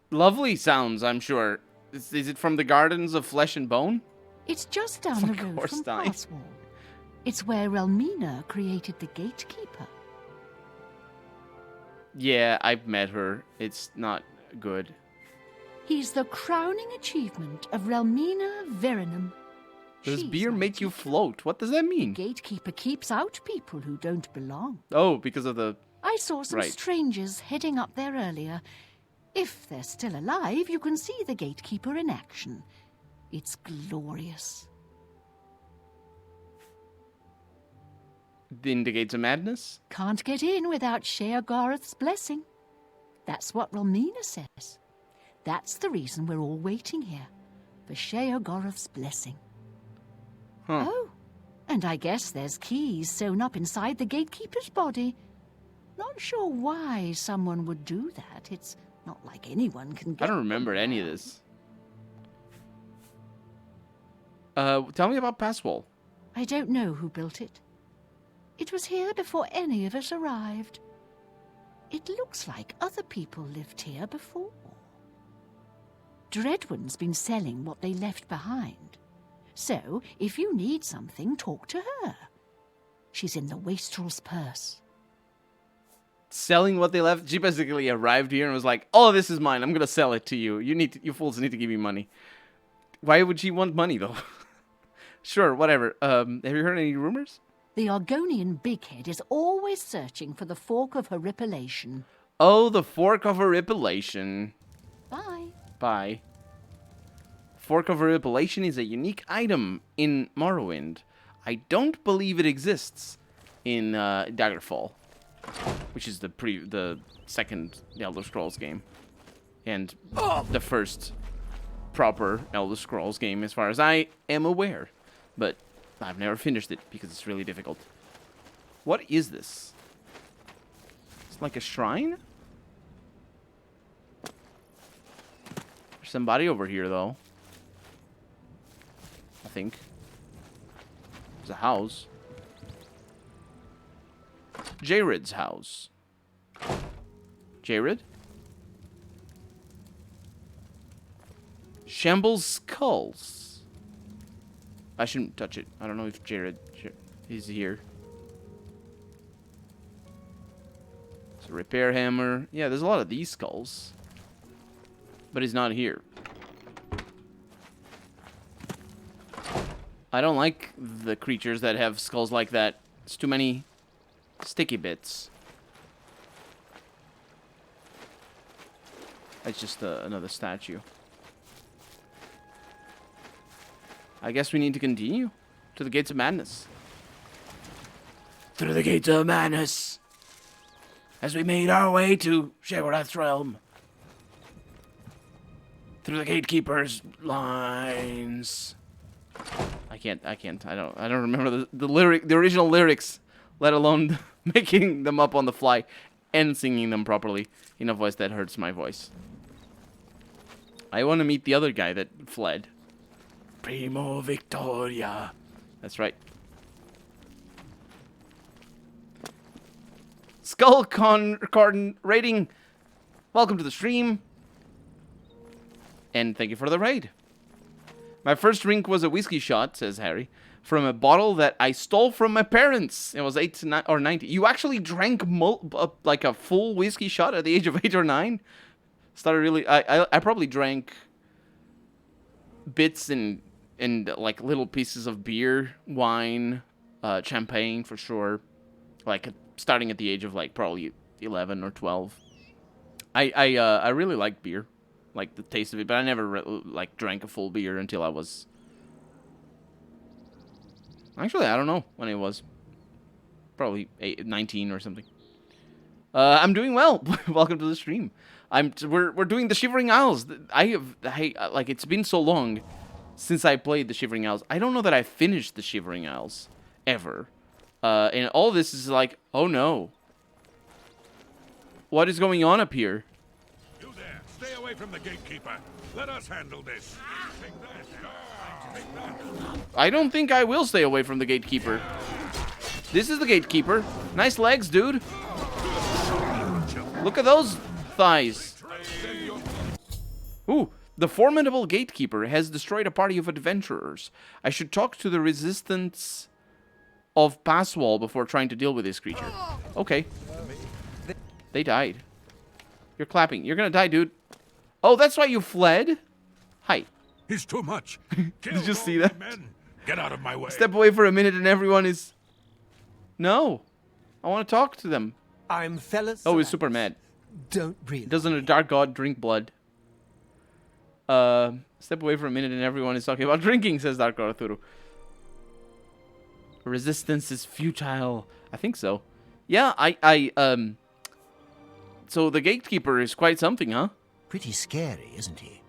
Lovely sounds, I'm sure. Is it from the Gardens of Flesh and Bone? It's just down the road from Passwall. It's where Relmina created the Gatekeeper. Yeah, I've met her. It's not good. He's the crowning achievement of Relmina Verenum. Does beer make you float? What does that mean? Gatekeeper keeps out people who don't belong. Oh, because of the... I saw some strangers heading up there earlier. If they're still alive, you can see the Gatekeeper in action. It's glorious. In the Gates of Madness? Can't get in without Sheogorath's blessing. That's what Romina says. That's the reason we're all waiting here, for Sheogorath's blessing. Huh. Oh, and I guess there's keys sewn up inside the gatekeeper's body. Not sure why someone would do that. It's not like anyone can get I don't remember any of this. Tell me about Passwall. I don't know who built it. It was here before any of us arrived. It looks like other people lived here before. Dreadwin's been selling what they left behind. So, if you need something, talk to her. She's in the wastrel's purse. Selling what they left? She basically arrived here and was like, "Oh, this is mine. I'm gonna sell it to you. You fools need to give me money." Why would she want money, though? Sure, whatever. Have you heard any rumors? The Argonian bighead is always searching for the Fork of Horripilation. Oh, the Fork of Horripilation. Bye. Bye. Fork of Horripilation is a unique item in Morrowind. I don't believe it exists in Daggerfall, which is the second Elder Scrolls game, and the first proper Elder Scrolls game, as far as I am aware. But I've never finished it because it's really difficult. What is this? It's like a shrine? There's somebody over here, though. I think. There's a house. Jared's house. Jared? Shambles Skulls. I shouldn't touch it. I don't know if Jared is here. It's a repair hammer. Yeah, there's a lot of these skulls. But he's not here. I don't like the creatures that have skulls like that. It's too many sticky bits. It's just another statue. I guess we need to continue to the Gates of Madness. Through the Gates of Madness, as we made our way to Sheogorath's realm. Through the Gatekeeper's lines. I can't. I don't remember the original lyrics, let alone making them up on the fly and singing them properly in a voice that hurts my voice. I want to meet the other guy that fled. Primo Victoria. That's right. Skull Cardin rating. Welcome to the stream. And thank you for the raid. My first drink was a whiskey shot, says Harry, from a bottle that I stole from my parents. It was 8 to 9 or 90. You actually drank like a full whiskey shot at the age of 8 or 9? Started really. I probably drank bits and like little pieces of beer, wine, champagne for sure. Like starting at the age of like probably 11 or 12. I really like beer, like the taste of it, but I never like drank a full beer until I was. Actually, I don't know when it was. Probably 19 or something. I'm doing well. Welcome to the stream. We're doing the Shivering Isles. Like it's been so long since I played the Shivering Isles. I don't know that I finished the Shivering Isles ever. And all this is like, oh no. What is going on up here? You there, stay away from the gatekeeper. Let us handle this. I don't think I will stay away from the gatekeeper. This is the gatekeeper. Nice legs, dude. Look at those thighs. Ooh. The formidable gatekeeper has destroyed a party of adventurers. I should talk to the resistance of Passwall before trying to deal with this creature. Okay. They died. You're clapping. You're gonna die, dude. Oh, that's why you fled? Hi. He's too much. Did you see that? Get out of my way. Step away for a minute and everyone is... No. I want to talk to them. I'm fellas. Oh, he's super mad. Don't breathe. Doesn't a dark god drink blood? Step away for a minute and everyone is talking about drinking, says Dark God Arturo. Resistance is futile. I think so. Yeah, so the gatekeeper is quite something, huh? Pretty scary, isn't he?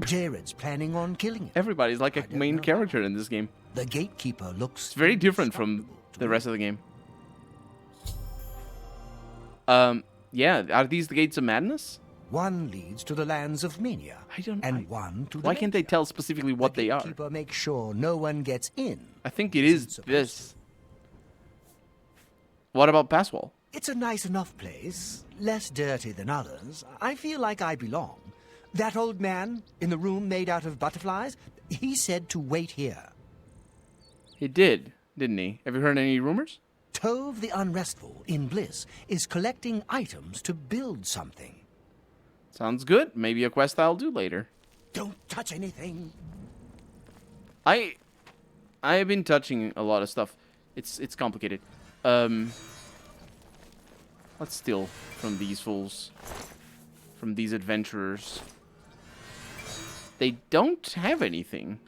Jared's planning on killing him. Everybody's like a main character in this game. The gatekeeper looks... It's very different from the rest of the game. Yeah, are these the gates of madness? One leads to the lands of Mania. One to the... Why can't they tell specifically what they are? The gatekeeper makes sure no one gets in. I think it is this. What about Passwall? It's a nice enough place. Less dirty than others. I feel like I belong. That old man in the room made out of butterflies, he said to wait here. He did, didn't he? Have you heard any rumors? Tove the Unrestful, in Bliss, is collecting items to build something. Sounds good. Maybe a quest I'll do later. Don't touch anything. I have been touching a lot of stuff. It's complicated. Let's steal from these fools. From these adventurers. They don't have anything.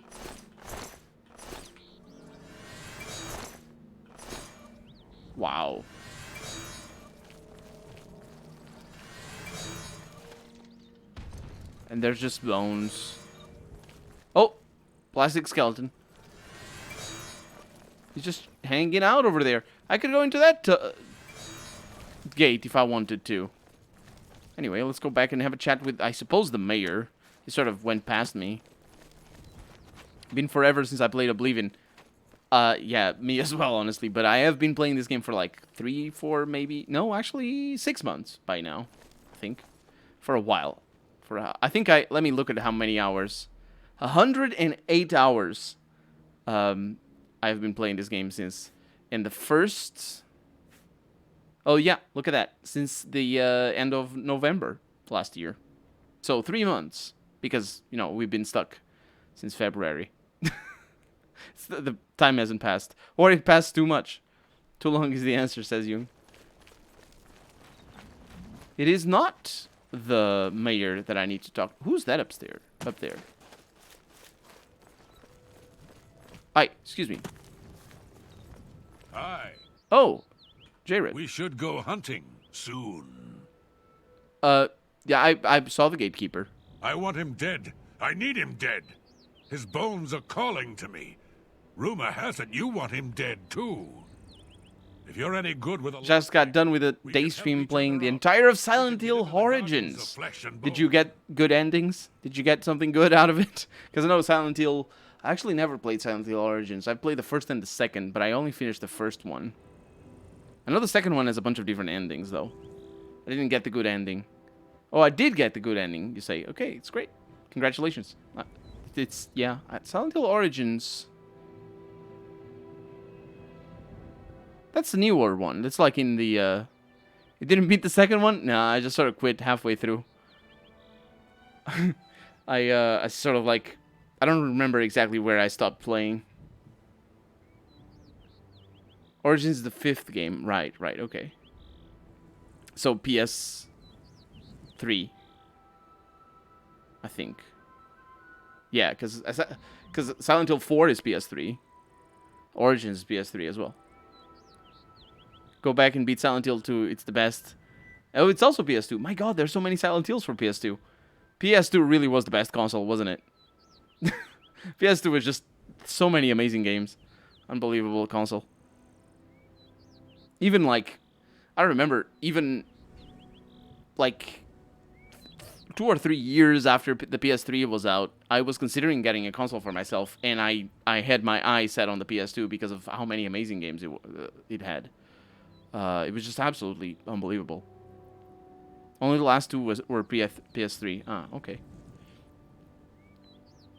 Wow. And there's just bones. Oh! Plastic skeleton. He's just hanging out over there. I could go into that gate if I wanted to. Anyway, let's go back and have a chat with, I suppose, the mayor. He sort of went past me. Been forever since I played Oblivion. Yeah, me as well, honestly. But I have been playing this game for like 3, 4, maybe... No, actually 6 months by now, I think. For a while. I think let me look at how many hours. 108 hours. I've been playing this game since. And the first... Oh, yeah, look at that. Since the end of November last year. So 3 months. Because, you know, we've been stuck since February. The time hasn't passed. Or it passed too much. Too long is the answer, says Jung. It is not the mayor that I need to talk. Who's that upstairs? Up there. Hi, excuse me. Hi. Oh, Jared. We should go hunting soon. Yeah, I saw the gatekeeper. I want him dead. I need him dead. His bones are calling to me. Rumor has it you want him dead too. If you're any good with a... Just got done with a day stream playing the entire of Silent Hill Origins. Did you get good endings? Did you get something good out of it? Because I know Silent Hill... I actually never played Silent Hill Origins. I played the first and the second, but I only finished the first one. I know the second one has a bunch of different endings, though. I didn't get the good ending. Oh, I did get the good ending. You say, okay, it's great. Congratulations. It's, yeah, Silent Hill Origins... That's the newer one. That's like in the, It didn't beat the second one? Nah, I just sort of quit halfway through. I sort of like... I don't remember exactly where I stopped playing. Origins is the 5th game. Right, okay. So, PS3. I think. Yeah, because Silent Hill 4 is PS3. Origins is PS3 as well. Go back and beat Silent Hill 2. It's the best. Oh, it's also PS2. My god, there's so many Silent Hills for PS2. PS2 really was the best console, wasn't it? PS2 was just so many amazing games. Unbelievable console. Even like... I remember even... Like... 2 or 3 years after the PS3 was out, I was considering getting a console for myself. And I had my eye set on the PS2 because of how many amazing games it had. It was just absolutely unbelievable. Only the last 2 were PS3. Ah, okay.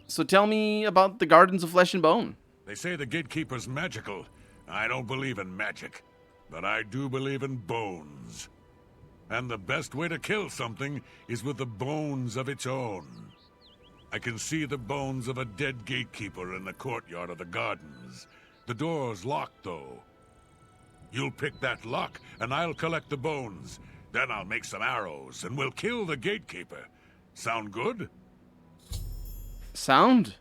So tell me about the Gardens of Flesh and Bone. They say the gatekeeper's magical. I don't believe in magic, but I do believe in bones. And the best way to kill something is with the bones of its own. I can see the bones of a dead gatekeeper in the courtyard of the gardens. The door's locked, though. You'll pick that lock, and I'll collect the bones. Then I'll make some arrows, and we'll kill the gatekeeper. Sound good? Sound?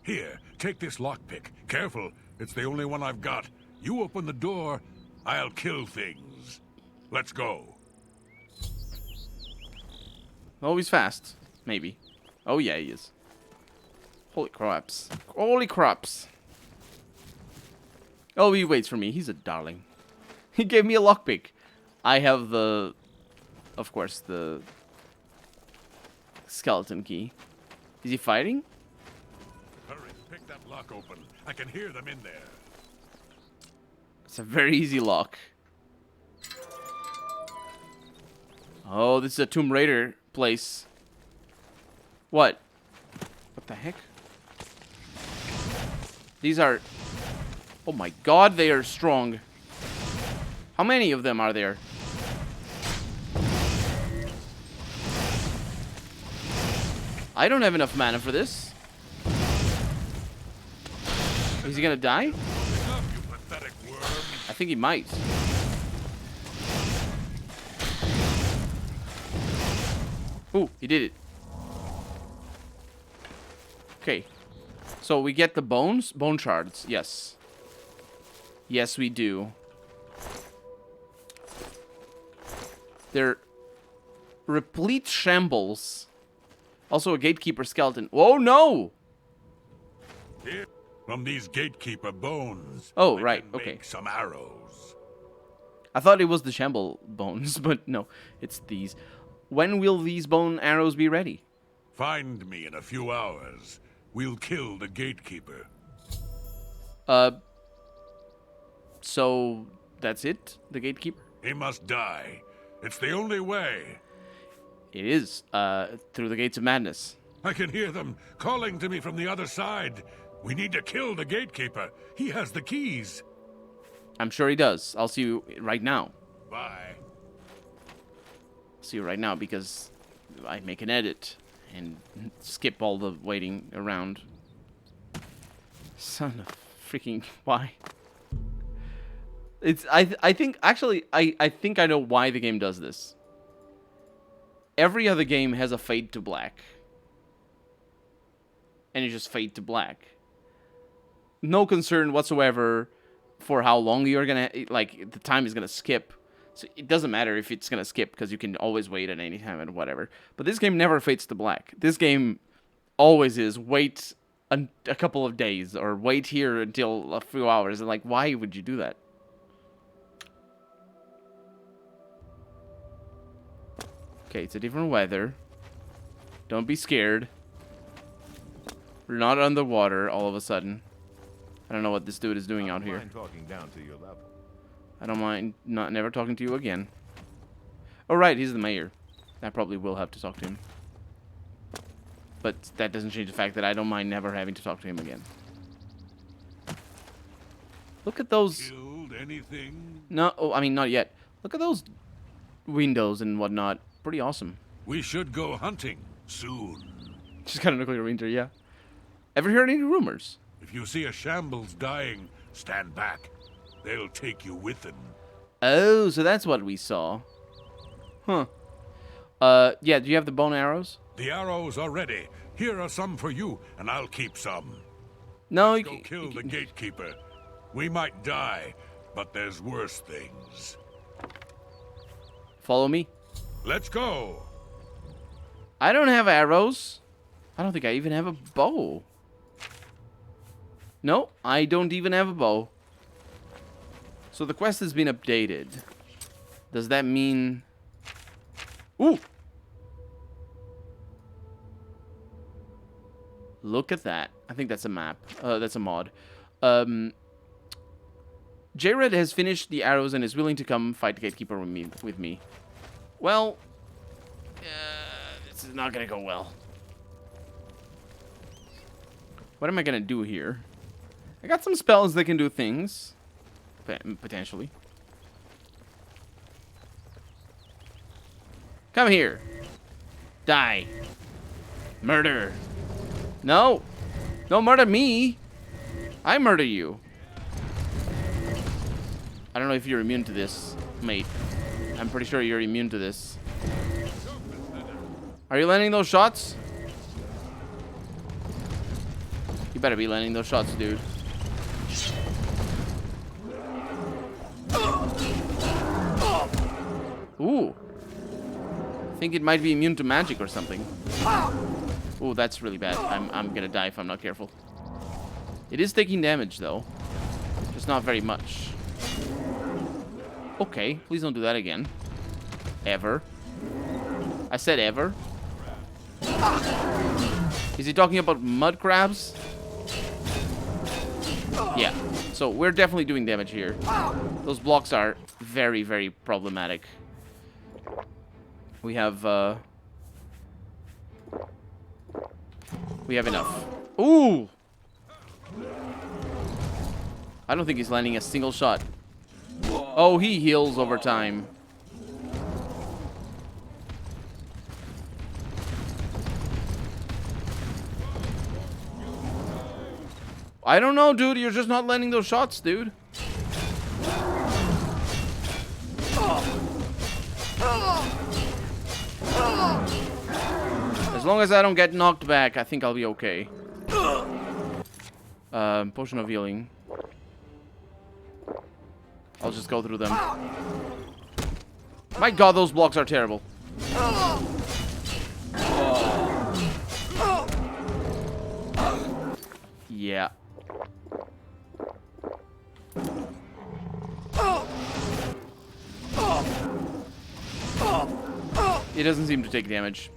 Here, take this lockpick. Careful, it's the only one I've got. You open the door, I'll kill things. Let's go. Oh, he's fast. Maybe. Oh, yeah, he is. Holy craps. Holy craps. Oh, he waits for me. He's a darling. He gave me a lockpick. I have the... Of course, the... skeleton key. Is he fighting? Hurry, pick that lock open. I can hear them in there. It's a very easy lock. Oh, this is a Tomb Raider place. What? What the heck? These are... Oh my god, they are strong. How many of them are there? I don't have enough mana for this. Is he gonna die? I think he might. Ooh, he did it. Okay. So we get the bones? Bone shards, yes. Yes, we do. They're replete shambles. Also a gatekeeper skeleton. Whoa, no! Here, from these gatekeeper bones. Oh, I right, can okay. make some arrows. I thought it was the shamble bones, but no, it's these. When will these bone arrows be ready? Find me in a few hours. We'll kill the gatekeeper. So that's it? The gatekeeper? He must die. It's the only way. It is, through the gates of madness. I can hear them calling to me from the other side. We need to kill the gatekeeper. He has the keys. I'm sure he does. I'll see you right now. Bye. See you right now because I make an edit and skip all the waiting around. Son of freaking why? It's I think actually I think I know why the game does this. Every other game has a fade to black. And you just fade to black. No concern whatsoever for how long you're gonna, like, the time is gonna skip. So it doesn't matter if it's gonna skip because you can always wait at any time and whatever. But this game never fades to black. This game always is wait a couple of days or wait here until a few hours. And like, why would you do that? Okay, it's a different weather. Don't be scared. We're not underwater all of a sudden. I don't know what this dude is doing out here. Mind talking down to your level. I don't mind never talking to you again. Oh, right, he's the mayor. I probably will have to talk to him. But that doesn't change the fact that I don't mind never having to talk to him again. Look at those... Killed anything? No, oh, I mean, not yet. Look at those windows and whatnot. Pretty awesome. We should go hunting soon. She's got a nuclear winter, yeah. Ever heard any rumors? If you see a shambles dying, stand back. They'll take you with them. Oh, so that's what we saw. Huh. Yeah, do you have the bone arrows? The arrows are ready. Here are some for you, and I'll keep some. No, Let's go kill the gatekeeper. We might die, but there's worse things. Follow me. Let's go. I don't have arrows. I don't think I even have a bow. No, I don't even have a bow. So the quest has been updated. Does that mean... Ooh! Look at that. I think that's a map. That's a mod. Jared has finished the arrows and is willing to come fight the gatekeeper with me. Well, this is not gonna go well. What am I gonna do here? I got some spells that can do things. Potentially. Come here. Die. Murder. No. Don't murder me. I murder you. I don't know if you're immune to this, mate. I'm pretty sure you're immune to this. Are you landing those shots? You better be landing those shots, dude. Ooh. I think it might be immune to magic or something. Ooh, that's really bad. I'm gonna die if I'm not careful. It is taking damage, though. Just not very much. Okay, please don't do that again. Ever. I said ever. Is he talking about mud crabs? Yeah. So we're definitely doing damage here. Those blocks are very, very problematic. We have enough. Ooh! I don't think he's landing a single shot. Oh, he heals over time. I don't know, dude. You're just not landing those shots, dude. As long as I don't get knocked back, I think I'll be okay. Potion of healing. I'll just go through them. My god, those blocks are terrible. Yeah. It doesn't seem to take damage.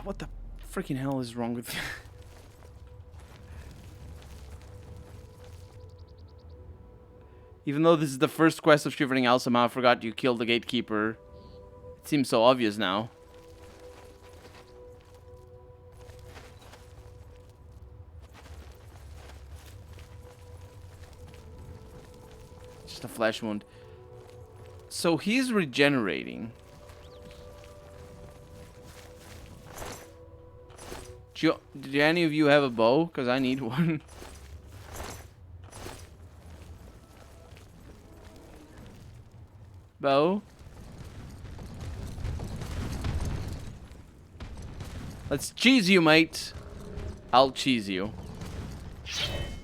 What the freaking hell is wrong with you? Even though this is the first quest of Shivering Isles, somehow I forgot you killed the gatekeeper. It seems so obvious now. Just a flesh wound. So he's regenerating. Do any of you have a bow? Because I need one. Bow? Let's cheese you, mate. I'll cheese you.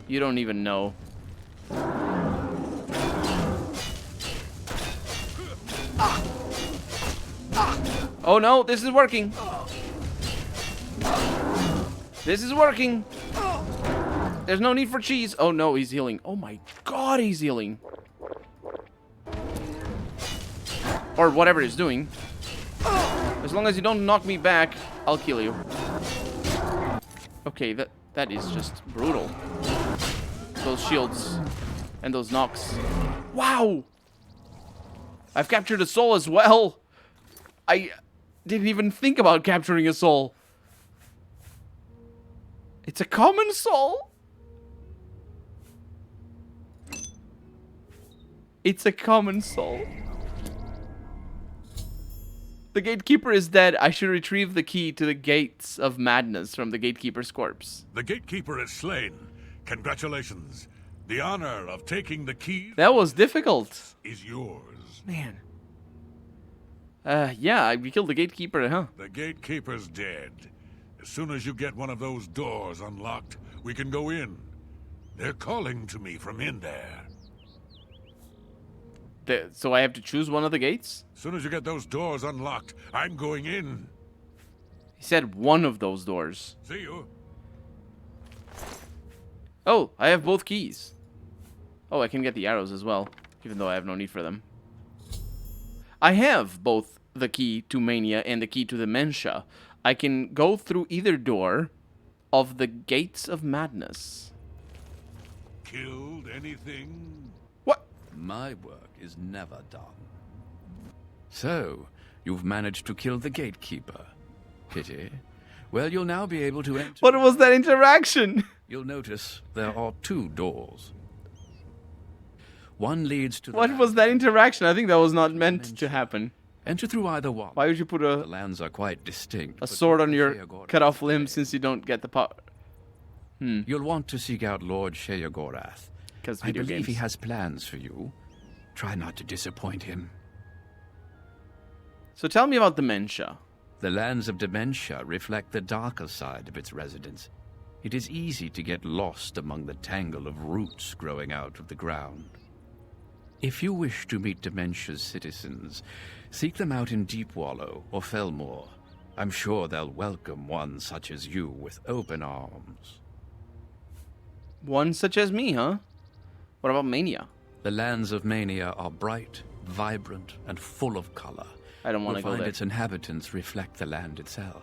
You don't even know. Oh no, this is working. This is working. There's no need for cheese. Oh no, he's healing. Oh my god, he's healing. Or whatever he's doing. As long as you don't knock me back, I'll kill you. Okay, that is just brutal. Those shields and those knocks. Wow! I've captured a soul as well. I didn't even think about capturing a soul. It's a common soul? It's a common soul. The gatekeeper is dead. I should retrieve the key to the gates of madness from the gatekeeper's corpse. The gatekeeper is slain. Congratulations. The honor of taking the key. That was difficult. Is yours. Man. Yeah, we killed the gatekeeper, huh? The gatekeeper's dead. As soon as you get one of those doors unlocked, we can go in. They're calling to me from in there. So I have to choose one of the gates? As soon as you get those doors unlocked, I'm going in. He said one of those doors. See you. Oh, I have both keys. Oh, I can get the arrows as well, even though I have no need for them. I have both the key to Mania and the key to Dementia. I can go through either door of the Gates of Madness. Killed anything? What? My work is never done. So, you've managed to kill the gatekeeper. Pity. Well, you'll now be able to enter... What was that interaction? You'll notice there are two doors. One leads to... What was that interaction? I think that was not meant to happen. Enter through either one. Why would you put The lands are quite distinct. a sword on your cut-off limb since you don't get the power? You'll want to seek out Lord Sheogorath. I believe he has plans for you. Try not to disappoint him. So tell me about Dementia. The lands of Dementia reflect the darker side of its residents. It is easy to get lost among the tangle of roots growing out of the ground. If you wish to meet Dementia's citizens, seek them out in Deepwallow or Felmore. I'm sure they'll welcome one such as you with open arms. One such as me, huh? What about Mania? The lands of Mania are bright, vibrant, and full of color. I don't want to You'll go find there. its inhabitants reflect the land itself.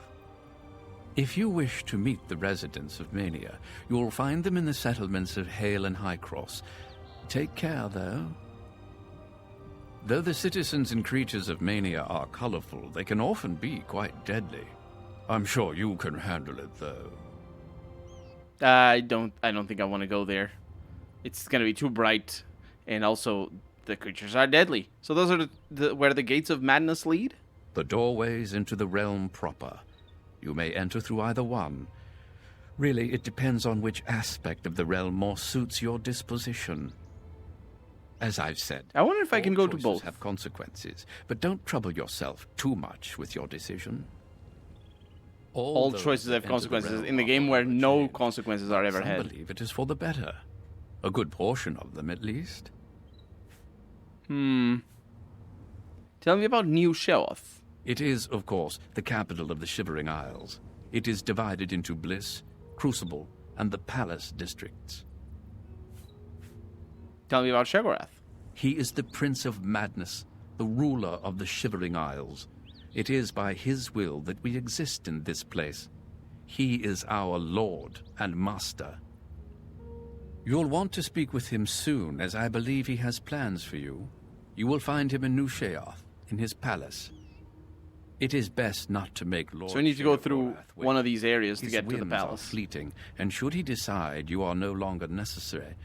If you wish to meet the residents of Mania, you'll find them in the settlements of Hale and Highcross. Take care, though. Though the citizens and creatures of Mania are colorful, they can often be quite deadly. I'm sure you can handle it, though. I don't think I want to go there. It's gonna be too bright, and also the creatures are deadly. So those are where the gates of madness lead? The doorways into the realm proper. You may enter through either one. Really, it depends on which aspect of the realm more suits your disposition. As I've said, I wonder if I can all go to choices both. have consequences, but don't trouble yourself too much with your decision. All those choices that have enter consequences realm in the are game where forever no changed. consequences are ever Some had. believe it is for the better. A good portion of them, at least. Tell me about New Sheoth. It is, of course, the capital of the Shivering Isles. It is divided into Bliss, Crucible, and the Palace districts. Tell me about Sheogorath. He is the Prince of Madness, the ruler of the Shivering Isles. It is by his will that we exist in this place. He is our lord and master. You'll want to speak with him soon, as I believe he has plans for you. You will find him in New Sheoth, in his palace. It is best not to make Lord So we need to go through Sheogorath wait. one of these areas to His get to the whims are palace. fleeting, and should he decide you are no longer necessary,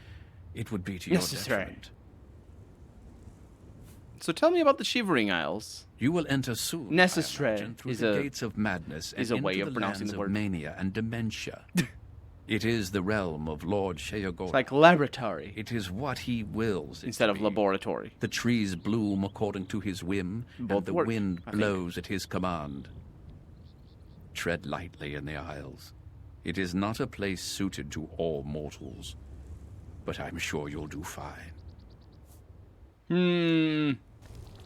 it would be to your Necessary. detriment. So tell me about the Shivering Isles. You will enter soon, Necessary I imagine, through is the a- gates of madness is and a way into of the pronouncing lands the of word. mania and dementia. It is the realm of Lord Sheogorath. It's like laboratory It is what he wills it instead to of be. laboratory. The trees bloom according to his whim, Both and the work, wind I think. blows at his command. Tread lightly in the Isles. It is not a place suited to all mortals, but I'm sure you'll do fine.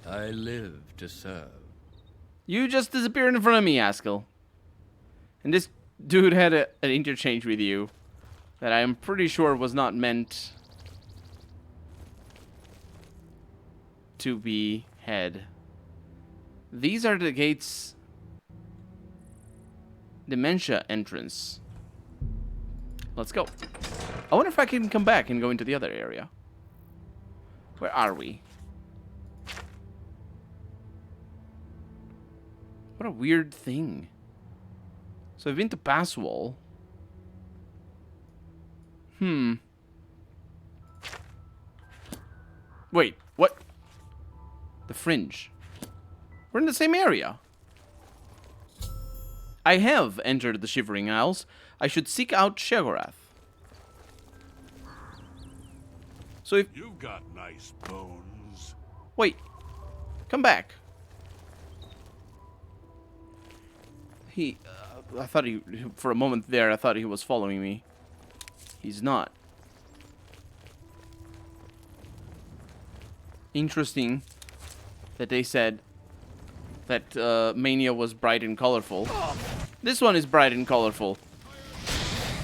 I live to serve. You just disappeared in front of me, Askell. And this dude had an interchange with you that I am pretty sure was not meant to be had. These are the gates. Dementia entrance. Let's go. I wonder if I can come back and go into the other area. Where are we? What a weird thing. So I've been to Passwall. Wait, what? The Fringe. We're in the same area. I have entered the Shivering Isles. I should seek out Sheogorath. So if... You've got nice bones. Wait. Come back. I thought he... For a moment there, I thought he was following me. He's not. Interesting that they said that Mania was bright and colorful. This one is bright and colorful.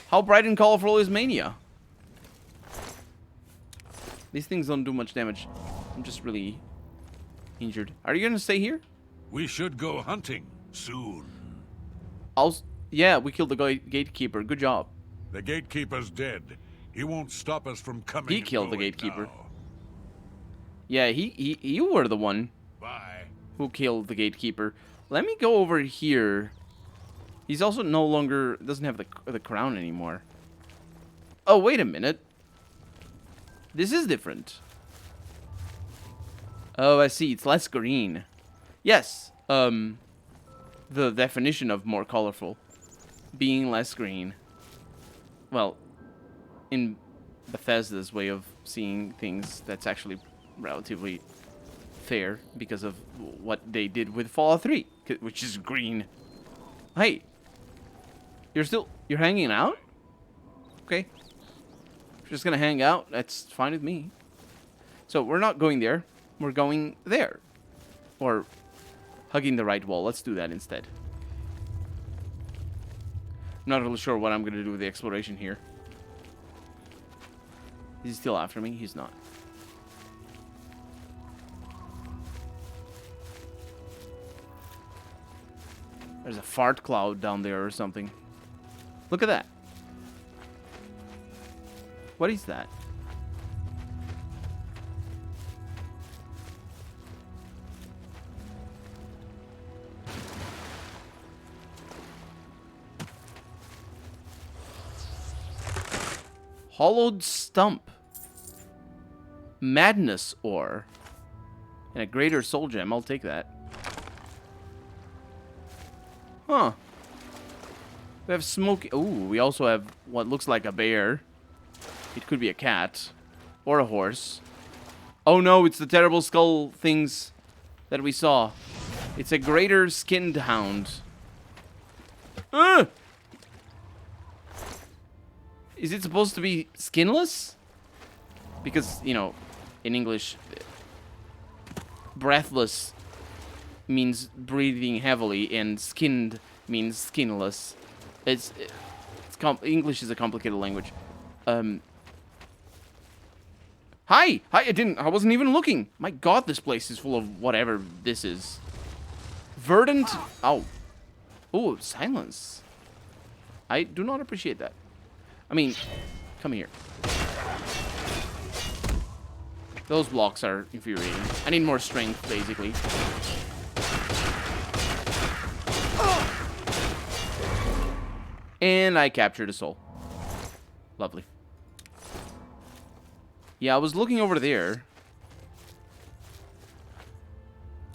How bright and colorful is Mania? These things don't do much damage. I'm just really injured. Are you gonna stay here? We should go hunting soon. Yeah, we killed the gatekeeper. Good job. The gatekeeper's dead. He won't stop us from coming. He and killed the going gatekeeper. now. Yeah, you were the one who killed the gatekeeper. Let me go over here. He's also no longer doesn't have the crown anymore. Oh, wait a minute. This is different. Oh, I see. It's less green. Yes. The definition of more colorful being less green. Well, in Bethesda's way of seeing things, that's actually relatively fair because of what they did with Fallout 3, which is green. Hey, you're hanging out? Okay. If you're just gonna hang out, that's fine with me. So we're not going there. We're going there. Or hugging the right wall. Let's do that instead. I'm not really sure what I'm going to do with the exploration here. Is he still after me? He's not. There's a fart cloud down there or something. Look at that. What is that? Hollowed stump. Madness ore. And a greater soul gem. I'll take that. Huh. We have smoke. Ooh, we also have what looks like a bear. It could be a cat. Or a horse. Oh no, it's the terrible skull things that we saw. It's a greater skinned hound. Ugh! Is it supposed to be skinless? Because, you know, in English, breathless means breathing heavily, and skinned means skinless. English is a complicated language. Hi! I wasn't even looking. My god, this place is full of whatever this is. Verdant... Oh. Oh, silence. I do not appreciate that. I mean, come here. Those blocks are infuriating. I need more strength, basically. And I captured a soul. Lovely. Yeah, I was looking over there.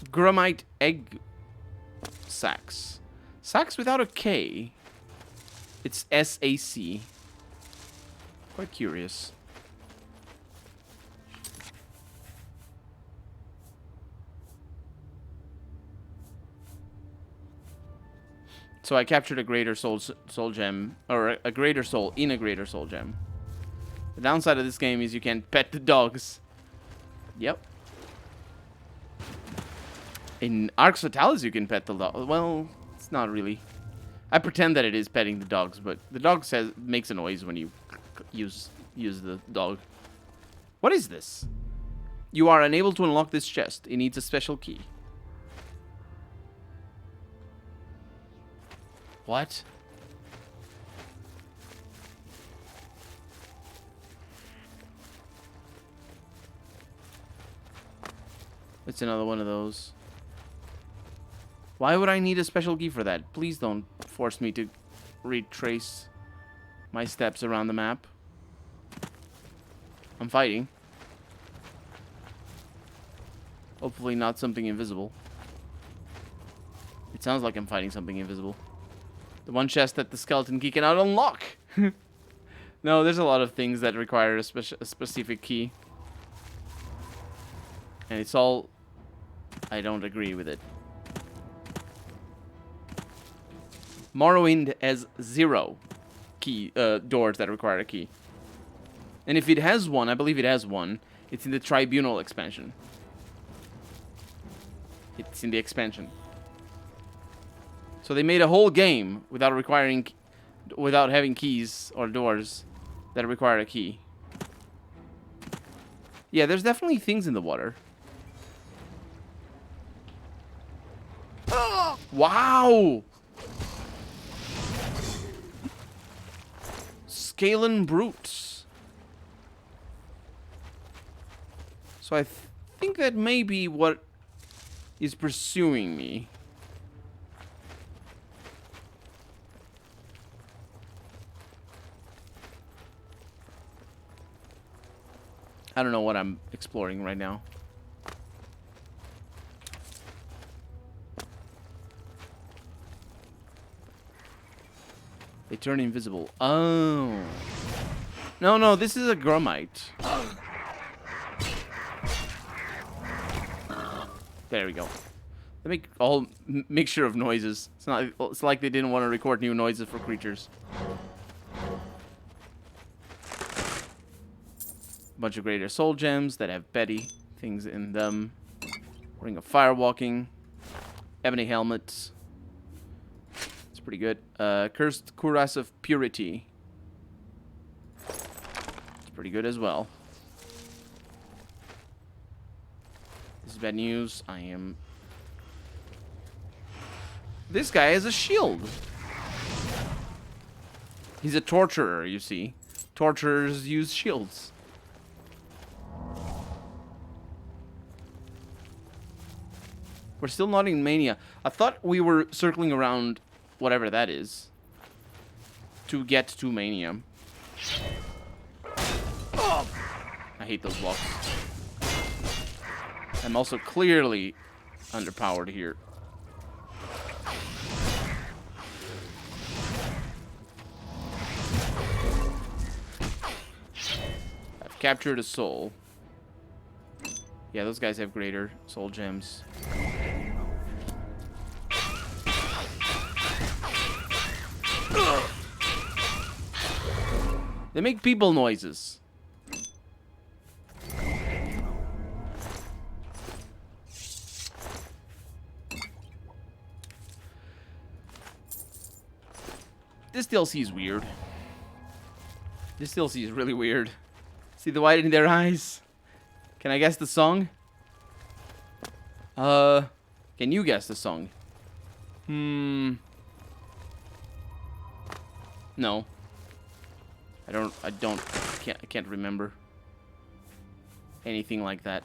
Grumite egg sacs. Sacs without a K. It's S-A-C. Quite curious. So I captured a greater soul gem, or a greater soul in a greater soul gem. The downside of this game is you can't pet the dogs. Yep. In Arx Fatalis you can pet the dog. Well, it's not really. I pretend that it is petting the dogs, but the dog makes a noise when you use the dog. What is this? You are unable to unlock this chest. It needs a special key. What? It's another one of those. Why would I need a special key for that? Please don't force me to retrace my steps around the map. I'm fighting. Hopefully not something invisible. It sounds like I'm fighting something invisible. The one chest that the skeleton key cannot unlock. No, there's a lot of things that require a specific key. And it's all... I don't agree with it. Morrowind has 0 key doors that require a key. And if it has one, I believe it has one, it's in the Tribunal expansion. It's in the expansion. So they made a whole game without having keys or doors that require a key. Yeah, there's definitely things in the water. Wow! Scalen brutes. So I think that may be what is pursuing me. I don't know what I'm exploring right now. They turn invisible. Oh. No, this is a grumite. There we go. They make a whole mixture of noises. It's like they didn't want to record new noises for creatures. A bunch of greater soul gems that have Betty things in them. Ring of Firewalking. Ebony helmets. It's pretty good. Cursed Cuirass of Purity. It's pretty good as well. This is bad news. This guy has a shield. He's a torturer, you see. Torturers use shields. We're still not in Mania. I thought we were circling around whatever that is to get to Mania. Oh, I hate those blocks. I'm also clearly underpowered here. I've captured a soul. Yeah, those guys have greater soul gems. They make people noises. This DLC is weird. This DLC is really weird. See the white in their eyes? Can I guess the song? Can you guess the song? No. I can't remember anything like that.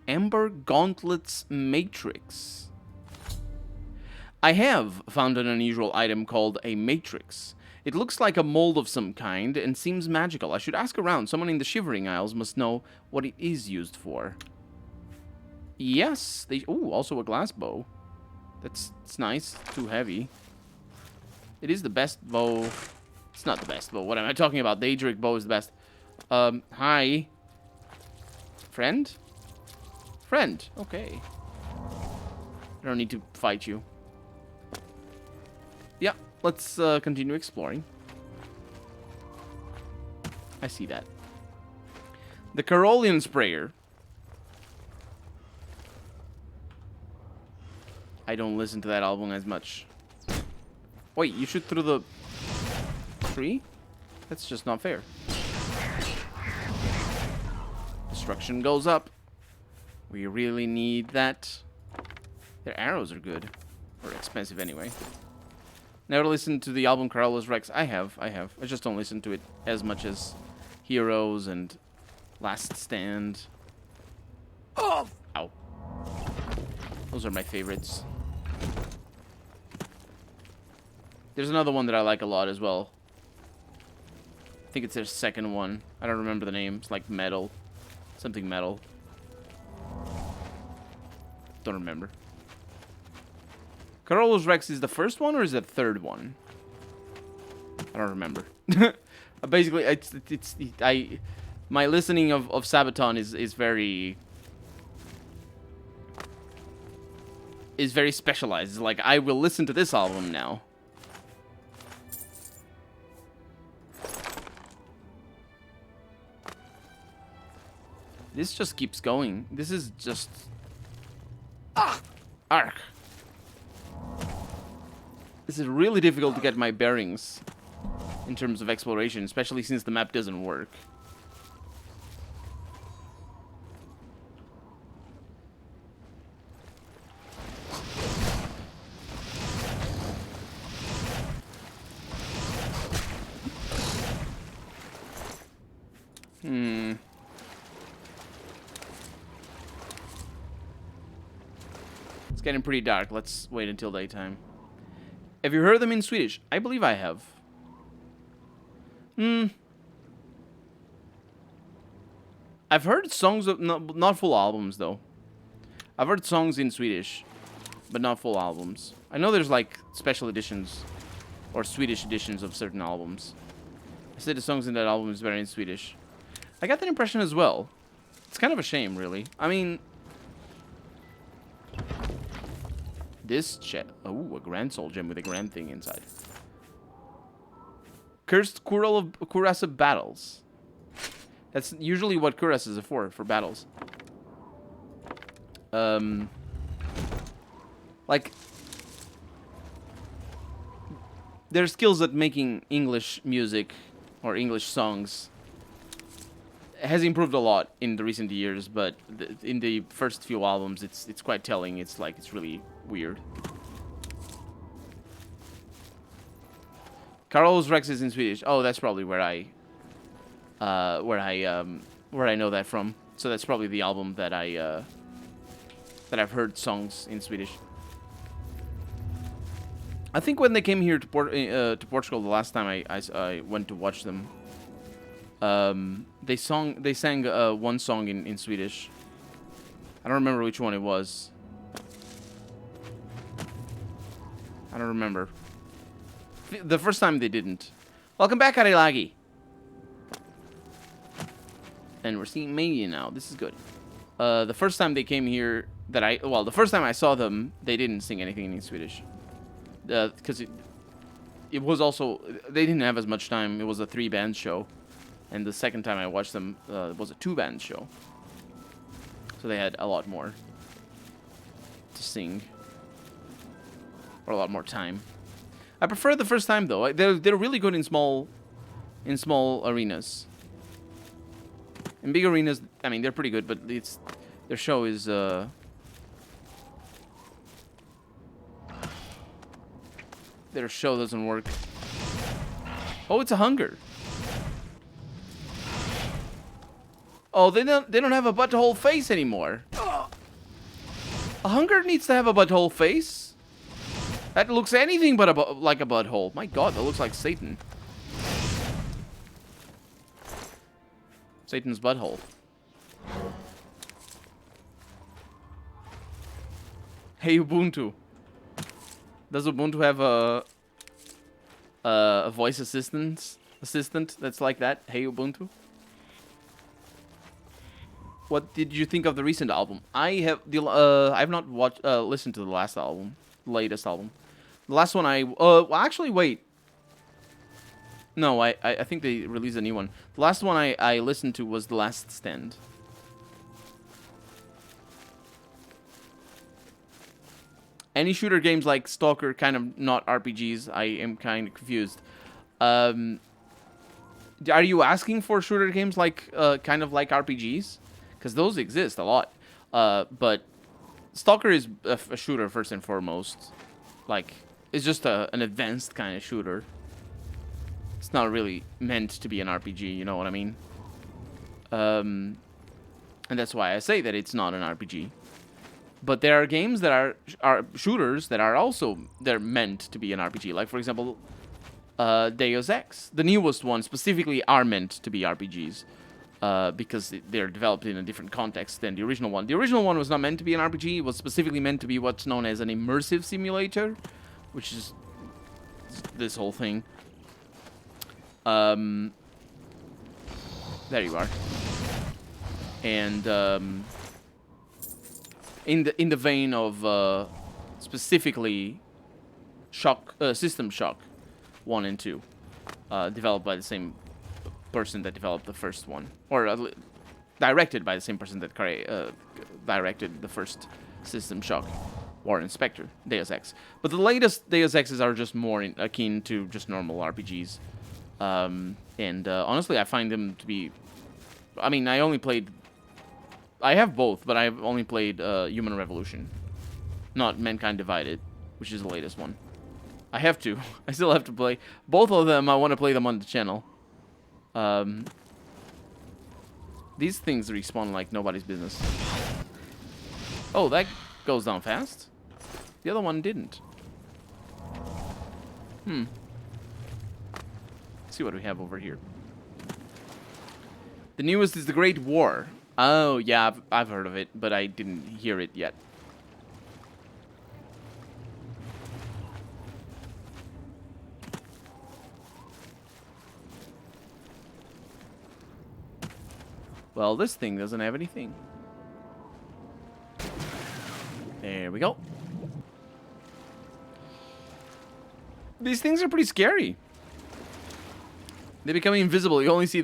Amber Gauntlets Matrix. I have found an unusual item called a matrix. It looks like a mold of some kind and seems magical. I should ask around. Someone in the Shivering Isles must know what it is used for. Yes, ooh, also a glass bow. It's nice. Too heavy. It is the best bow. It's not the best bow. What am I talking about? The Adric bow is the best. Hi. Friend? Friend. Okay. I don't need to fight you. Yeah, let's continue exploring. I see that. The Carolian Sprayer. I don't listen to that album as much. Wait, you shoot through the tree? That's just not fair. Destruction goes up. We really need that. Their arrows are good. Or expensive anyway. Never listened to the album Carolus Rex. I have. I just don't listen to it as much as Heroes and Last Stand. Oh! Ow. Those are my favorites. There's another one that I like a lot as well. I think it's their second one. I don't remember the name. It's like Metal. Something Metal. Don't remember. Carolus Rex is the first one or is it the third one? I don't remember. Basically, my listening of Sabaton is very specialized. It's like I will listen to this album now. This just keeps going. This is just arc. This is really difficult to get my bearings in terms of exploration, especially since the map doesn't work. It's getting pretty dark. Let's wait until daytime. Have you heard them in Swedish? I believe I have. I've heard songs of not full albums though. I've heard songs in Swedish, but not full albums. I know there's like special editions or Swedish editions of certain albums. I said the songs in that album is better in Swedish. I got that impression as well. It's kind of a shame, really. I mean, this a grand soul gem with a grand thing inside. Cursed Cuirass of Battles. That's usually what cuirasses are for battles. Like, there's skills at making English music or English songs has improved a lot in the recent years, but in the first few albums, it's quite telling. It's like it's really weird. Carlos Rex is in Swedish. Oh, that's probably where I know that from. So that's probably the album that I've heard songs in Swedish. I think when they came here to Portugal the last time I went to watch them, they sang one song in Swedish. I don't remember which one it was. I don't remember. The first time they didn't. Welcome back, Arilagi. And we're seeing Mania now. This is good. The first time they came here, the first time I saw them, they didn't sing anything in Swedish. Because it was also, they didn't have as much time. It was a 3-band show. And the second time I watched them, it was a 2-band show. So they had a lot more to sing. Or a lot more time. I prefer the first time though. They're really good in small arenas. In big arenas, I mean, they're pretty good, but their show is their show doesn't work. Oh, it's a hunger. Oh, they don't have a butthole face anymore. A hunger needs to have a butthole face. That looks anything but like a butthole. My God, that looks like Satan. Satan's butthole. Hey Ubuntu. Does Ubuntu have a voice assistant that's like that? Hey Ubuntu. What did you think of the recent album? I've not listened to the latest album. The last one well, actually, wait. No, I think they released a new one. The last one I listened to was The Last Stand. Any shooter games like Stalker, kind of not RPGs. I am kind of confused. Are you asking for shooter games like kind of like RPGs? Because those exist a lot. But Stalker is a shooter first and foremost. Like, it's just an advanced kind of shooter. It's not really meant to be an RPG, you know what I mean? And that's why I say that it's not an RPG. But there are games that are shooters that are also, they're meant to be an RPG. Like, for example, Deus Ex. The newest ones specifically are meant to be RPGs. Because they're developed in a different context than the original one. The original one was not meant to be an RPG. It was specifically meant to be what's known as an immersive simulator. Which is this whole thing. There you are. And in the vein of specifically System Shock 1 and 2, developed by the same person that developed the first one, or directed by the same person that directed the first System Shock, Warren Spector, Deus Ex. But the latest Deus Exes are just more akin to just normal RPGs. And honestly, I find them to be... I mean, I have both, but I've only played Human Revolution. Not Mankind Divided, which is the latest one. I have to. I still have to play. Both of them, I want to play them on the channel. These things respawn like nobody's business. Oh, that goes down fast. The other one didn't. Let's see what we have over here. The newest is The Great War. Oh, yeah, I've heard of it, but I didn't hear it yet. Well, this thing doesn't have anything. There we go. These things are pretty scary. They become invisible. You only see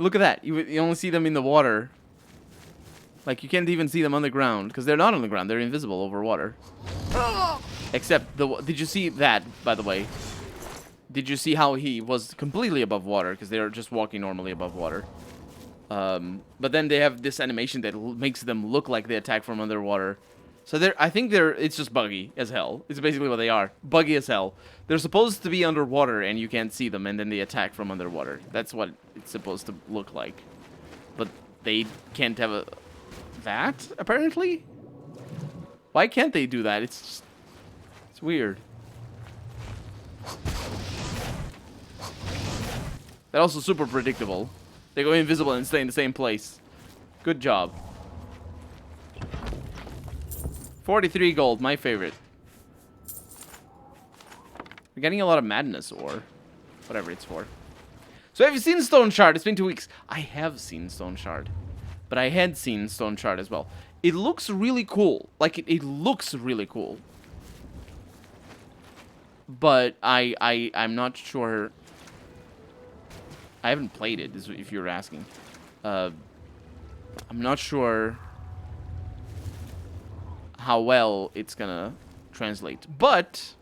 Look at that. You only see them in the water. Like, you can't even see them on the ground, because they're not on the ground. They're invisible over water. Except, did you see that, by the way? Did you see how he was completely above water, because they're just walking normally above water? But then they have this animation that makes them look like they attack from underwater. So I think it's just buggy as hell. It's basically what they are. Buggy as hell. They're supposed to be underwater and you can't see them, and then they attack from underwater. That's what it's supposed to look like. But they can't have that, apparently? Why can't they do that? It's weird. They're also super predictable. They go invisible and stay in the same place. Good job. 43 gold, my favorite. We're getting a lot of madness ore. Whatever it's for. So have you seen Stone Shard? It's been 2 weeks. I have seen Stone Shard. But I had seen Stone Shard as well. It looks really cool. Like, it looks really cool. But I'm not sure. I haven't played it, if you're asking. I'm not sure how well it's gonna translate, but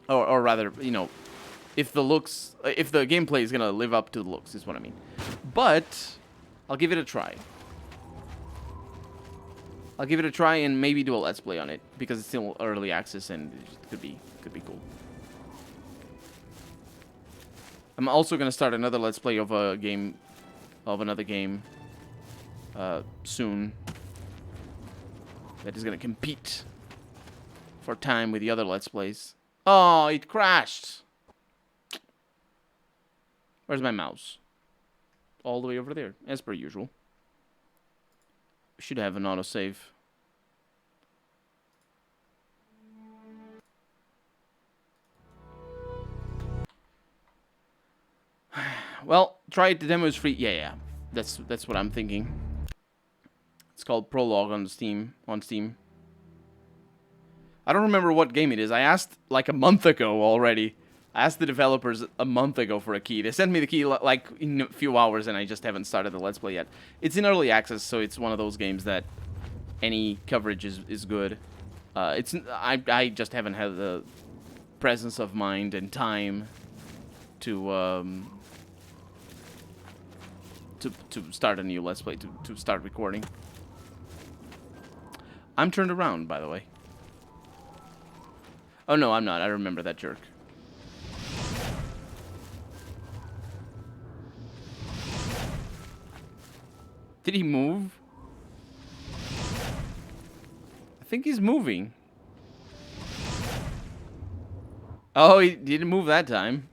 or rather, you know, if the gameplay is gonna live up to the looks is what I mean. But I'll give it a try. I'll give it a try and maybe do a let's play on it, because it's still early access and it could be cool. I'm also gonna start another let's play of another game soon. That is going to compete for time with the other Let's Plays. Oh, it crashed. Where's my mouse? All the way over there, as per usual. Should have an autosave. Well, try it. The demo is free. Yeah. That's what I'm thinking. It's called Prologue on Steam. I don't remember what game it is. I asked like a month ago already. I asked the developers a month ago for a key. They sent me the key like in a few hours, and I just haven't started the Let's Play yet. It's in early access, so it's one of those games that any coverage is good. I just haven't had the presence of mind and time to start a new Let's Play, to start recording. I'm turned around, by the way. Oh, no, I'm not. I remember that jerk. Did he move? I think he's moving. Oh, he didn't move that time.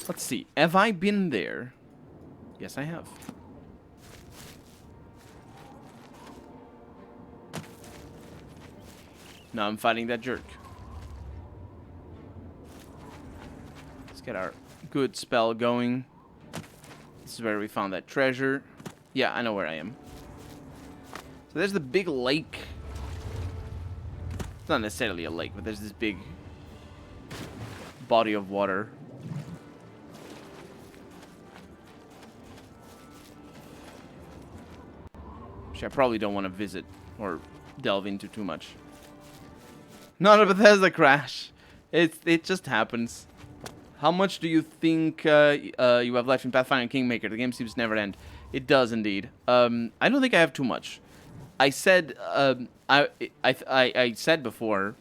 Let's see. Have I been there? Yes, I have. Now I'm fighting that jerk. Let's get our good spell going. This is where we found that treasure. Yeah, I know where I am. So there's the big lake. It's not necessarily a lake, but there's this big body of water. Which I probably don't want to visit or delve into too much. Not a Bethesda crash. It just happens. How much do you think you have left in Pathfinder and Kingmaker? The game seems to never end. It does indeed. I don't think I have too much. I said I said before.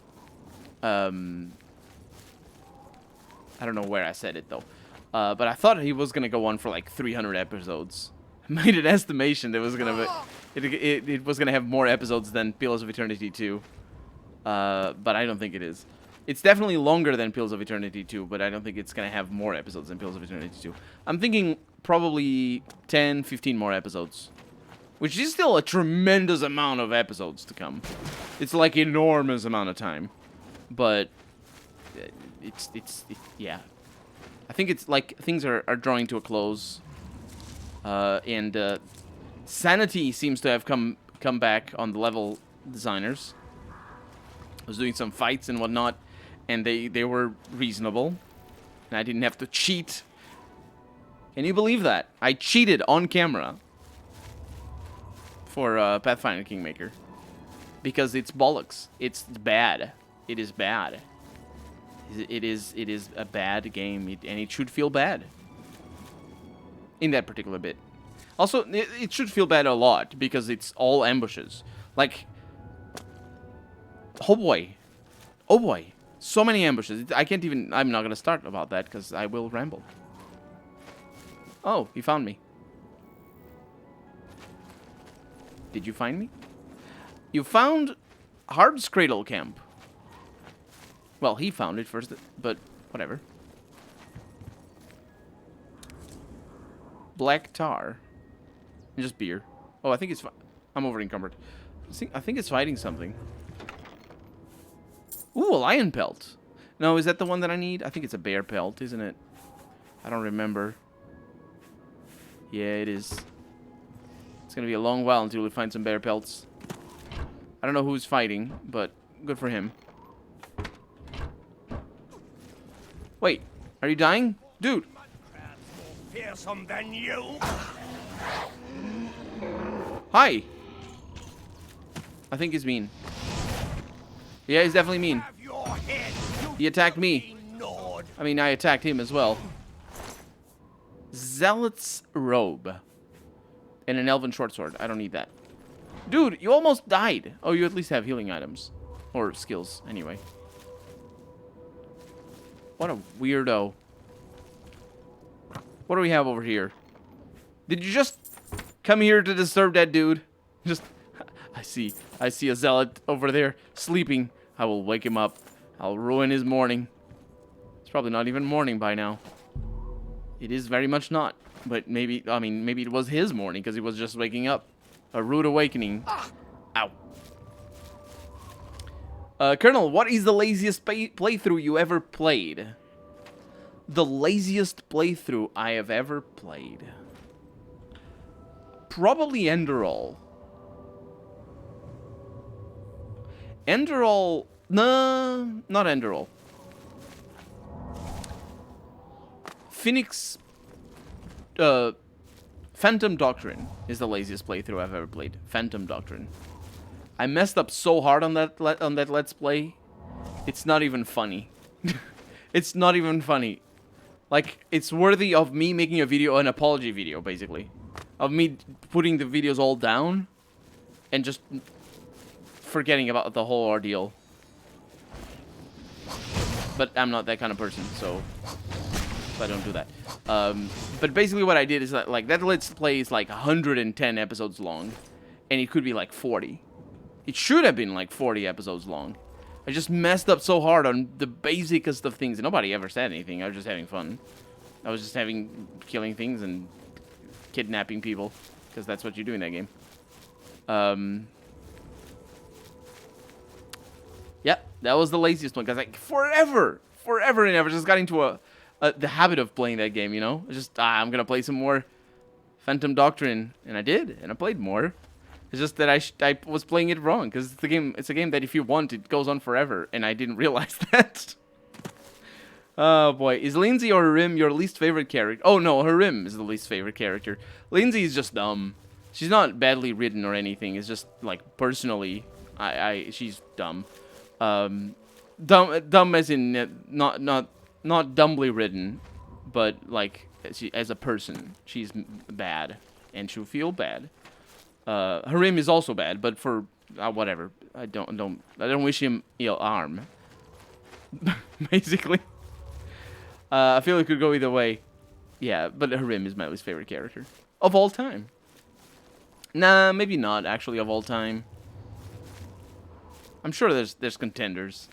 I don't know where I said it though. But I thought he was gonna go on for like 300 episodes. I made an estimation that was gonna it was gonna have more episodes than Pillars of Eternity 2. But I don't think it is. It's definitely longer than Pillars of Eternity 2, but I don't think it's going to have more episodes than Pillars of Eternity 2. I'm thinking probably 10, 15 more episodes. Which is still a tremendous amount of episodes to come. It's like enormous amount of time. But yeah. I think it's like things are drawing to a close. And sanity seems to have come back on the level designers. I was doing some fights and whatnot, and they were reasonable. And I didn't have to cheat. Can you believe that? I cheated on camera for Pathfinder Kingmaker. Because it's bollocks. It's bad. It is bad. It is a bad game, and it should feel bad. In that particular bit. Also, it should feel bad a lot, because it's all ambushes. Like, oh boy. Oh boy. So many ambushes. I can't even... I'm not going to start about that, because I will ramble. Oh, he found me. Did you find me? You found Hard's Cradle Camp. Well, he found it first, but whatever. Black tar. And just beer. Oh, I think it's... I'm over encumbered. I think it's fighting something. Ooh, a lion pelt. No, is that the one that I need? I think it's a bear pelt, isn't it? I don't remember. Yeah, it is. It's gonna be a long while until we find some bear pelts. I don't know who's fighting, but good for him. Wait, are you dying? Dude! Fearsome than you. Hi! I think he's mean. Yeah, he's definitely mean. He attacked me. I mean, I attacked him as well. Zealot's robe. And an elven short sword. I don't need that. Dude, you almost died. Oh, you at least have healing items. Or skills, anyway. What a weirdo. What do we have over here? Did you just come here to disturb that dude? Just... I see a zealot over there sleeping. I will wake him up. I'll ruin his morning. It's probably not even morning by now. It is very much not. But maybe, I mean, maybe it was his morning because he was just waking up. A rude awakening. Ow. Colonel, what is the laziest playthrough you ever played? The laziest playthrough I have ever played. Probably Enderall. Enderall... No, not Enderall. Phoenix... Phantom Doctrine is the laziest playthrough I've ever played. Phantom Doctrine. I messed up so hard on that Let's Play. It's not even funny. It's not even funny. Like, it's worthy of me making a video, an apology video, basically. Of me putting the videos all down and just forgetting about the whole ordeal. But I'm not that kind of person, so I don't do that. But basically what I did is that, like, that Let's Play is like 110 episodes long, and it could be like 40. It should have been like 40 episodes long. I just messed up so hard on the basicest of things. Nobody ever said anything. I was just having fun. I was just killing things and kidnapping people, because that's what you do in that game. Yeah, that was the laziest one, because like forever and ever just got into the habit of playing that game, you know? Just, I'm gonna play some more Phantom Doctrine, and I did, and I played more. It's just that I was playing it wrong, because it's a game that if you want, it goes on forever, and I didn't realize that. Oh boy, is Lindsay or Rim your least favorite character? Oh no, Rim is the least favorite character. Lindsay is just dumb. She's not badly written or anything. It's just like personally, she's dumb. Dumb as in not dumbly written, but like as a person, she's bad, and she'll feel bad. Harim is also bad, but for whatever. I don't wish him ill harm. Basically, I feel it could go either way. Yeah, but Harim is my least favorite character of all time. Nah, maybe not actually of all time. I'm sure there's contenders.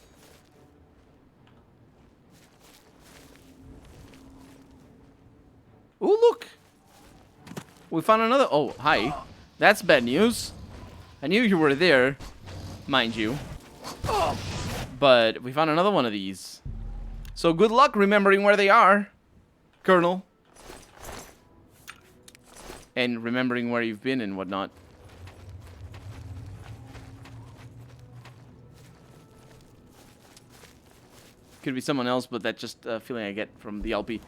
Ooh, look! We found another. Oh, hi. That's bad news. I knew you were there, mind you. But we found another one of these. So good luck remembering where they are, Colonel. And remembering where you've been and whatnot. Could be someone else, but that's just a feeling I get from the LP.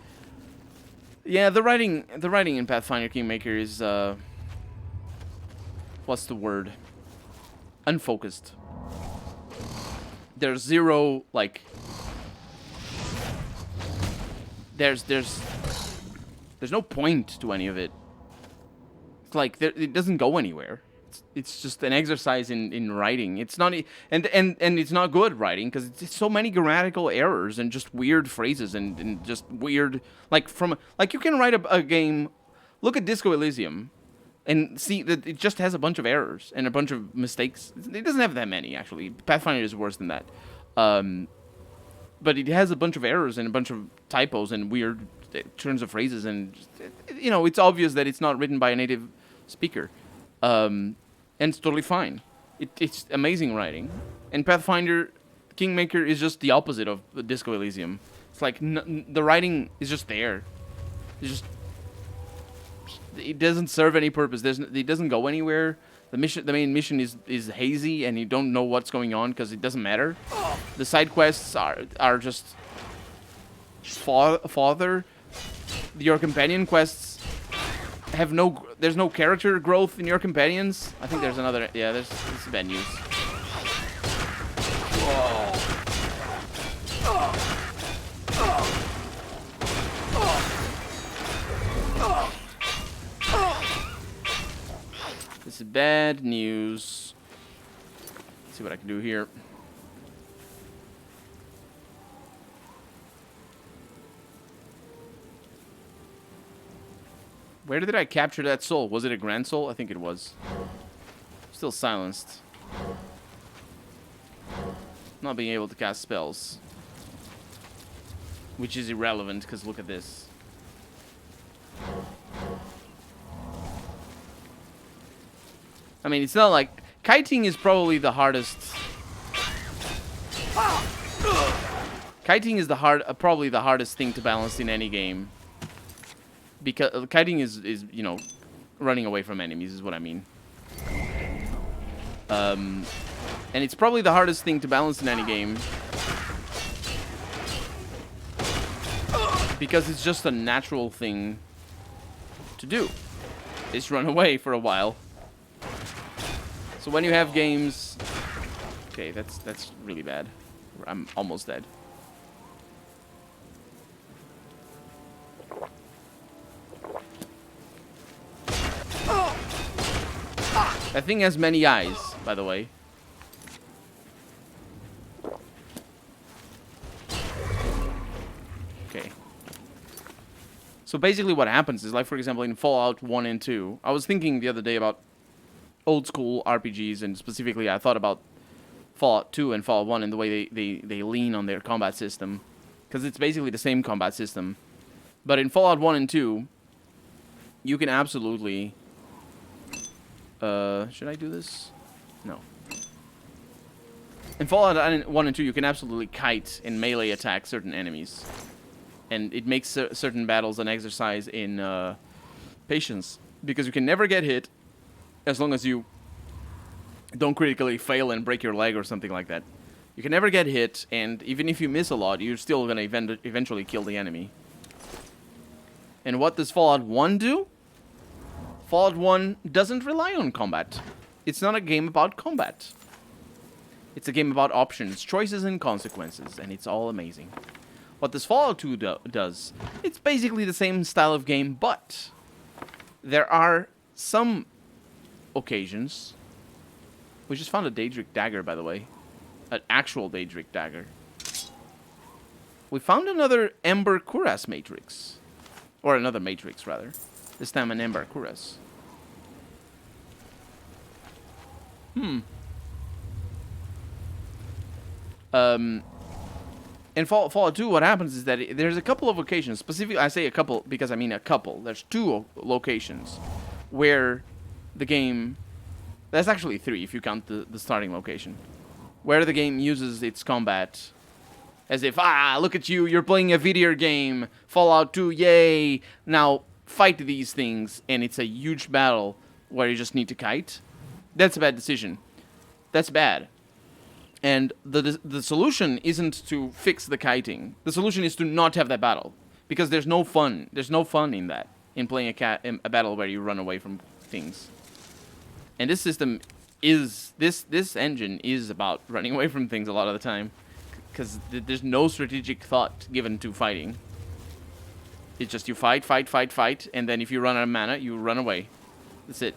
Yeah, the writing in Pathfinder Kingmaker is what's the word? Unfocused. There's zero like there's no point to any of it. It's like it doesn't go anywhere. It's just an exercise in writing. It's not and it's not good writing because it's so many grammatical errors and just weird phrases and just weird like you can write a game. Look at Disco Elysium, and see that it just has a bunch of errors and a bunch of mistakes. It doesn't have that many actually. Pathfinder is worse than that, but it has a bunch of errors and a bunch of typos and weird turns of phrases and you know it's obvious that it's not written by a native speaker. And it's totally fine. It's amazing writing. And Pathfinder Kingmaker is just the opposite of Disco Elysium. It's like the writing is just there. It doesn't serve any purpose. It doesn't go anywhere. The main mission is hazy, and you don't know what's going on because it doesn't matter. The side quests are just fodder. Your companion quests have there's no character growth in your companions. I think there's another, yeah, there's bad news. This is bad news. Let's see what I can do here. Where did I capture that soul? Was it a grand soul? I think it was. Still silenced. Not being able to cast spells. Which is irrelevant, because look at this. I mean, it's not like... Kiting is probably the hardest... Kiting is probably the hardest thing to balance in any game. Because kiting is you know, running away from enemies is what I mean. And it's probably the hardest thing to balance in any game. Because it's just a natural thing to do. Is run away for a while. So when you have games... Okay, that's really bad. I'm almost dead. That thing has many eyes, by the way. Okay. So basically what happens is, like, for example, in Fallout 1 and 2, I was thinking the other day about old school RPGs, and specifically I thought about Fallout 2 and Fallout 1 and the way they lean on their combat system. Because it's basically the same combat system. But in Fallout 1 and 2, you can absolutely... should I do this? No. In Fallout 1 and 2, you can absolutely kite and melee attack certain enemies. And it makes certain battles an exercise in patience. Because you can never get hit as long as you don't critically fail and break your leg or something like that. You can never get hit, and even if you miss a lot, you're still going to eventually kill the enemy. And what does Fallout 1 do? Fallout 1 doesn't rely on combat. It's not a game about combat. It's a game about options, choices, and consequences, and it's all amazing. What does Fallout 2 does? It's basically the same style of game, but there are some occasions... We just found a Daedric dagger, by the way. An actual Daedric dagger. We found another Ember Cuirass matrix. Or another matrix, rather. This time an Ember Cuirass. In Fallout 2, what happens is that there's a couple of occasions, specifically, I say a couple because I mean a couple. There's two locations where the game... That's actually three if you count the starting location. Where the game uses its combat as if, look at you, you're playing a video game, Fallout 2, yay, now fight these things, and it's a huge battle where you just need to kite. That's a bad decision. That's bad. And the solution isn't to fix the kiting. The solution is to not have that battle, because there's no fun. There's no fun in that, in playing a battle where you run away from things. And this system is this engine is about running away from things a lot of the time, because there's no strategic thought given to fighting. It's just you fight, fight, fight, fight, and then if you run out of mana, you run away. That's it.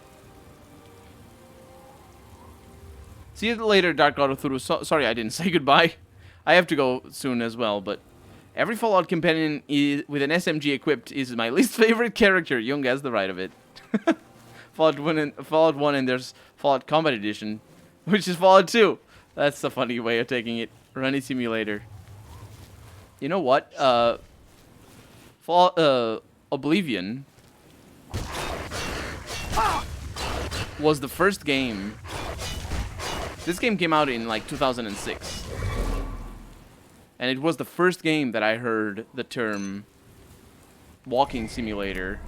See you later, Dark God of Thuru. Sorry I didn't say goodbye. I have to go soon as well, but every Fallout companion with an SMG equipped is my least favorite character. Young has the right of it. Fallout 1 and there's Fallout Combat Edition, which is Fallout 2. That's a funny way of taking it. Running Simulator. You know what? Oblivion was the first game. This game came out in like 2006. And it was the first game that I heard the term walking simulator.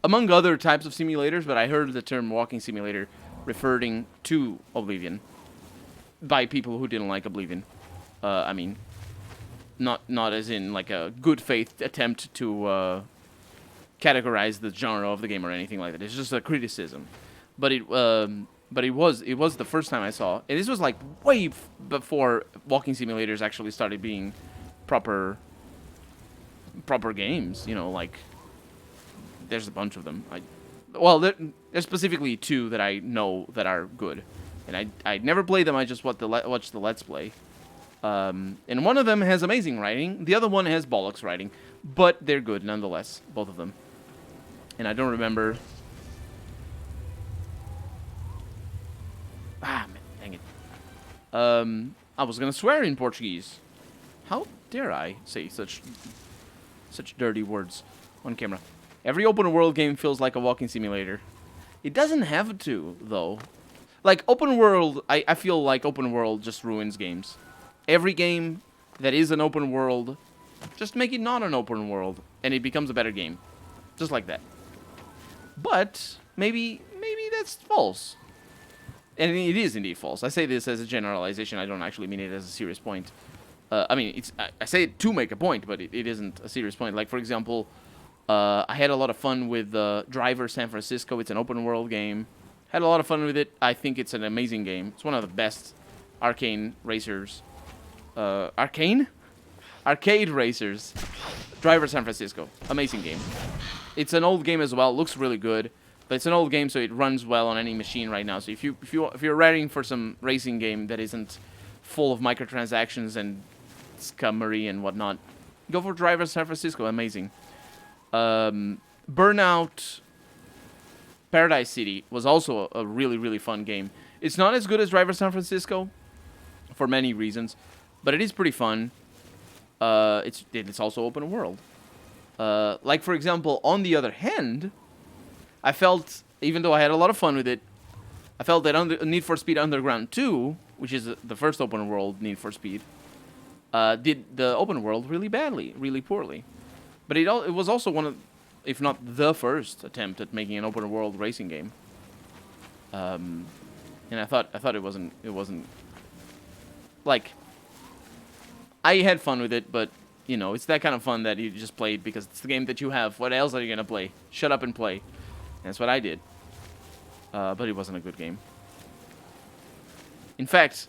Among other types of simulators, but I heard the term walking simulator referring to Oblivion by people who didn't like Oblivion. I mean, not as in like a good faith attempt to categorize the genre of the game or anything like that. It's just a criticism. But it was the first time I saw, and this was like way before walking simulators actually started being proper games. You know, like there's a bunch of them. There's specifically 2 that I know that are good, and I never played them. I just watched the Let's Play. And one of them has amazing writing. The other one has bollocks writing, but they're good nonetheless, both of them. And I don't remember. Ah, man, dang it. I was gonna swear in Portuguese. How dare I say such dirty words on camera? Every open world game feels like a walking simulator. It doesn't have to, though. Like, open world, I feel like open world just ruins games. Every game that is an open world, just make it not an open world, and it becomes a better game. Just like that. But, maybe that's false. And it is indeed false. I say this as a generalization. I don't actually mean it as a serious point. I mean, I say it to make a point, but it isn't a serious point. Like, for example, I had a lot of fun with Driver San Francisco. It's an open world game. Had a lot of fun with it. I think it's an amazing game. It's one of the best arcane racers. Arcade racers. Driver San Francisco. Amazing game. It's an old game as well. Looks really good. But it's an old game, so it runs well on any machine right now. So if you're writing for some racing game that isn't full of microtransactions and scummery and whatnot, go for Driver San Francisco. Amazing. Burnout Paradise City was also a really, really fun game. It's not as good as Driver San Francisco for many reasons, but it is pretty fun. It's also open world. Like, for example, on the other hand, I felt, even though I had a lot of fun with it, I felt that Need for Speed Underground 2, which is the first open world Need for Speed, did the open world really badly, really poorly. But it was also one of, if not the first attempt at making an open world racing game. And I thought it wasn't like, I had fun with it, but you know, it's that kind of fun that you just played because it's the game that you have. What else are you gonna play? Shut up and play. And that's what I did. But it wasn't a good game. In fact,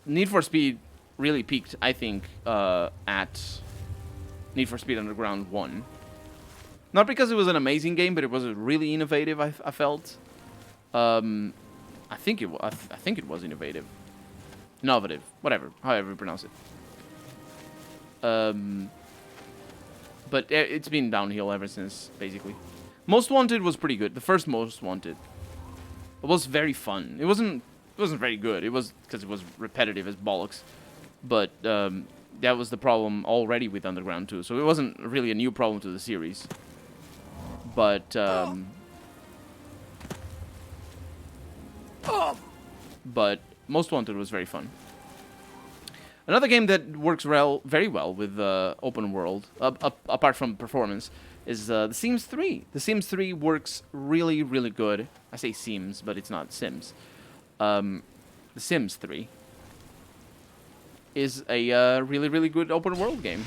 Need for Speed really peaked, I think, at Need for Speed Underground 1. Not because it was an amazing game, but it was really innovative, I felt. I think it was innovative. Innovative. Whatever. However you pronounce it. But it's been downhill ever since, basically. Most Wanted was pretty good. The first Most Wanted. It was very fun. It wasn't very good. It was because it was repetitive as bollocks. But that was the problem already with Underground 2. So it wasn't really a new problem to the series. But Most Wanted was very fun. Another game that works very well with open world, apart from performance, is The Sims 3. The Sims 3 works really, really good. I say Sims, but it's not Sims. The Sims 3 is a really, really good open world game.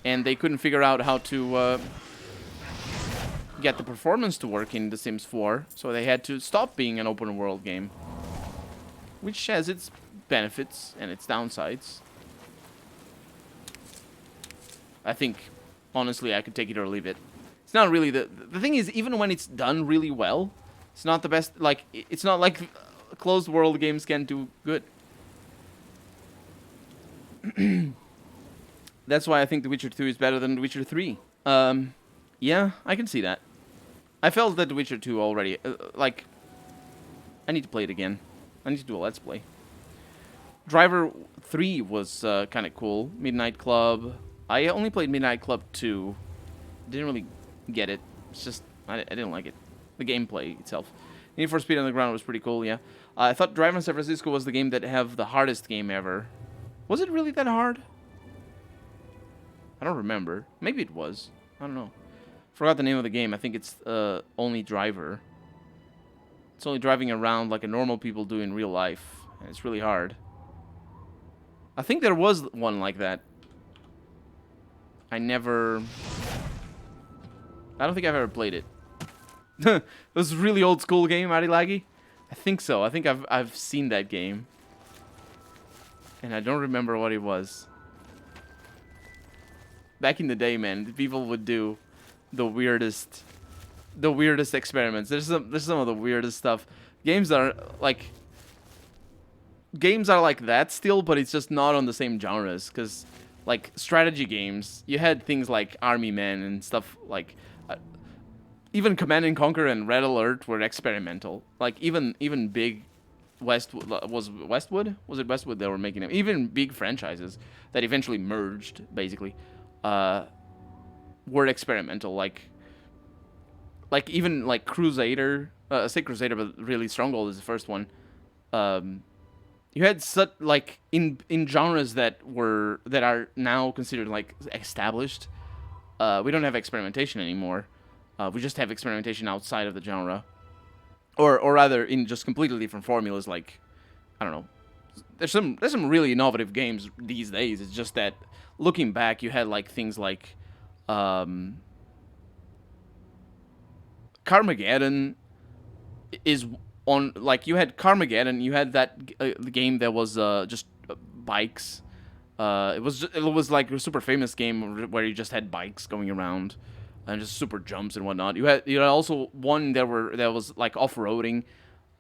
And they couldn't figure out how to get the performance to work in The Sims 4, so they had to stop being an open world game. Which has its benefits and its downsides. I think, honestly, I could take it or leave it. It's not really the thing is, even when it's done really well, it's not the best. Like, it's not like closed world games can do good. That's why I think The Witcher 2 is better than The Witcher 3. Yeah, I can see that. I felt that The Witcher 2 already. Like, I need to play it again. I need to do a Let's Play. Driver 3 was kind of cool. Midnight Club. I only played Midnight Club 2. Didn't really get it. It's just, I didn't like it. The gameplay itself. Need for Speed Underground was pretty cool, yeah. I thought Drive in San Francisco was the game that have the hardest game ever. Was it really that hard? I don't remember. Maybe it was. I don't know. Forgot the name of the game. I think it's only driver. It's only driving around like a normal people do in real life. And it's really hard. I think there was one like that. I don't think I've ever played it. It was a really old school game, Arilagi? I think so. I think I've seen that game. And I don't remember what it was. Back in the day, man, people would do the weirdest experiments. There's some of the weirdest stuff. Games are like that still, but it's just not on the same genres. Because like strategy games, you had things like Army Men and stuff like. Even Command and Conquer and Red Alert were experimental. Like even big Westwood was it Westwood they were making them? Even big franchises that eventually merged basically were experimental. Like even like Crusader, I say Crusader, but really Stronghold is the first one. You had such like in genres that are now considered like established. We don't have experimentation anymore. We just have experimentation outside of the genre. Or rather, in just completely different formulas, like, I don't know. There's some really innovative games these days. It's just that, looking back, you had, like, things like, Carmageddon is on, like, you had Carmageddon, you had that game that was, just bikes. It was like a super famous game where you just had bikes going around. And just super jumps and whatnot. You had also one that was like off-roading.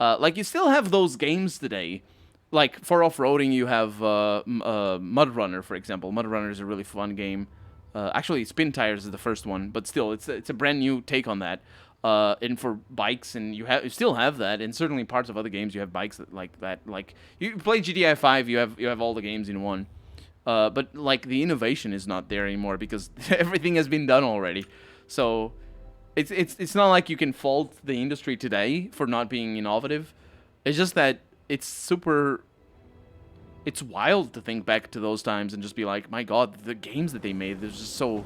Like you still have those games today. Like for off-roading, you have Mud Runner, for example. Mud Runner is a really fun game. Actually, Spin Tires is the first one, but still, it's a brand new take on that. And for bikes, and you still have that. And certainly parts of other games, you have bikes like that. Like you play GTA 5, you have all the games in one. But like the innovation is not there anymore because everything has been done already. So, it's not like you can fault the industry today for not being innovative. It's just that it's wild to think back to those times and just be like, my God, the games that they made, they're just so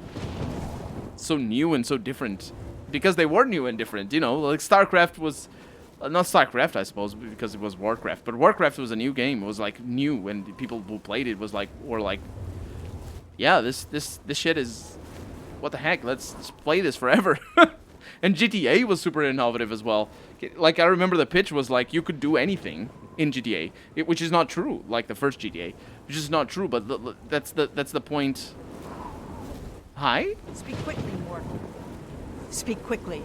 new and so different. Because they were new and different, you know, like StarCraft was, not StarCraft, I suppose, because it was Warcraft, but Warcraft was a new game. It was like new, and people who played it were like, yeah, this shit is. What the heck? Let's play this forever. And GTA was super innovative as well. Like, I remember the pitch was like, you could do anything in GTA, which is not true, like the first GTA. Which is not true, but that's the point. Hi? Speak quickly, Morton. Speak quickly.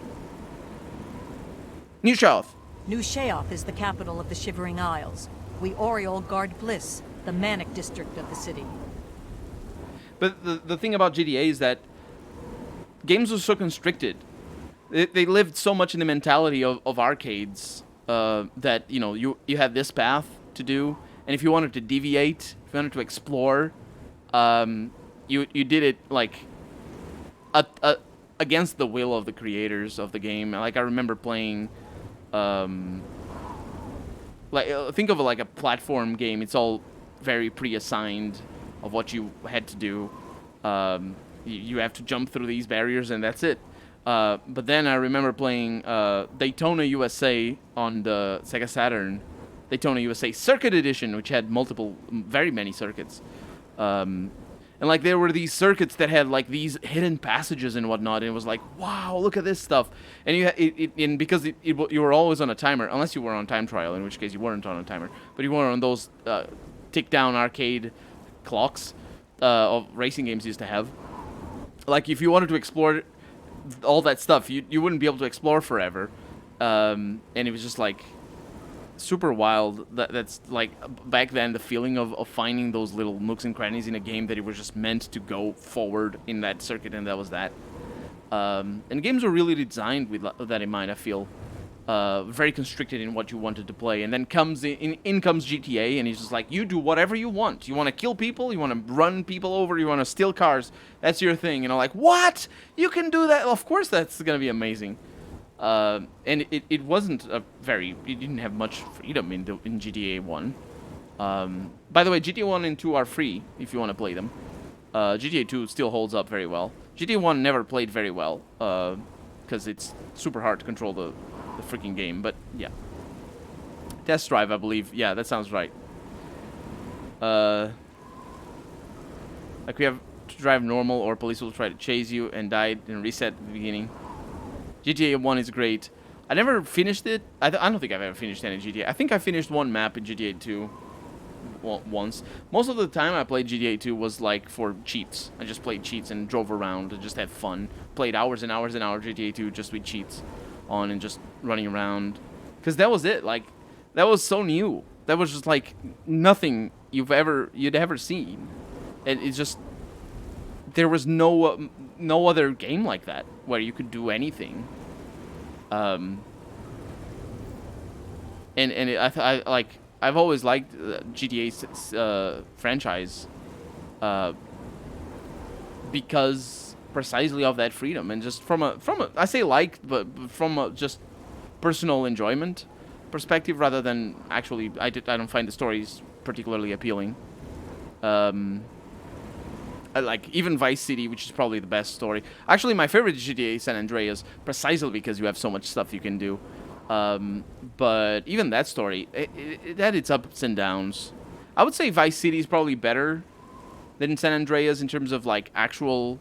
New Sheoth. New Sheoth is the capital of the Shivering Isles. We Oriole guard Bliss, the manic district of the city. But the thing about GTA is that games were so constricted. They lived so much in the mentality of arcades that, you know, you had this path to do, and if you wanted to deviate, if you wanted to explore, you did it like against the will of the creators of the game. Like I remember playing, like think of it like a platform game. It's all very pre-assigned of what you had to do. You have to jump through these barriers, and that's it. But then I remember playing Daytona USA on the Sega Saturn, Daytona USA Circuit Edition, which had very many circuits. And like there were these circuits that had like these hidden passages and whatnot, and it was like, wow, look at this stuff. And because you were always on a timer, unless you were on time trial, in which case you weren't on a timer, but you were on those tick down arcade clocks of racing games used to have. Like if you wanted to explore all that stuff, you wouldn't be able to explore forever, and it was just like super wild. That's like back then the feeling of finding those little nooks and crannies in a game that it was just meant to go forward in that circuit, and that was that. And games were really designed with that in mind. I feel very constricted in what you wanted to play, and then comes GTA, and he's just like, you do whatever you want. You want to kill people, you want to run people over, you want to steal cars. That's your thing. And I'm like, what? You can do that? Of course, that's gonna be amazing. And it wasn't it didn't have much freedom in GTA 1. By the way, GTA 1 and 2 are free if you want to play them. GTA 2 still holds up very well. GTA 1 never played very well, because it's super hard to control the freaking game, but yeah. Test drive, I believe. Yeah, that sounds right. Like we have to drive normal or police will try to chase you and die and reset at the beginning. GTA 1 is great. I never finished it. I don't think I've ever finished any GTA. I think I finished one map in GTA 2 once. Most of the time I played GTA 2 was like for cheats. I just played cheats and drove around and just had fun. Played hours and hours and hours GTA 2 just with cheats on and just running around. Because that was it. Like, that was so new. That was just like nothing you'd ever seen. And it's just... There was no other game like that where you could do anything. I've always liked GTA's franchise because precisely of that freedom, and just from a I say liked, but from a just personal enjoyment perspective rather than actually I don't find the stories particularly appealing. Like even Vice City, which is probably the best story. Actually, my favorite is GTA San Andreas, precisely because you have so much stuff you can do. But even that story, it had its ups and downs. I would say Vice City is probably better than San Andreas in terms of like actual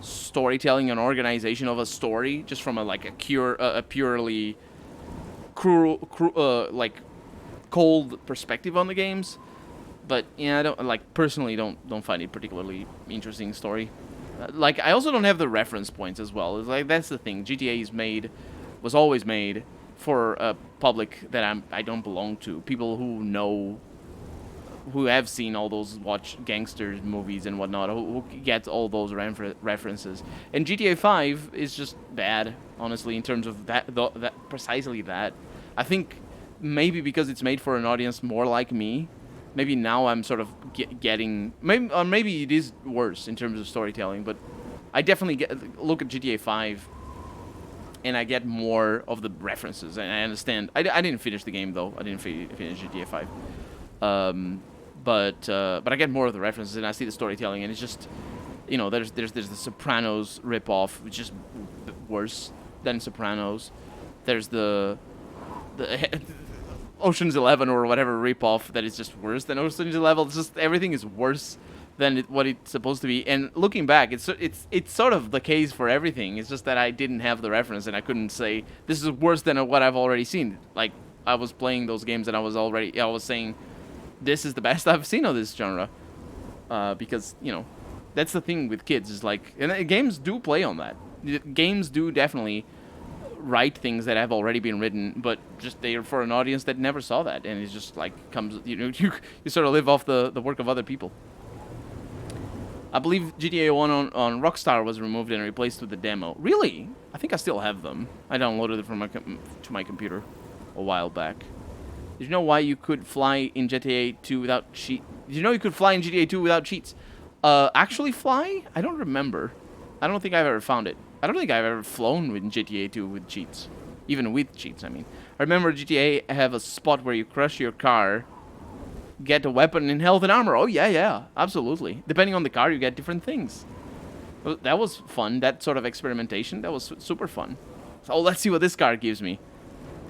storytelling and organization of a story, just from a purely cruel, like cold perspective on the games. But yeah, I don't personally don't find it particularly interesting story. Like I also don't have the reference points as well. It's like that's the thing. GTA was always made for a public that I don't belong to. People who have seen all those gangsters movies and whatnot, who get all those references. And GTA 5 is just bad, honestly, in terms of that precisely that. I think maybe because it's made for an audience more like me. Maybe now I'm sort of getting... Maybe it is worse in terms of storytelling, but I definitely look at GTA 5 and I get more of the references, and I understand. I didn't finish the game, though. I didn't finish GTA 5. But I get more of the references, and I see the storytelling, and it's just... You know, there's the Sopranos ripoff, which is worse than Sopranos. There's the Ocean's 11 or whatever ripoff that is just worse than Ocean's 11. It's just everything is worse than what it's supposed to be. And looking back, it's sort of the case for everything. It's just that I didn't have the reference and I couldn't say this is worse than what I've already seen. Like I was playing those games and I was saying this is the best I've seen of this genre. Because you know that's the thing with kids is like, and games do play on that. Games do definitely write things that have already been written, but just they are for an audience that never saw that, and it's just like you sort of live off the work of other people. I believe GTA 1 on Rockstar was removed and replaced with the demo. Really? I think I still have them. I downloaded it from to my computer a while back. Did you know why you could fly in GTA 2 without cheat? Did you know you could fly in GTA 2 without cheats? Actually fly? I don't remember. I don't think I've ever found it. I don't think I've ever flown in GTA 2 with cheats. Even with cheats, I mean. I remember GTA have a spot where you crush your car, get a weapon and health and armor. Oh, yeah, absolutely. Depending on the car, you get different things. That was fun, that sort of experimentation. That was super fun. So let's see what this car gives me.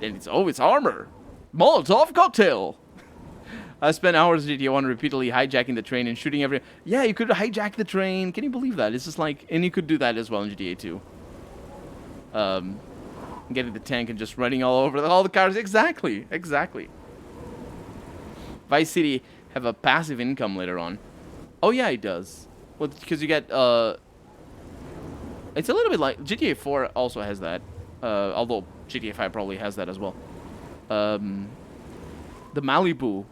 And it's armor. Molotov cocktail. I spent hours in GTA 1 repeatedly hijacking the train and shooting every... Yeah, you could hijack the train. Can you believe that? It's just like... And you could do that as well in GTA 2. Getting the tank and just running all over all the cars. Exactly. Exactly. Vice City have a passive income later on. Oh, yeah, it does. Well, because you get... It's a little bit like... GTA 4 also has that. Although GTA 5 probably has that as well. The Malibu,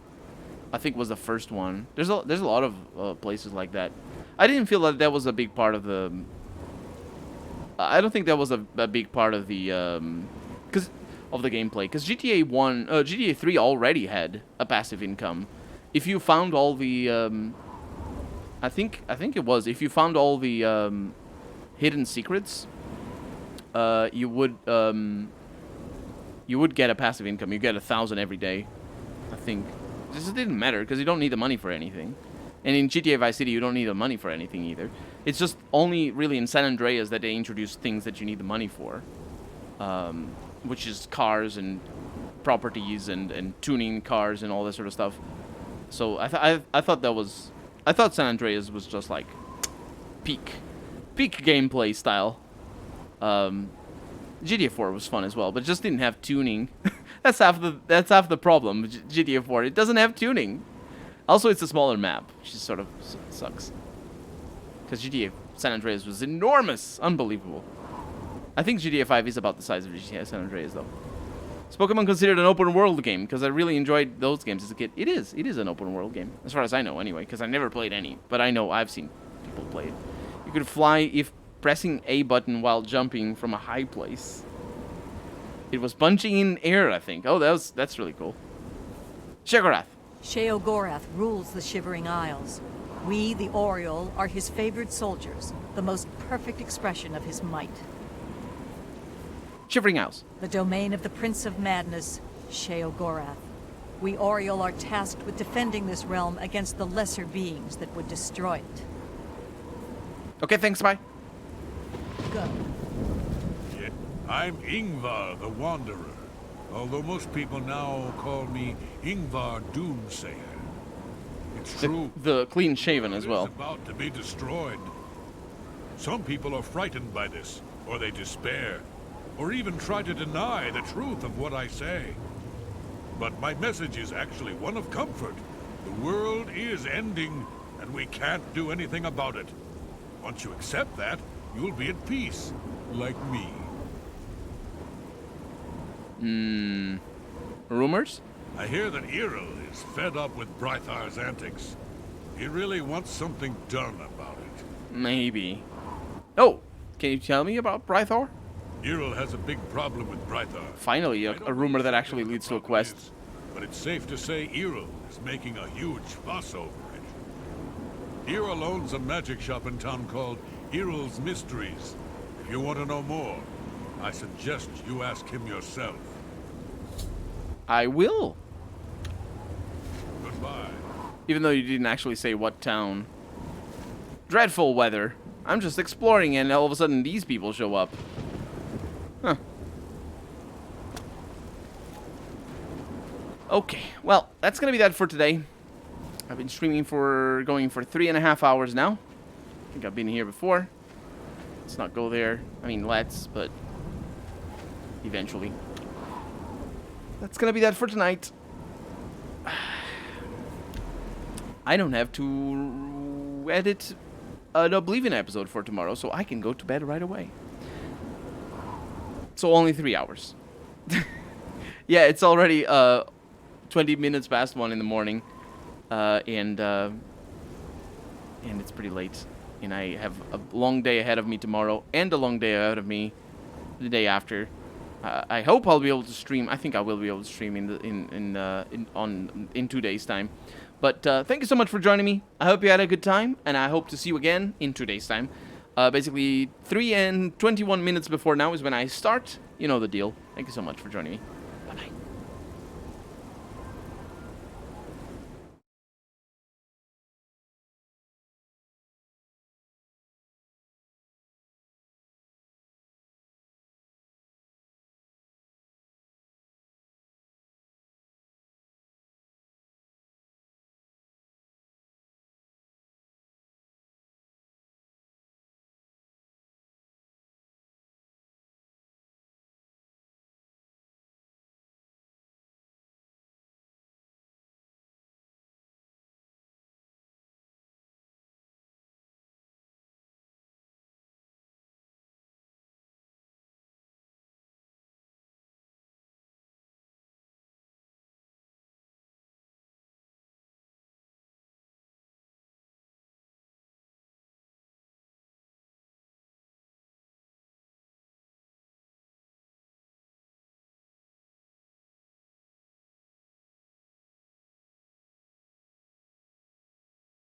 I think, was the first one. There's a lot of places like that. I didn't feel that was a big part of the... I don't think that was a big part of the... of the gameplay. Because GTA 3 already had a passive income. If you found all the... I think it was. If you found all the hidden secrets, you would get a passive income. You get 1,000 every day, I think. This didn't matter because you don't need the money for anything. And in GTA Vice City, you don't need the money for anything either. It's just only really in San Andreas that they introduce things that you need the money for, which is cars and properties and tuning cars and all that sort of stuff. So I thought San Andreas was just like peak gameplay style. GTA 4 was fun as well, but it just didn't have tuning. That's half the problem. GTA 4, it doesn't have tuning. Also, it's a smaller map, which just sort of sucks. Because GTA San Andreas was enormous, unbelievable. I think GTA 5 is about the size of GTA San Andreas, though. Is Pokemon considered an open world game? Because I really enjoyed those games as a kid. It is an open world game, as far as I know, anyway. Because I never played any, but I know I've seen people play it. You could fly if pressing A button while jumping from a high place. It was punching in air, I think. Oh, that's really cool. Sheogorath. Sheogorath rules the Shivering Isles. We, the Oriole, are his favored soldiers, the most perfect expression of his might. Shivering Isles. The domain of the Prince of Madness, Sheogorath. We Oriole are tasked with defending this realm against the lesser beings that would destroy it. Okay, thanks, bye. Go. Yeah, I'm Ingvar the Wanderer, although most people now call me Ingvar Doomsayer. It's true. The clean shaven as well. It's about to be destroyed. Some people are frightened by this, or they despair, or even try to deny the truth of what I say. But my message is actually one of comfort. The world is ending, and we can't do anything about it. Once you accept that, you'll be at peace, like me. Rumors? I hear that Errol is fed up with Brythar's antics. He really wants something done about it. Maybe. Oh, can you tell me about Brythar? Errol has a big problem with Brythar. Finally, a rumor that actually leads to a quest. But it's safe to say Errol is making a huge fuss over it. Errol owns a magic shop in town called Errol's Mysteries. If you want to know more, I suggest you ask him yourself. I will. Goodbye. Even though you didn't actually say what town. Dreadful weather. I'm just exploring and all of a sudden these people show up. Huh. Okay, well, that's gonna be that for today. I've been streaming going for 3.5 hours now. I think I've been here before. Let's not go there. I mean, let's, but eventually. That's gonna be that for tonight. I don't have to edit an Oblivion episode for tomorrow, so I can go to bed right away. So only 3 hours. Yeah, it's already 20 minutes past 1 in the morning, and it's pretty late. And I have a long day ahead of me tomorrow, and a long day ahead of me the day after. I hope I'll be able to stream. I think I will be able to stream in 2 days' time. But thank you so much for joining me. I hope you had a good time, and I hope to see you again in 2 days' time. Basically, 3 and 21 minutes before now is when I start. You know the deal. Thank you so much for joining me.